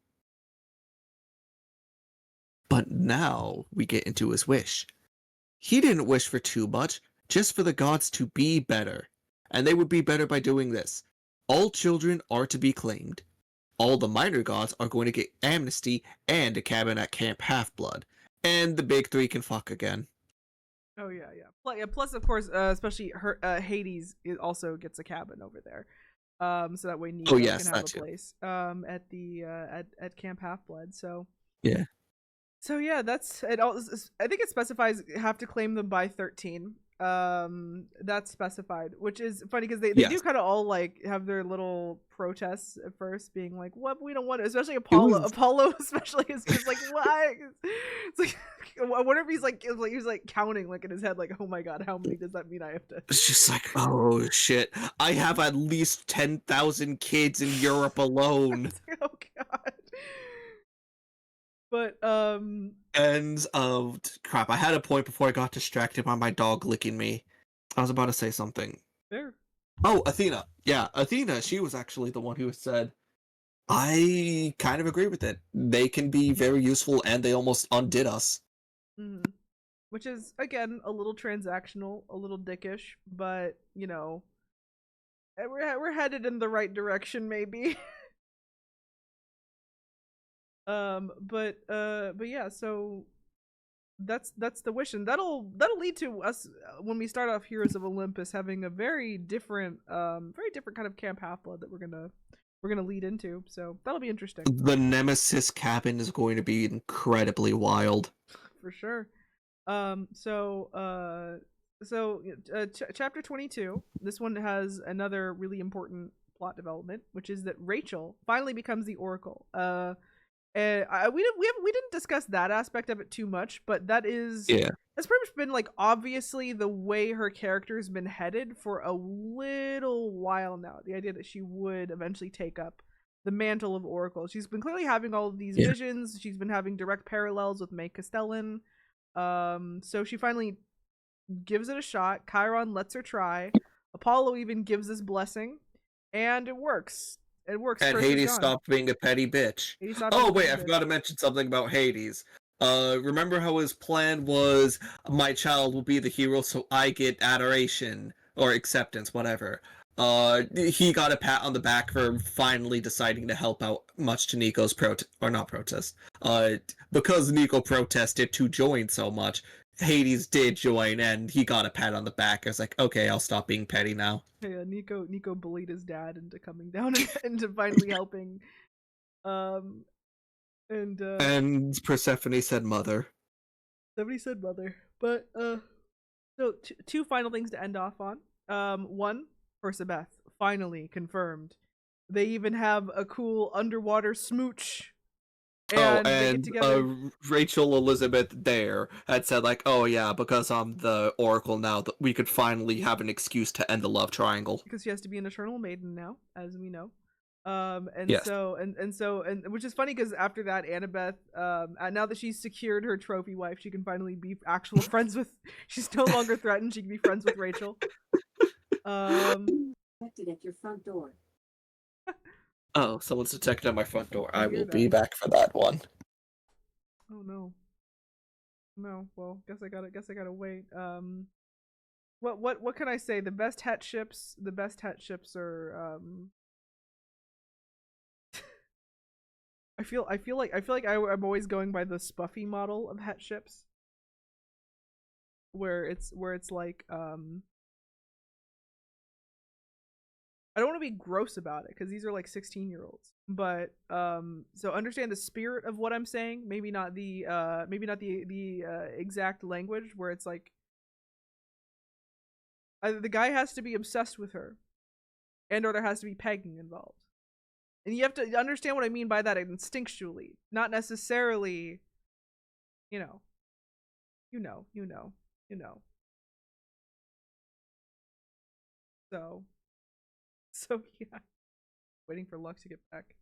but now we get into his wish. He didn't wish for too much, just for the gods to be better. And they would be better by doing this. All children are to be claimed. All the minor gods are going to get amnesty and a cabin at Camp Half-Blood. And the big three can fuck again. Oh yeah. Plus, of course, especially Hades also gets a cabin over there. So that way Nico can have a place. At the at Camp Half-Blood. So yeah. So yeah, that's it. I think it specifies have to claim them by 13. That's specified, which is funny because they do kind of all like have their little protests at first, being like, "What, we don't want it." Especially Apollo especially is just like, "Why?" It's like, I wonder if he's like counting like in his head, like, "Oh my god, how many does that mean I have to?" It's just like, oh shit, I have at least 10,000 kids in Europe alone. Oh god. But and crap, I had a point before I got distracted by my dog licking me. I was about to say something. There. Oh, Athena. Yeah, Athena, she was actually the one who said, I kind of agree with it. They can be very useful and they almost undid us. Mm-hmm. Which is, again, a little transactional, a little dickish, but, you know, we're headed in the right direction, maybe. But yeah, so that's the wish, and that'll lead to us when we start off Heroes of Olympus having a very different kind of Camp Half-Blood that we're gonna lead into. So that'll be interesting. The Nemesis cabin is going to be incredibly wild. For sure. Chapter 22. This one has another really important plot development, which is that Rachel finally becomes the Oracle. And we didn't discuss that aspect of it too much, but that's pretty much been like obviously the way her character's been headed for a little while now. The idea that she would eventually take up the mantle of Oracle. She's been clearly having all of these visions. She's been having direct parallels with May Castellan. So she finally gives it a shot. Chiron lets her try. Apollo even gives this blessing, and it works. It works. And Hades stopped being a petty bitch. Oh wait, I forgot to mention something about Hades. Remember how his plan was, my child will be the hero so I get adoration or acceptance, whatever. He got a pat on the back for finally deciding to help out, much to Nico's protest. Because Nico protested to join so much, Hades did join, and he got a pat on the back. I was like, okay, I'll stop being petty now. Yeah, Nico bullied his dad into coming down and into finally helping. And Persephone said mother. Somebody said mother. But so two final things to end off on. One, Percebeth finally confirmed. They even have a cool underwater smooch. And Rachel Elizabeth there had said like, oh yeah, because I'm the Oracle now, that we could finally have an excuse to end the love triangle. Because she has to be an eternal maiden now, as we know. Which is funny because after that, Annabeth, now that she's secured her trophy wife, she can finally be actual friends with. She's no longer threatened. She can be friends with Rachel. Detected at your front door. Oh, someone's detected at my front door. I will be back for that one. Oh no. No, well, guess I gotta wait. What can I say? The best hat ships are I feel like I'm always going by the Spuffy model of hat ships. Where it's like I don't want to be gross about it because these are like 16-year-olds, but so understand the spirit of what I'm saying. Maybe not the exact language where it's like either the guy has to be obsessed with her, or there has to be pegging involved, and you have to understand what I mean by that instinctually, not necessarily, you know you know. So yeah, waiting for Lux to get back.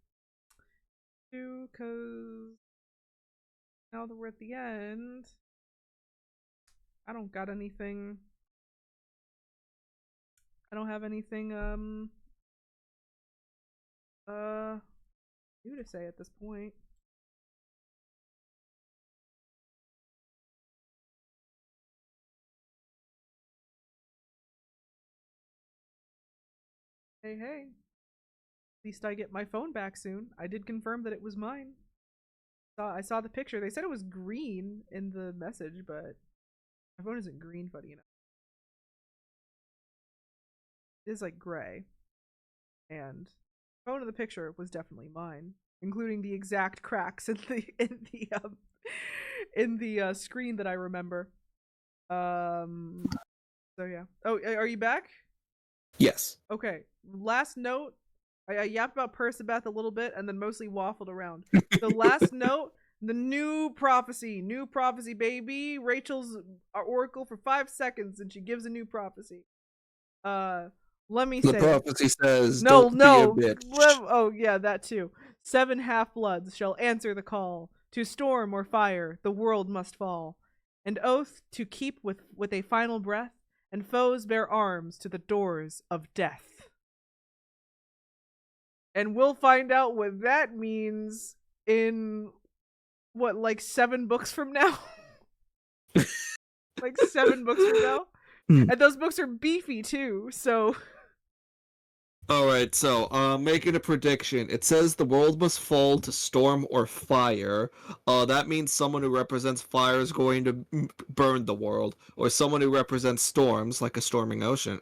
Because now that we're at the end, I don't got anything. I don't have anything new to say at this point. Hey, hey. At least I get my phone back soon. I did confirm that it was mine. I saw the picture. They said it was green in the message, but my phone isn't green, funny enough. It is like gray. And the phone in the picture was definitely mine, including the exact cracks in the screen that I remember. So yeah. Oh, are you back? Yes. Okay. Last note. I yapped about Percabeth a little bit and then mostly waffled around. The last note, the new prophecy, baby. Rachel's oracle for 5 seconds and she gives a new prophecy. Let me say the prophecy says, no, "Don't no. be a bitch." Oh yeah, that too. 7 half-bloods shall answer the call. To storm or fire, the world must fall. And oath to keep with a final breath, and foes bear arms to the doors of death. And we'll find out what that means in what, like 7 books from now? Like 7 books from now? And those books are beefy too, so Alright, so, making a prediction. It says the world must fall to storm or fire. That means someone who represents fire is going to burn the world, or someone who represents storms, like a storming ocean,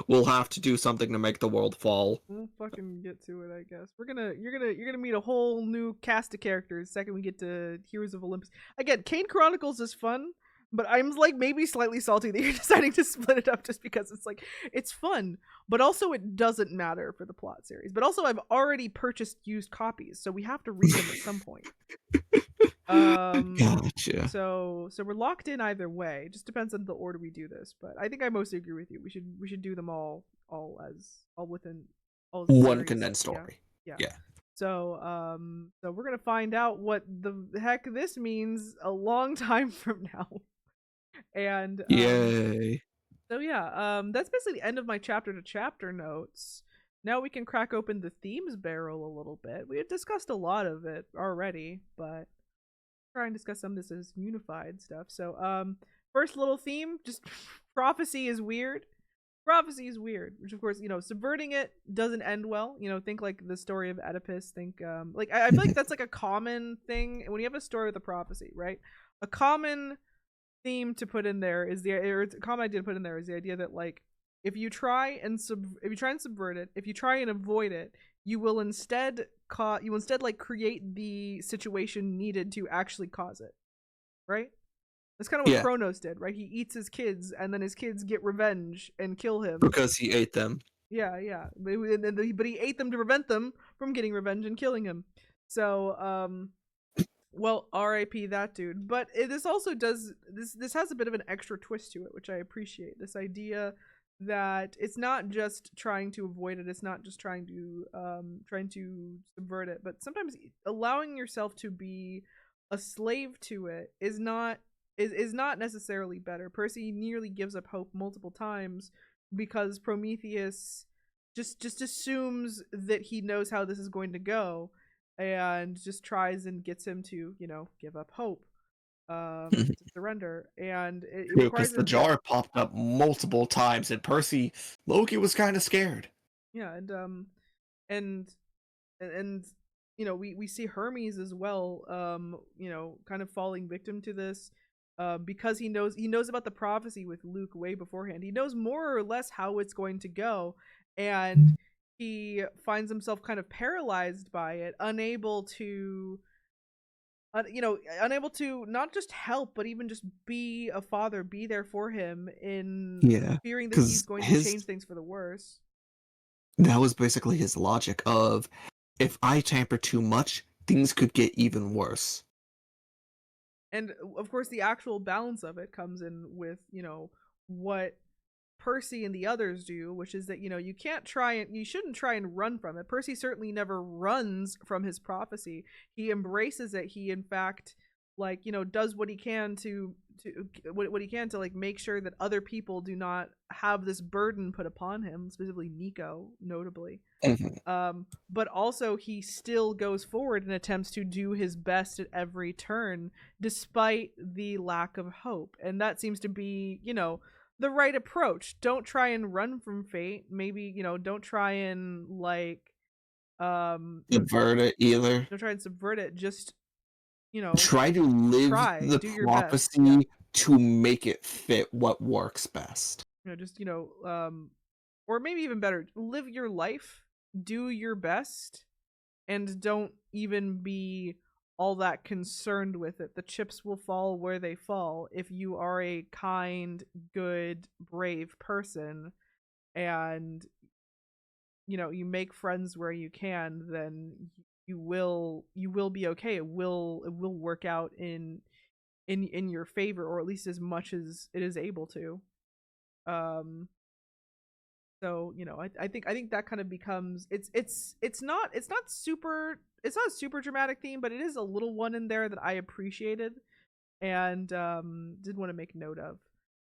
will have to do something to make the world fall. we'll fucking get to it, I guess. You're gonna meet a whole new cast of characters second we get to Heroes of Olympus. Again, Kane Chronicles is fun, but I'm like maybe slightly salty that you're deciding to split it up just because it's like it's fun, but also it doesn't matter for the plot series. But also I've already purchased used copies, so we have to read them at some point. Gotcha. So we're locked in either way. It just depends on the order we do this. But I think I mostly agree with you. We should do them all within all the One series. condensed story. Yeah. Yeah. So so we're gonna find out what the heck this means a long time from now. And Yay. so yeah, that's basically the end of my chapter to chapter notes. Now we can crack open the themes barrel a little bit. We had discussed a lot of it already, but try and discuss some of this as unified stuff. So first little theme, just prophecy is weird. Prophecy is weird, which of course, subverting it doesn't end well. Think like the story of Oedipus. Think like I feel like that's like a common thing when you have a story with a prophecy, right? A common theme to put in there is a common idea to put in there is the idea that like if you try and subvert it, if you try and avoid it, you will instead like create the situation needed to actually cause it, right? That's kind of what Kronos did, right? He eats his kids, and then his kids get revenge and kill him because he ate them. Yeah. But he ate them to prevent them from getting revenge and killing him. So well, R.I.P. that dude. But this also does this has a bit of an extra twist to it, which I appreciate. This idea that it's not just trying to avoid it, it's not just trying to subvert it, but sometimes allowing yourself to be a slave to it is not necessarily better. Percy nearly gives up hope multiple times because Prometheus just assumes that he knows how this is going to go and just tries and gets him to, give up hope, to surrender. And it because the jar popped up multiple times and Loki was kind of scared. Yeah, and we see Hermes as well, kind of falling victim to this, because he knows about the prophecy with Luke way beforehand. He knows more or less how it's going to go, and he finds himself kind of paralyzed by it, unable to not just help, but even just be a father, be there for him, in fearing that he's going to change things for the worse. That was basically his logic of, if I tamper too much, things could get even worse. And of course, the actual balance of it comes in with, you know, what Percy and the others do, which is that, you know, you shouldn't try and run from it. Percy certainly never runs from his prophecy. He embraces it. He, in fact, like, you know, does what he can to what he can to like make sure that other people do not have this burden put upon him, specifically Nico, notably. But also he still goes forward and attempts to do his best at every turn, despite the lack of hope. And that seems to be, you know, the right approach. Don't try and run from fate. Maybe, you know, don't try and like Subvert it either. don't try and subvert it. Just, you know, Try to live the do your best. prophecy to make it fit what works best. You know, just, you know, or maybe even better, live your life, do your best, and don't even be all that concerned with it. The chips will fall where they fall. If you are a kind, good, brave person, and, you know, you make friends where you can, then you will be okay. It will work out in your favor, or at least as much as it is able to. So, you know, I think that kind of becomes it's not a super dramatic theme, but it is a little one in there that I appreciated and did want to make note of.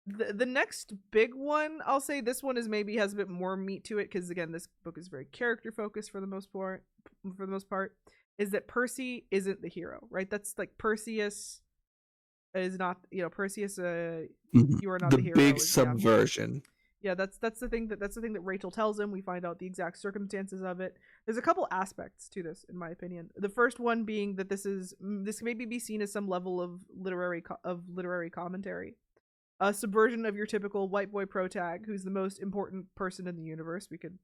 The next big one, I'll say this one is maybe has a bit more meat to it, because again, this book is very character focused for the most part, is that Percy isn't the hero, right? That's like Perseus is not, you know, Perseus, you are not the hero. The big subversion. Yeah, that's the thing that Rachel tells him. We find out the exact circumstances of it. There's a couple aspects to this, in my opinion. The first one being that this can maybe be seen as some level of literary commentary, a subversion of your typical white boy protag, who's the most important person in the universe. We could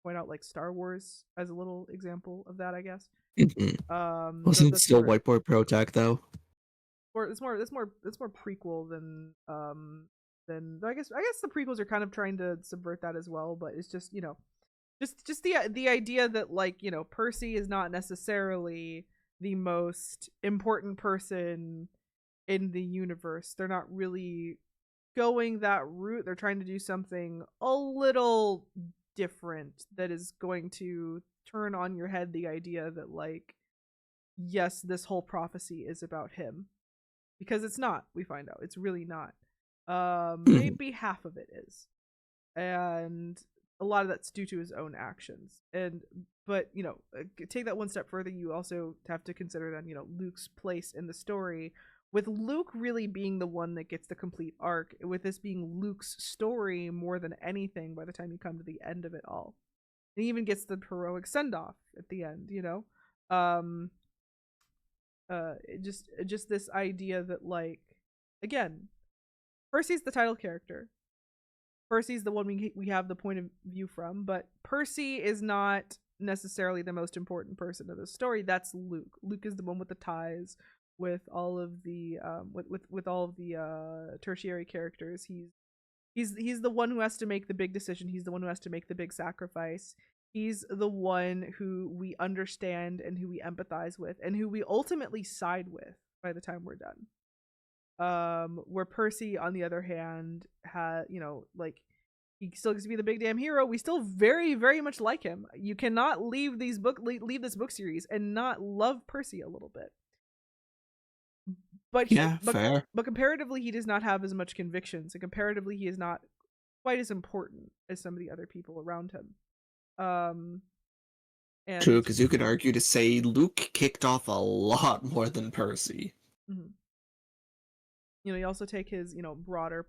point out like Star Wars as a little example of that, I guess. Wasn't it still white boy protag though? Or it's more prequel than I guess the prequels are kind of trying to subvert that as well, but it's just, you know, just the idea that, like, you know, Percy is not necessarily the most important person in the universe. They're not really going that route. They're trying to do something a little different that is going to turn on your head the idea that, like, yes, this whole prophecy is about him. Because it's not, we find out. It's really not. Maybe half of it is. And a lot of that's due to his own actions. But, you know, take that one step further, you also have to consider then, you know, Luke's place in the story, with Luke really being the one that gets the complete arc, with this being Luke's story more than anything by the time you come to the end of it all. And he even gets the heroic send-off at the end, you know? Just this idea that, like, again, Percy's the title character. Percy's the one we have the point of view from, but Percy is not necessarily the most important person of the story. That's Luke. Luke is the one with the ties with all of the with all of the tertiary characters. He's the one who has to make the big decision. He's the one who has to make the big sacrifice. He's the one who we understand and who we empathize with and who we ultimately side with by the time we're done. Where Percy, on the other hand, you know, like, he still gets to be the big damn hero. We still very, very much like him. You cannot leave this book series and not love Percy a little bit. But fair. But comparatively, he does not have as much convictions, and comparatively, he is not quite as important as some of the other people around him. And true, because you could argue to say Luke kicked off a lot more than Percy. Mm-hmm. You know, you also take his, you know, broader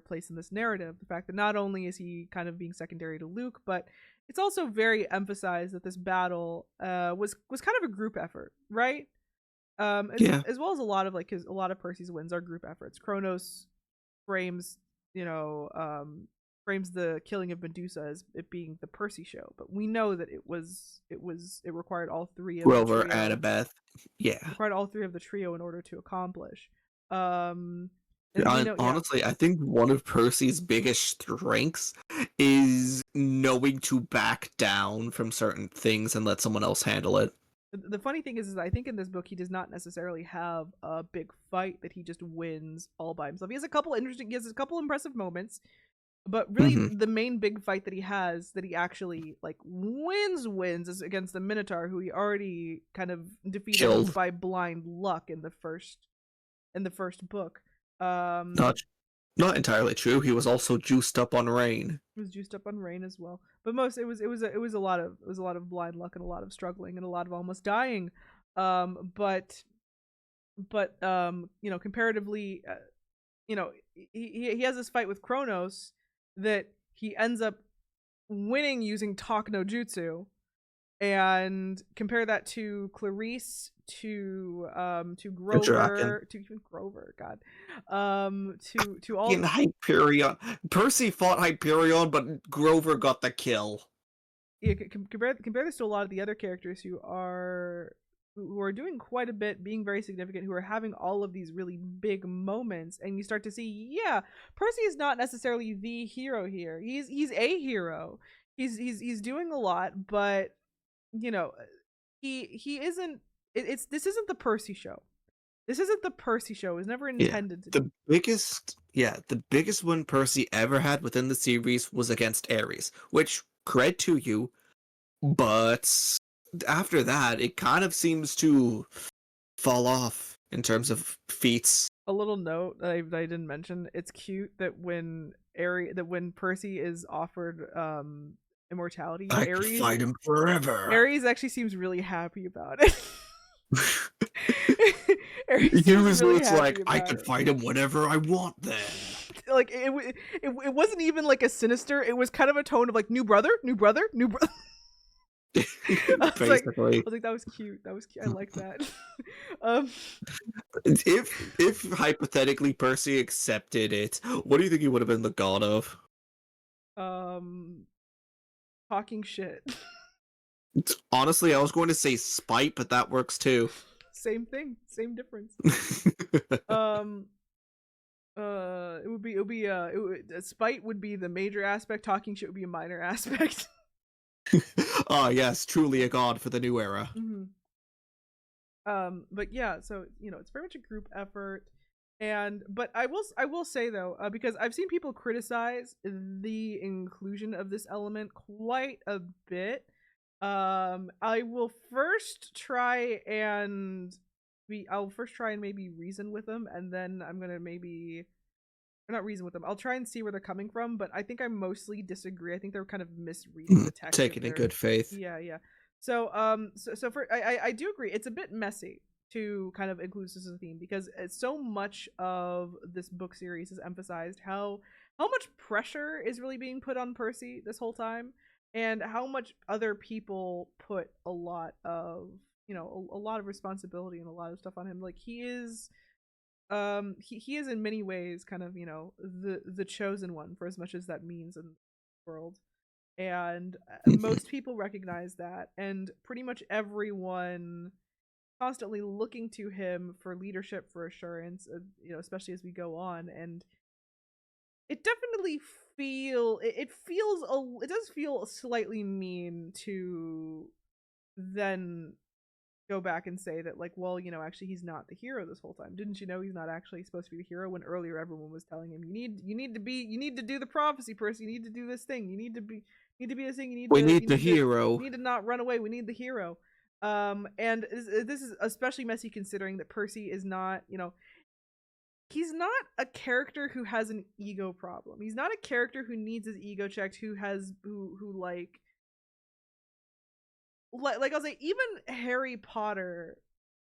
place in this narrative. The fact that not only is he kind of being secondary to Luke, but it's also very emphasized that this battle was kind of a group effort, right? As well as a lot of Percy's wins are group efforts. Kronos frames the killing of Medusa as it being the Percy show, but we know that it required all three of Grover, Annabeth, required all three of the trio in order to accomplish. Honestly, I think one of Percy's biggest strengths is knowing to back down from certain things and let someone else handle it. The funny thing is I think in this book he does not necessarily have a big fight that he just wins all by himself. He has a couple impressive moments, but really Hmm. the main big fight that he has that he actually like wins is against the Minotaur, who he already kind of defeated Killed. by blind luck in the first book. Not not entirely true. He was also juiced up on rain. Was juiced up on rain as well, but most it was a lot of blind luck and a lot of struggling and a lot of almost dying. But comparatively, he has this fight with Kronos that he ends up winning using talk no jutsu, and compare that to Clarice, to Draken. Grover, to even Grover, God, to all In Hyperion. Percy fought Hyperion, but Grover got the kill. yeah, compare this to a lot of the other characters who are doing quite a bit, being very significant, who are having all of these really big moments, and you start to see, yeah, Percy is not necessarily the hero here. He's a hero. He's doing a lot, but he isn't. This isn't the Percy show. This isn't the Percy show. It was never Yeah. intended to. The biggest win Percy ever had within the series was against Ares, which cred to you, but after that it kind of seems to fall off in terms of feats. A little note that I didn't mention. It's cute that when Percy is offered immortality, I could fight him forever. Ares actually seems really happy about it. Ares He seems was really it's happy like, I about could it. fight him whenever I want then. Like it wasn't even like a sinister. It was kind of a tone of like new brother. Basically. I was like, that was cute. That was cute. I like that. um, If hypothetically Percy accepted it, what do you think he would have been the god of? talking shit. Honestly, I was going to say spite, but that works too. Same thing, same difference. Spite would be the major aspect. Talking shit would be a minor aspect. Ah, yes, truly a god for the new era. Mm-hmm. But yeah, so it's very much a group effort, but I will say though, because I've seen people criticize the inclusion of this element quite a bit. I will first try and maybe reason with them, and then I'm gonna maybe or not reason with them. I'll try and see where they're coming from, but I think I mostly disagree. I think they're kind of misreading the text. Taking in good faith. Yeah. So I do agree. It's a bit messy to kind of include this as a theme, because so much of this book series has emphasized how much pressure is really being put on Percy this whole time, and how much other people put a lot of a lot of responsibility and a lot of stuff on him. Like he is in many ways kind of the chosen one, for as much as that means in the world, and most people recognize that, and pretty much everyone constantly looking to him for leadership, for assurance, especially as we go on. And it definitely it does feel slightly mean to then go back and say that, like, well, actually he's not the hero this whole time. Didn't you know he's not actually supposed to be the hero, when earlier everyone was telling him, you need to do the prophecy, Percy, you need to do this thing, you need to be this thing, we need the hero. You need to not run away, we need the hero. And this is especially messy considering that Percy is not, he's not a character who has an ego problem. He's not a character who needs his ego checked, who I'll say, even Harry Potter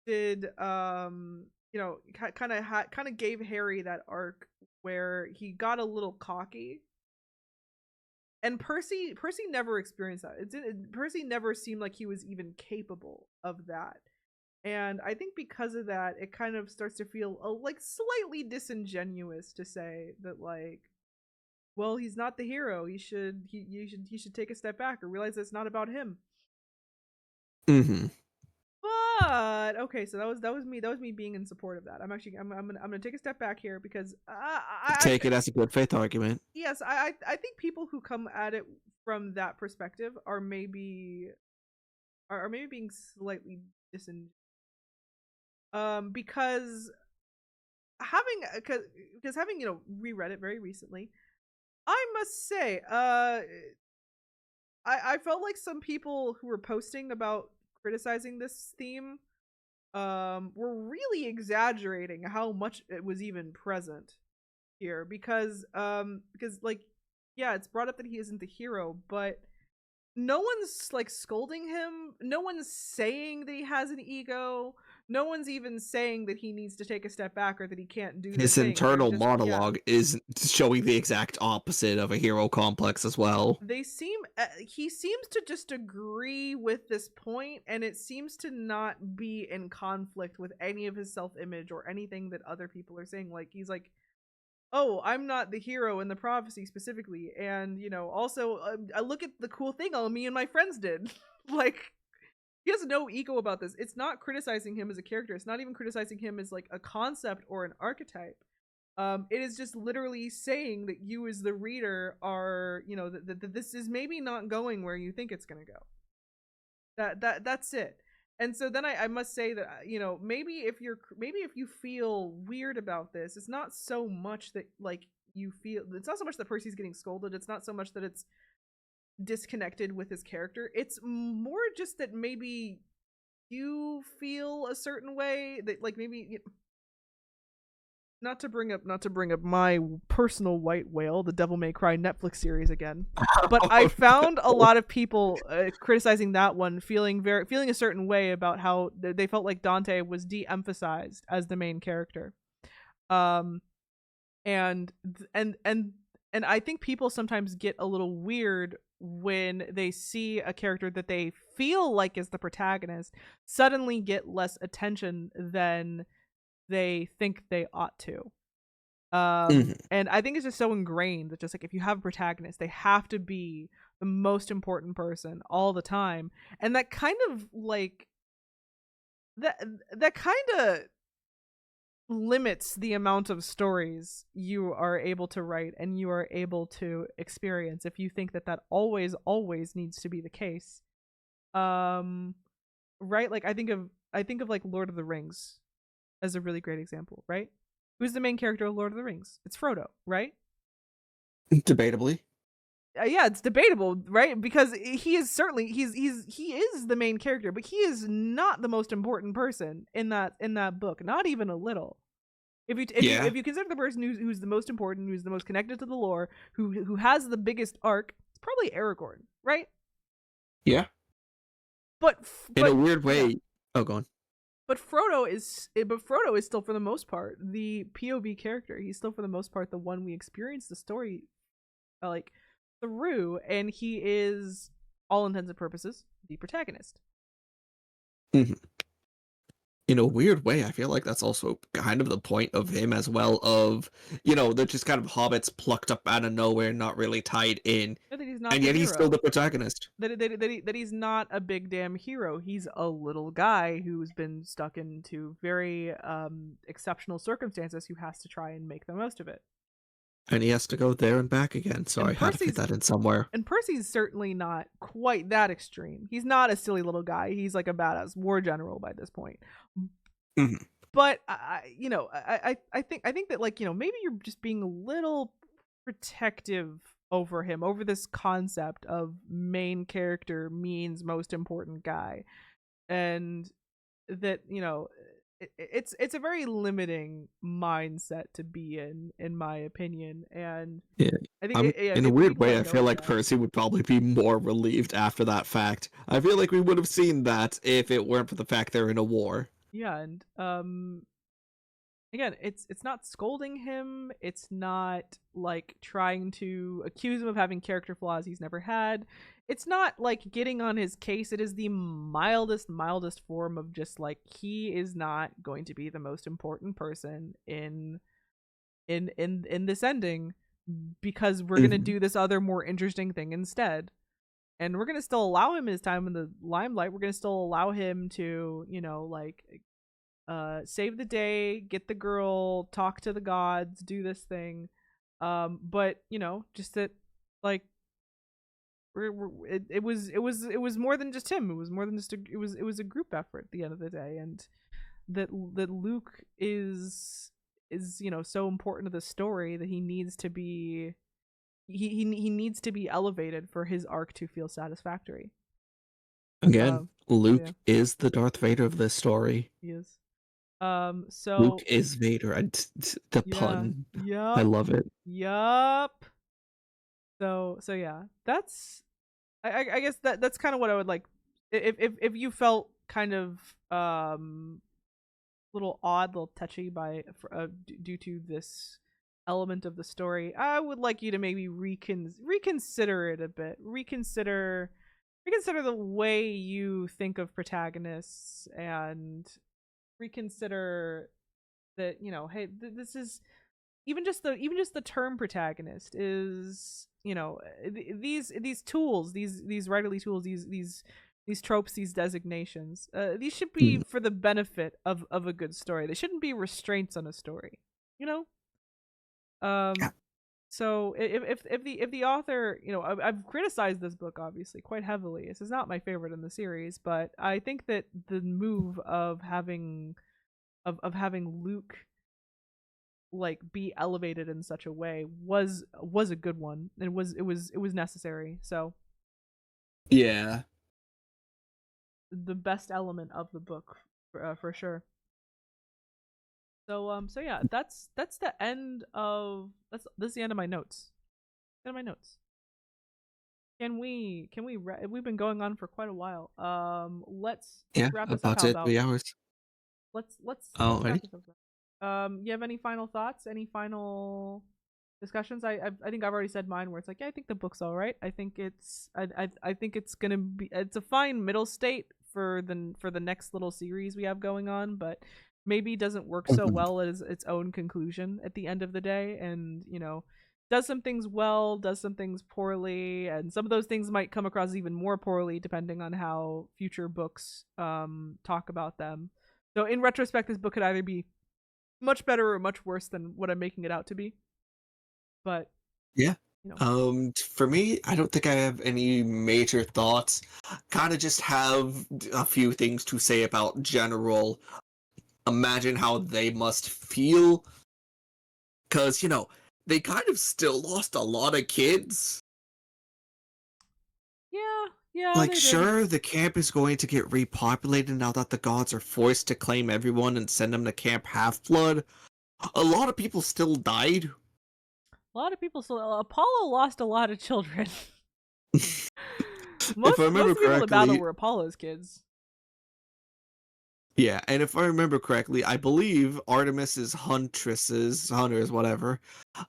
did kind of gave Harry that arc where he got a little cocky, and Percy never experienced that. Percy never seemed like he was even capable of that. And I think because of that, it kind of starts to feel like slightly disingenuous to say that, like, well, he's not the hero. He should take a step back or realize that it's not about him. Mm-hmm. But okay, so that was me being in support of that. I'm gonna take a step back here, because take it as a good faith argument. Yes, I think people who come at it from that perspective are maybe are maybe being slightly disingenuous. Because having reread it very recently, I must say, I felt like some people who were posting about criticizing this theme were really exaggerating how much it was even present here, because like, yeah, it's brought up that he isn't the hero, but no one's like scolding him, no one's saying that he has an ego, no one's even saying that he needs to take a step back or that he can't do the His thing. They're internal just, yeah, monologue is showing the exact opposite of a hero complex as well. they seem he seems to just agree with this point, and it seems to not be in conflict with any of his self-image or anything that other people are saying. Like, he's like, oh, I'm not the hero in the prophecy specifically, and also, I look at the cool thing all me and my friends did. Like, he has no ego about this. It's not criticizing him as a character, it's not even criticizing him as like a concept or an archetype. It is just literally saying that you as the reader are, that this is maybe not going where you think it's gonna go. That's it. And so then I must say that, maybe if you feel weird about this, it's not so much that like it's not so much that Percy's getting scolded, it's not so much that it's disconnected with his character, it's more just that maybe you feel a certain way, that like maybe, not to bring up my personal white whale, the Devil May Cry Netflix series again, but I found a lot of people criticizing that one, feeling a certain way about how they felt like Dante was de-emphasized as the main character. And I think people sometimes get a little weird when they see a character that they feel like is the protagonist suddenly get less attention than they think they ought to. And I think it's just so ingrained that just like, if you have a protagonist, they have to be the most important person all the time, and that kind of like that kind of limits the amount of stories you are able to write and you are able to experience if you think that always needs to be the case. Right, like I think of like Lord of the Rings as a really great example, right? Who's the main character of Lord of the Rings? It's Frodo, right? Debatably. Yeah, it's debatable, right? Because he is certainly he is the main character, but he is not the most important person in that book, not even a little. If you consider the person who's the most important, who's the most connected to the lore, who has the biggest arc, it's probably Aragorn, right? Yeah. But in a weird way, yeah. Oh, go on. But Frodo is still, for the most part, the POV character. He's still, for the most part, the one we experience the story like through, and he is, all intents and purposes, the protagonist. Mm-hmm. In a weird way, I feel like that's also kind of the point of him as well, of, they're just kind of hobbits plucked up out of nowhere, not really tied in, That he's not and the yet hero. he's still the protagonist. That he's not a big damn hero. He's a little guy who's been stuck into very exceptional circumstances, who has to try and make the most of it. And he has to go there and back again, so I had to fit that in somewhere. And Percy's certainly not quite that extreme. He's not a silly little guy. He's like a badass war general by this point. Mm-hmm. But I think that, like, maybe you're just being a little protective over him, over this concept of main character means most important guy, and that it's a very limiting mindset to be in my opinion. And yeah, I think in a weird way, I feel like Percy would probably be more relieved after that fact. I feel like we would have seen that if it weren't for the fact they're in a war. Yeah, and again, it's not scolding him, it's not like trying to accuse him of having character flaws he's never had, it's not like getting on his case. It is the mildest form of just like, he is not going to be the most important person in this ending, because we're gonna do this other more interesting thing instead, and we're gonna still allow him his time in the limelight. We're gonna still allow him to save the day, get the girl, talk to the gods, do this thing, but just that, like, it was more than just him. It was more than just it was a group effort at the end of the day, and that Luke is so important to the story that he needs to be he needs to be elevated for his arc to feel satisfactory. Again, Luke yeah. is the Darth Vader of this story. He is. Luke So is Vader. The yeah. pun. Yup. I love it. Yup. So yeah, that's I guess that's kind of what I would like. If you felt kind of little odd, little touchy due to this element of the story, I would like you to maybe reconsider it a bit. Reconsider the way you think of protagonists, and reconsider that hey, this is even just the term protagonist is these tools, these writerly tools, these tropes, these designations, these should be Mm. for the benefit of a good story. They shouldn't be restraints on a story, Yeah. so if the author, I've criticized this book obviously quite heavily. This is not my favorite in the series, but I think that the move of having Luke like be elevated in such a way was a good one. It was necessary. So Yeah. the best element of the book, for sure. So yeah, that's the end of that's the end of my notes. End of my notes. We've been going on for quite a while. Let's Yeah. wrap this up. About How it. about 3 hours. let's wrap Alrighty. this up. You have any final thoughts? Any final discussions? I think I've already said mine. Where it's like, yeah, I think the book's all right. I think I think it's gonna be, it's a fine middle state for the next little series we have going on, but maybe doesn't work so Mhm. well as its own conclusion at the end of the day, and does some things well, does some things poorly, and some of those things might come across even more poorly depending on how future books talk about them. So in retrospect, this book could either be much better or much worse than what I'm making it out to be. But Yeah. you know, For me, I don't think I have any major thoughts. Kind of just have a few things to say about general. Imagine how they must feel. Because, they kind of still lost a lot of kids. yeah, Like, they did. sure, the camp is going to get repopulated now that the gods are forced to claim everyone and send them to Camp Half-Blood. A lot of people still died. A lot of people still. Apollo lost a lot of children. If I Most remember of the people in the battle correctly, were Apollo's kids. yeah, and if I remember correctly, I believe Artemis's hunters, whatever,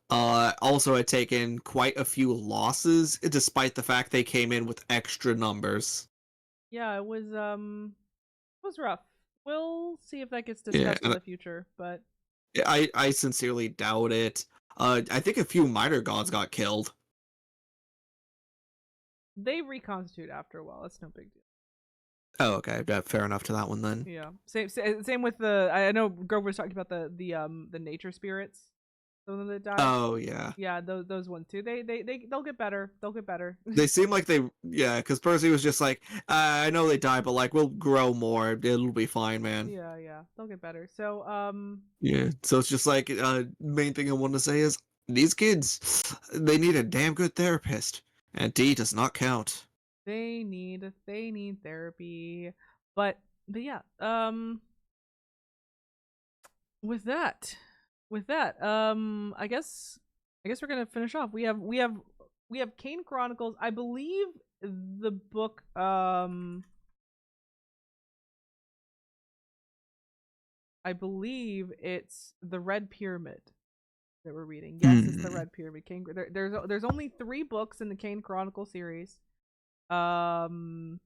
also had taken quite a few losses, despite the fact they came in with extra numbers. Yeah, it was rough. We'll see if that gets Yeah, discussed in and the future, but I sincerely doubt it. I think a few minor gods got killed. they reconstitute after a while. That's no big deal. Oh, okay, yeah, fair enough to that one then. Yeah. Same with the. I know Grover was talking about the nature spirits. The one that died. Oh yeah, Yeah, those ones too. They'll get better. They'll get better. they seem like yeah, because Percy was just like, I know they died, but like we'll grow more. It'll be fine, man. Yeah, they'll get better. So Yeah, so it's just like main thing I want to say is these kids, they need a damn good therapist, and D does not count. they need therapy. But yeah, with that I guess we're gonna finish off. We have Kane Chronicles. I believe the book I believe it's the Red Pyramid that we're reading. Yes, it's the Red Pyramid. There's only 3 books in the Kane Chronicle series. Um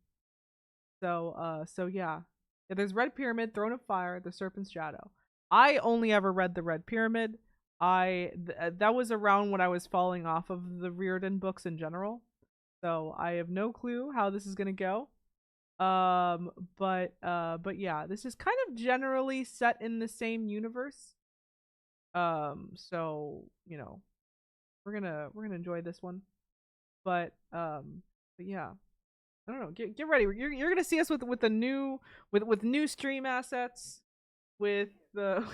so yeah. There's Red Pyramid, Throne of Fire, The Serpent's Shadow. I only ever read the Red Pyramid. That was around when I was falling off of the Reardon books in general. So I have no clue how this is gonna go. But yeah, this is kind of generally set in the same universe. So we're gonna enjoy this one. But But yeah, I don't know. Get ready. You're gonna see us with the new with new stream assets, with the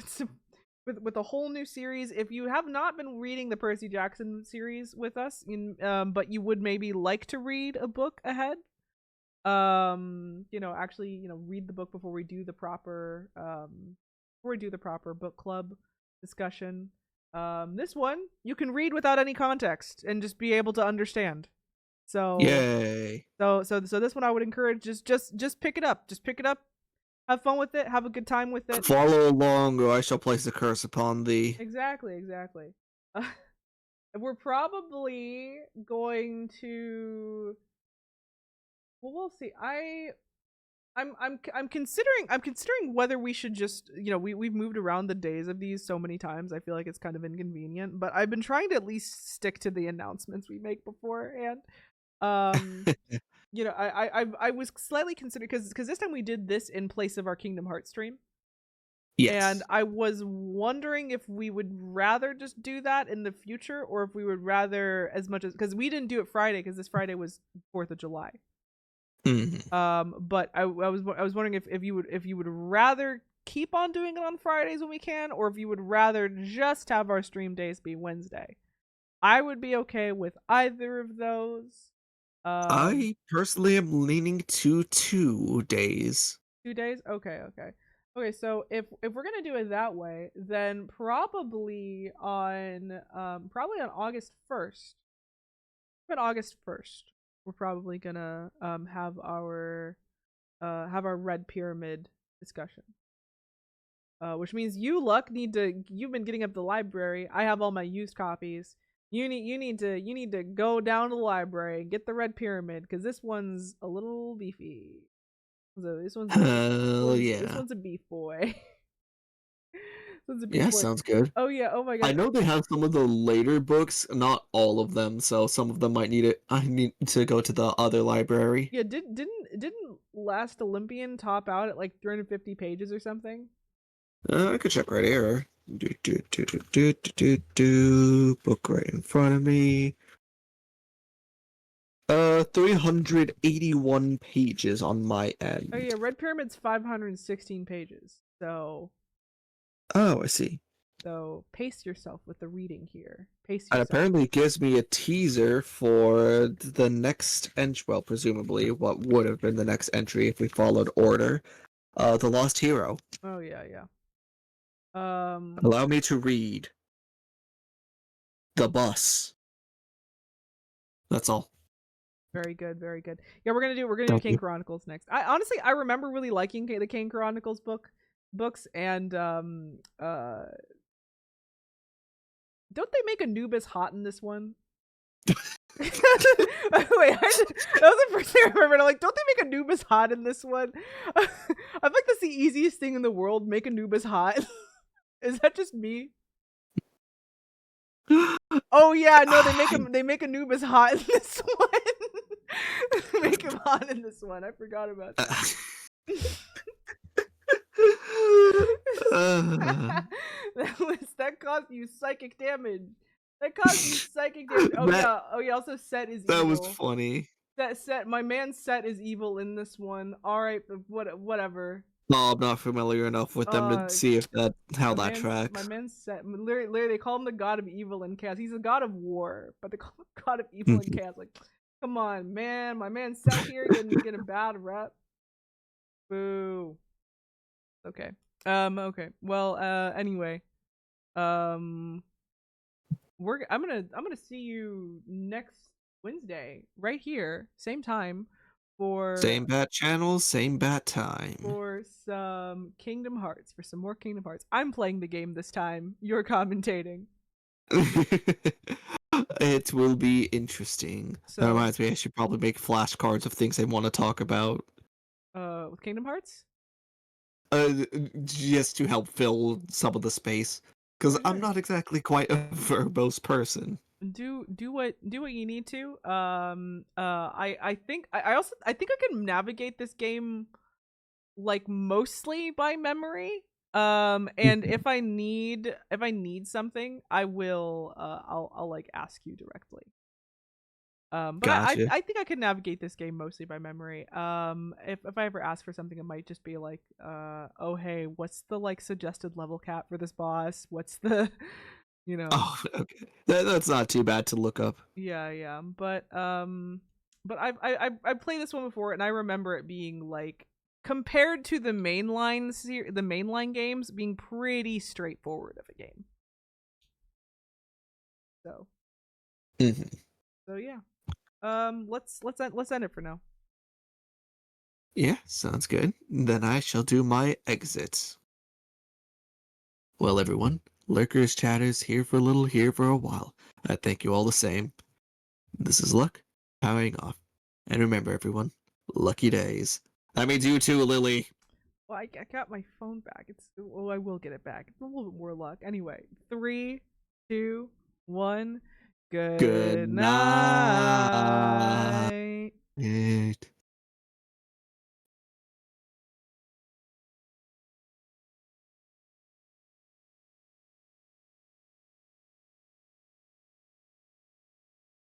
with a whole new series. If you have not been reading the Percy Jackson series with us, but you would maybe like to read a book ahead, actually, read the book before we do the proper book club discussion. This one you can read without any context and just be able to understand. So Yay! so this one I would encourage, just pick it up. Just pick it up. Have fun with it. Have a good time with it. Follow along, or I shall place a curse upon thee. Exactly. We're probably going to. Well, we'll see. I'm considering whether we should just, we've moved around the days of these so many times. I feel like it's kind of inconvenient, but I've been trying to at least stick to the announcements we make beforehand. I was slightly considering, because this time we did this in place of our Kingdom Hearts stream. Yes. And I was wondering if we would rather just do that in the future, or if we would rather, as much as, because we didn't do it Friday, because this Friday was 4th of July. But I was wondering if you would rather keep on doing it on Fridays when we can, or if you would rather just have our stream days be Wednesday. I would be okay with either of those. I personally am leaning to 2 days. 2 days? Okay. So if we're gonna do it that way, then probably on August 1st. We're probably gonna have our Red Pyramid discussion. Which means you've been getting up the library. I have all my used copies. You need to go down to the library and get the Red Pyramid, because this one's a little beefy. So this one's a beef boy. Yeah, sounds good. Oh yeah, oh my god. I know they have some of the later books, not all of them, so some of them might need it. I need to go to the other library. Yeah, didn't last Olympian top out at like 350 pages or something? I could check right here. Book right in front of me. 381 pages on my end. Oh yeah, Red Pyramid's 516 pages. So. Oh, I see. So pace yourself with the reading here. And apparently it gives me a teaser for the next entry. Well, presumably what would have been the next entry if we followed order. The Lost Hero. Oh yeah. Allow me to read. The Bus. That's all. Very good. Yeah, we're gonna do Kane Chronicles next. I remember really liking the Kane Chronicles books, and don't they make Anubis hot in this one? Wait, that was the first thing I remembered. I'm like, don't they make Anubis hot in this one? I feel like that's the easiest thing in the world, make Anubis hot. Is that just me? Oh yeah, no, they make Anubis hot in this one. Make him hot in this one. I forgot about that. That caused you psychic damage. Oh yeah. Also, Set is evil. That was funny. My man Set is evil in this one. All right, but whatever. No, I'm not familiar enough with them to see if how that tracks. My man Set, literally, they call him the god of evil and chaos. He's a god of war, but they call him the god of evil and chaos. Like, come on, man. My man Set here getting a bad rep. Boo. Okay. Okay. Well. Anyway. I'm gonna see you next Wednesday, right here, same time, for same bat channel, same bat time, for some Kingdom Hearts. For some more Kingdom Hearts. I'm playing the game this time. You're commentating. It will be interesting. So, that reminds me, I should probably make flashcards of things I want to talk about. With Kingdom Hearts? Just to help fill some of the space, because I'm not exactly quite a verbose person. Do what you need to. I think I can navigate this game like mostly by memory. And if I need something, I will I'll like ask you directly. But Gotcha. I think I could navigate this game mostly by memory. If I ever ask for something, it might just be like, oh hey, what's the like suggested level cap for this boss? What's the, you know? Oh, okay. That's not too bad to look up. Yeah. But I've played this one before, and I remember it being like compared to the mainline games being pretty straightforward of a game. So Mhm. so yeah. Let's end it for now. Yeah, sounds good. Then I shall do my exit. Well, everyone, Lurkers Chatters here for a little, here for a while. I thank you all the same. This is Luck, powering off. And remember, everyone, lucky days. That means you too, Lily. Well, I got my phone back. I will get it back. It's a little bit more luck. Anyway, 3, 2, 1. Good Good night. night.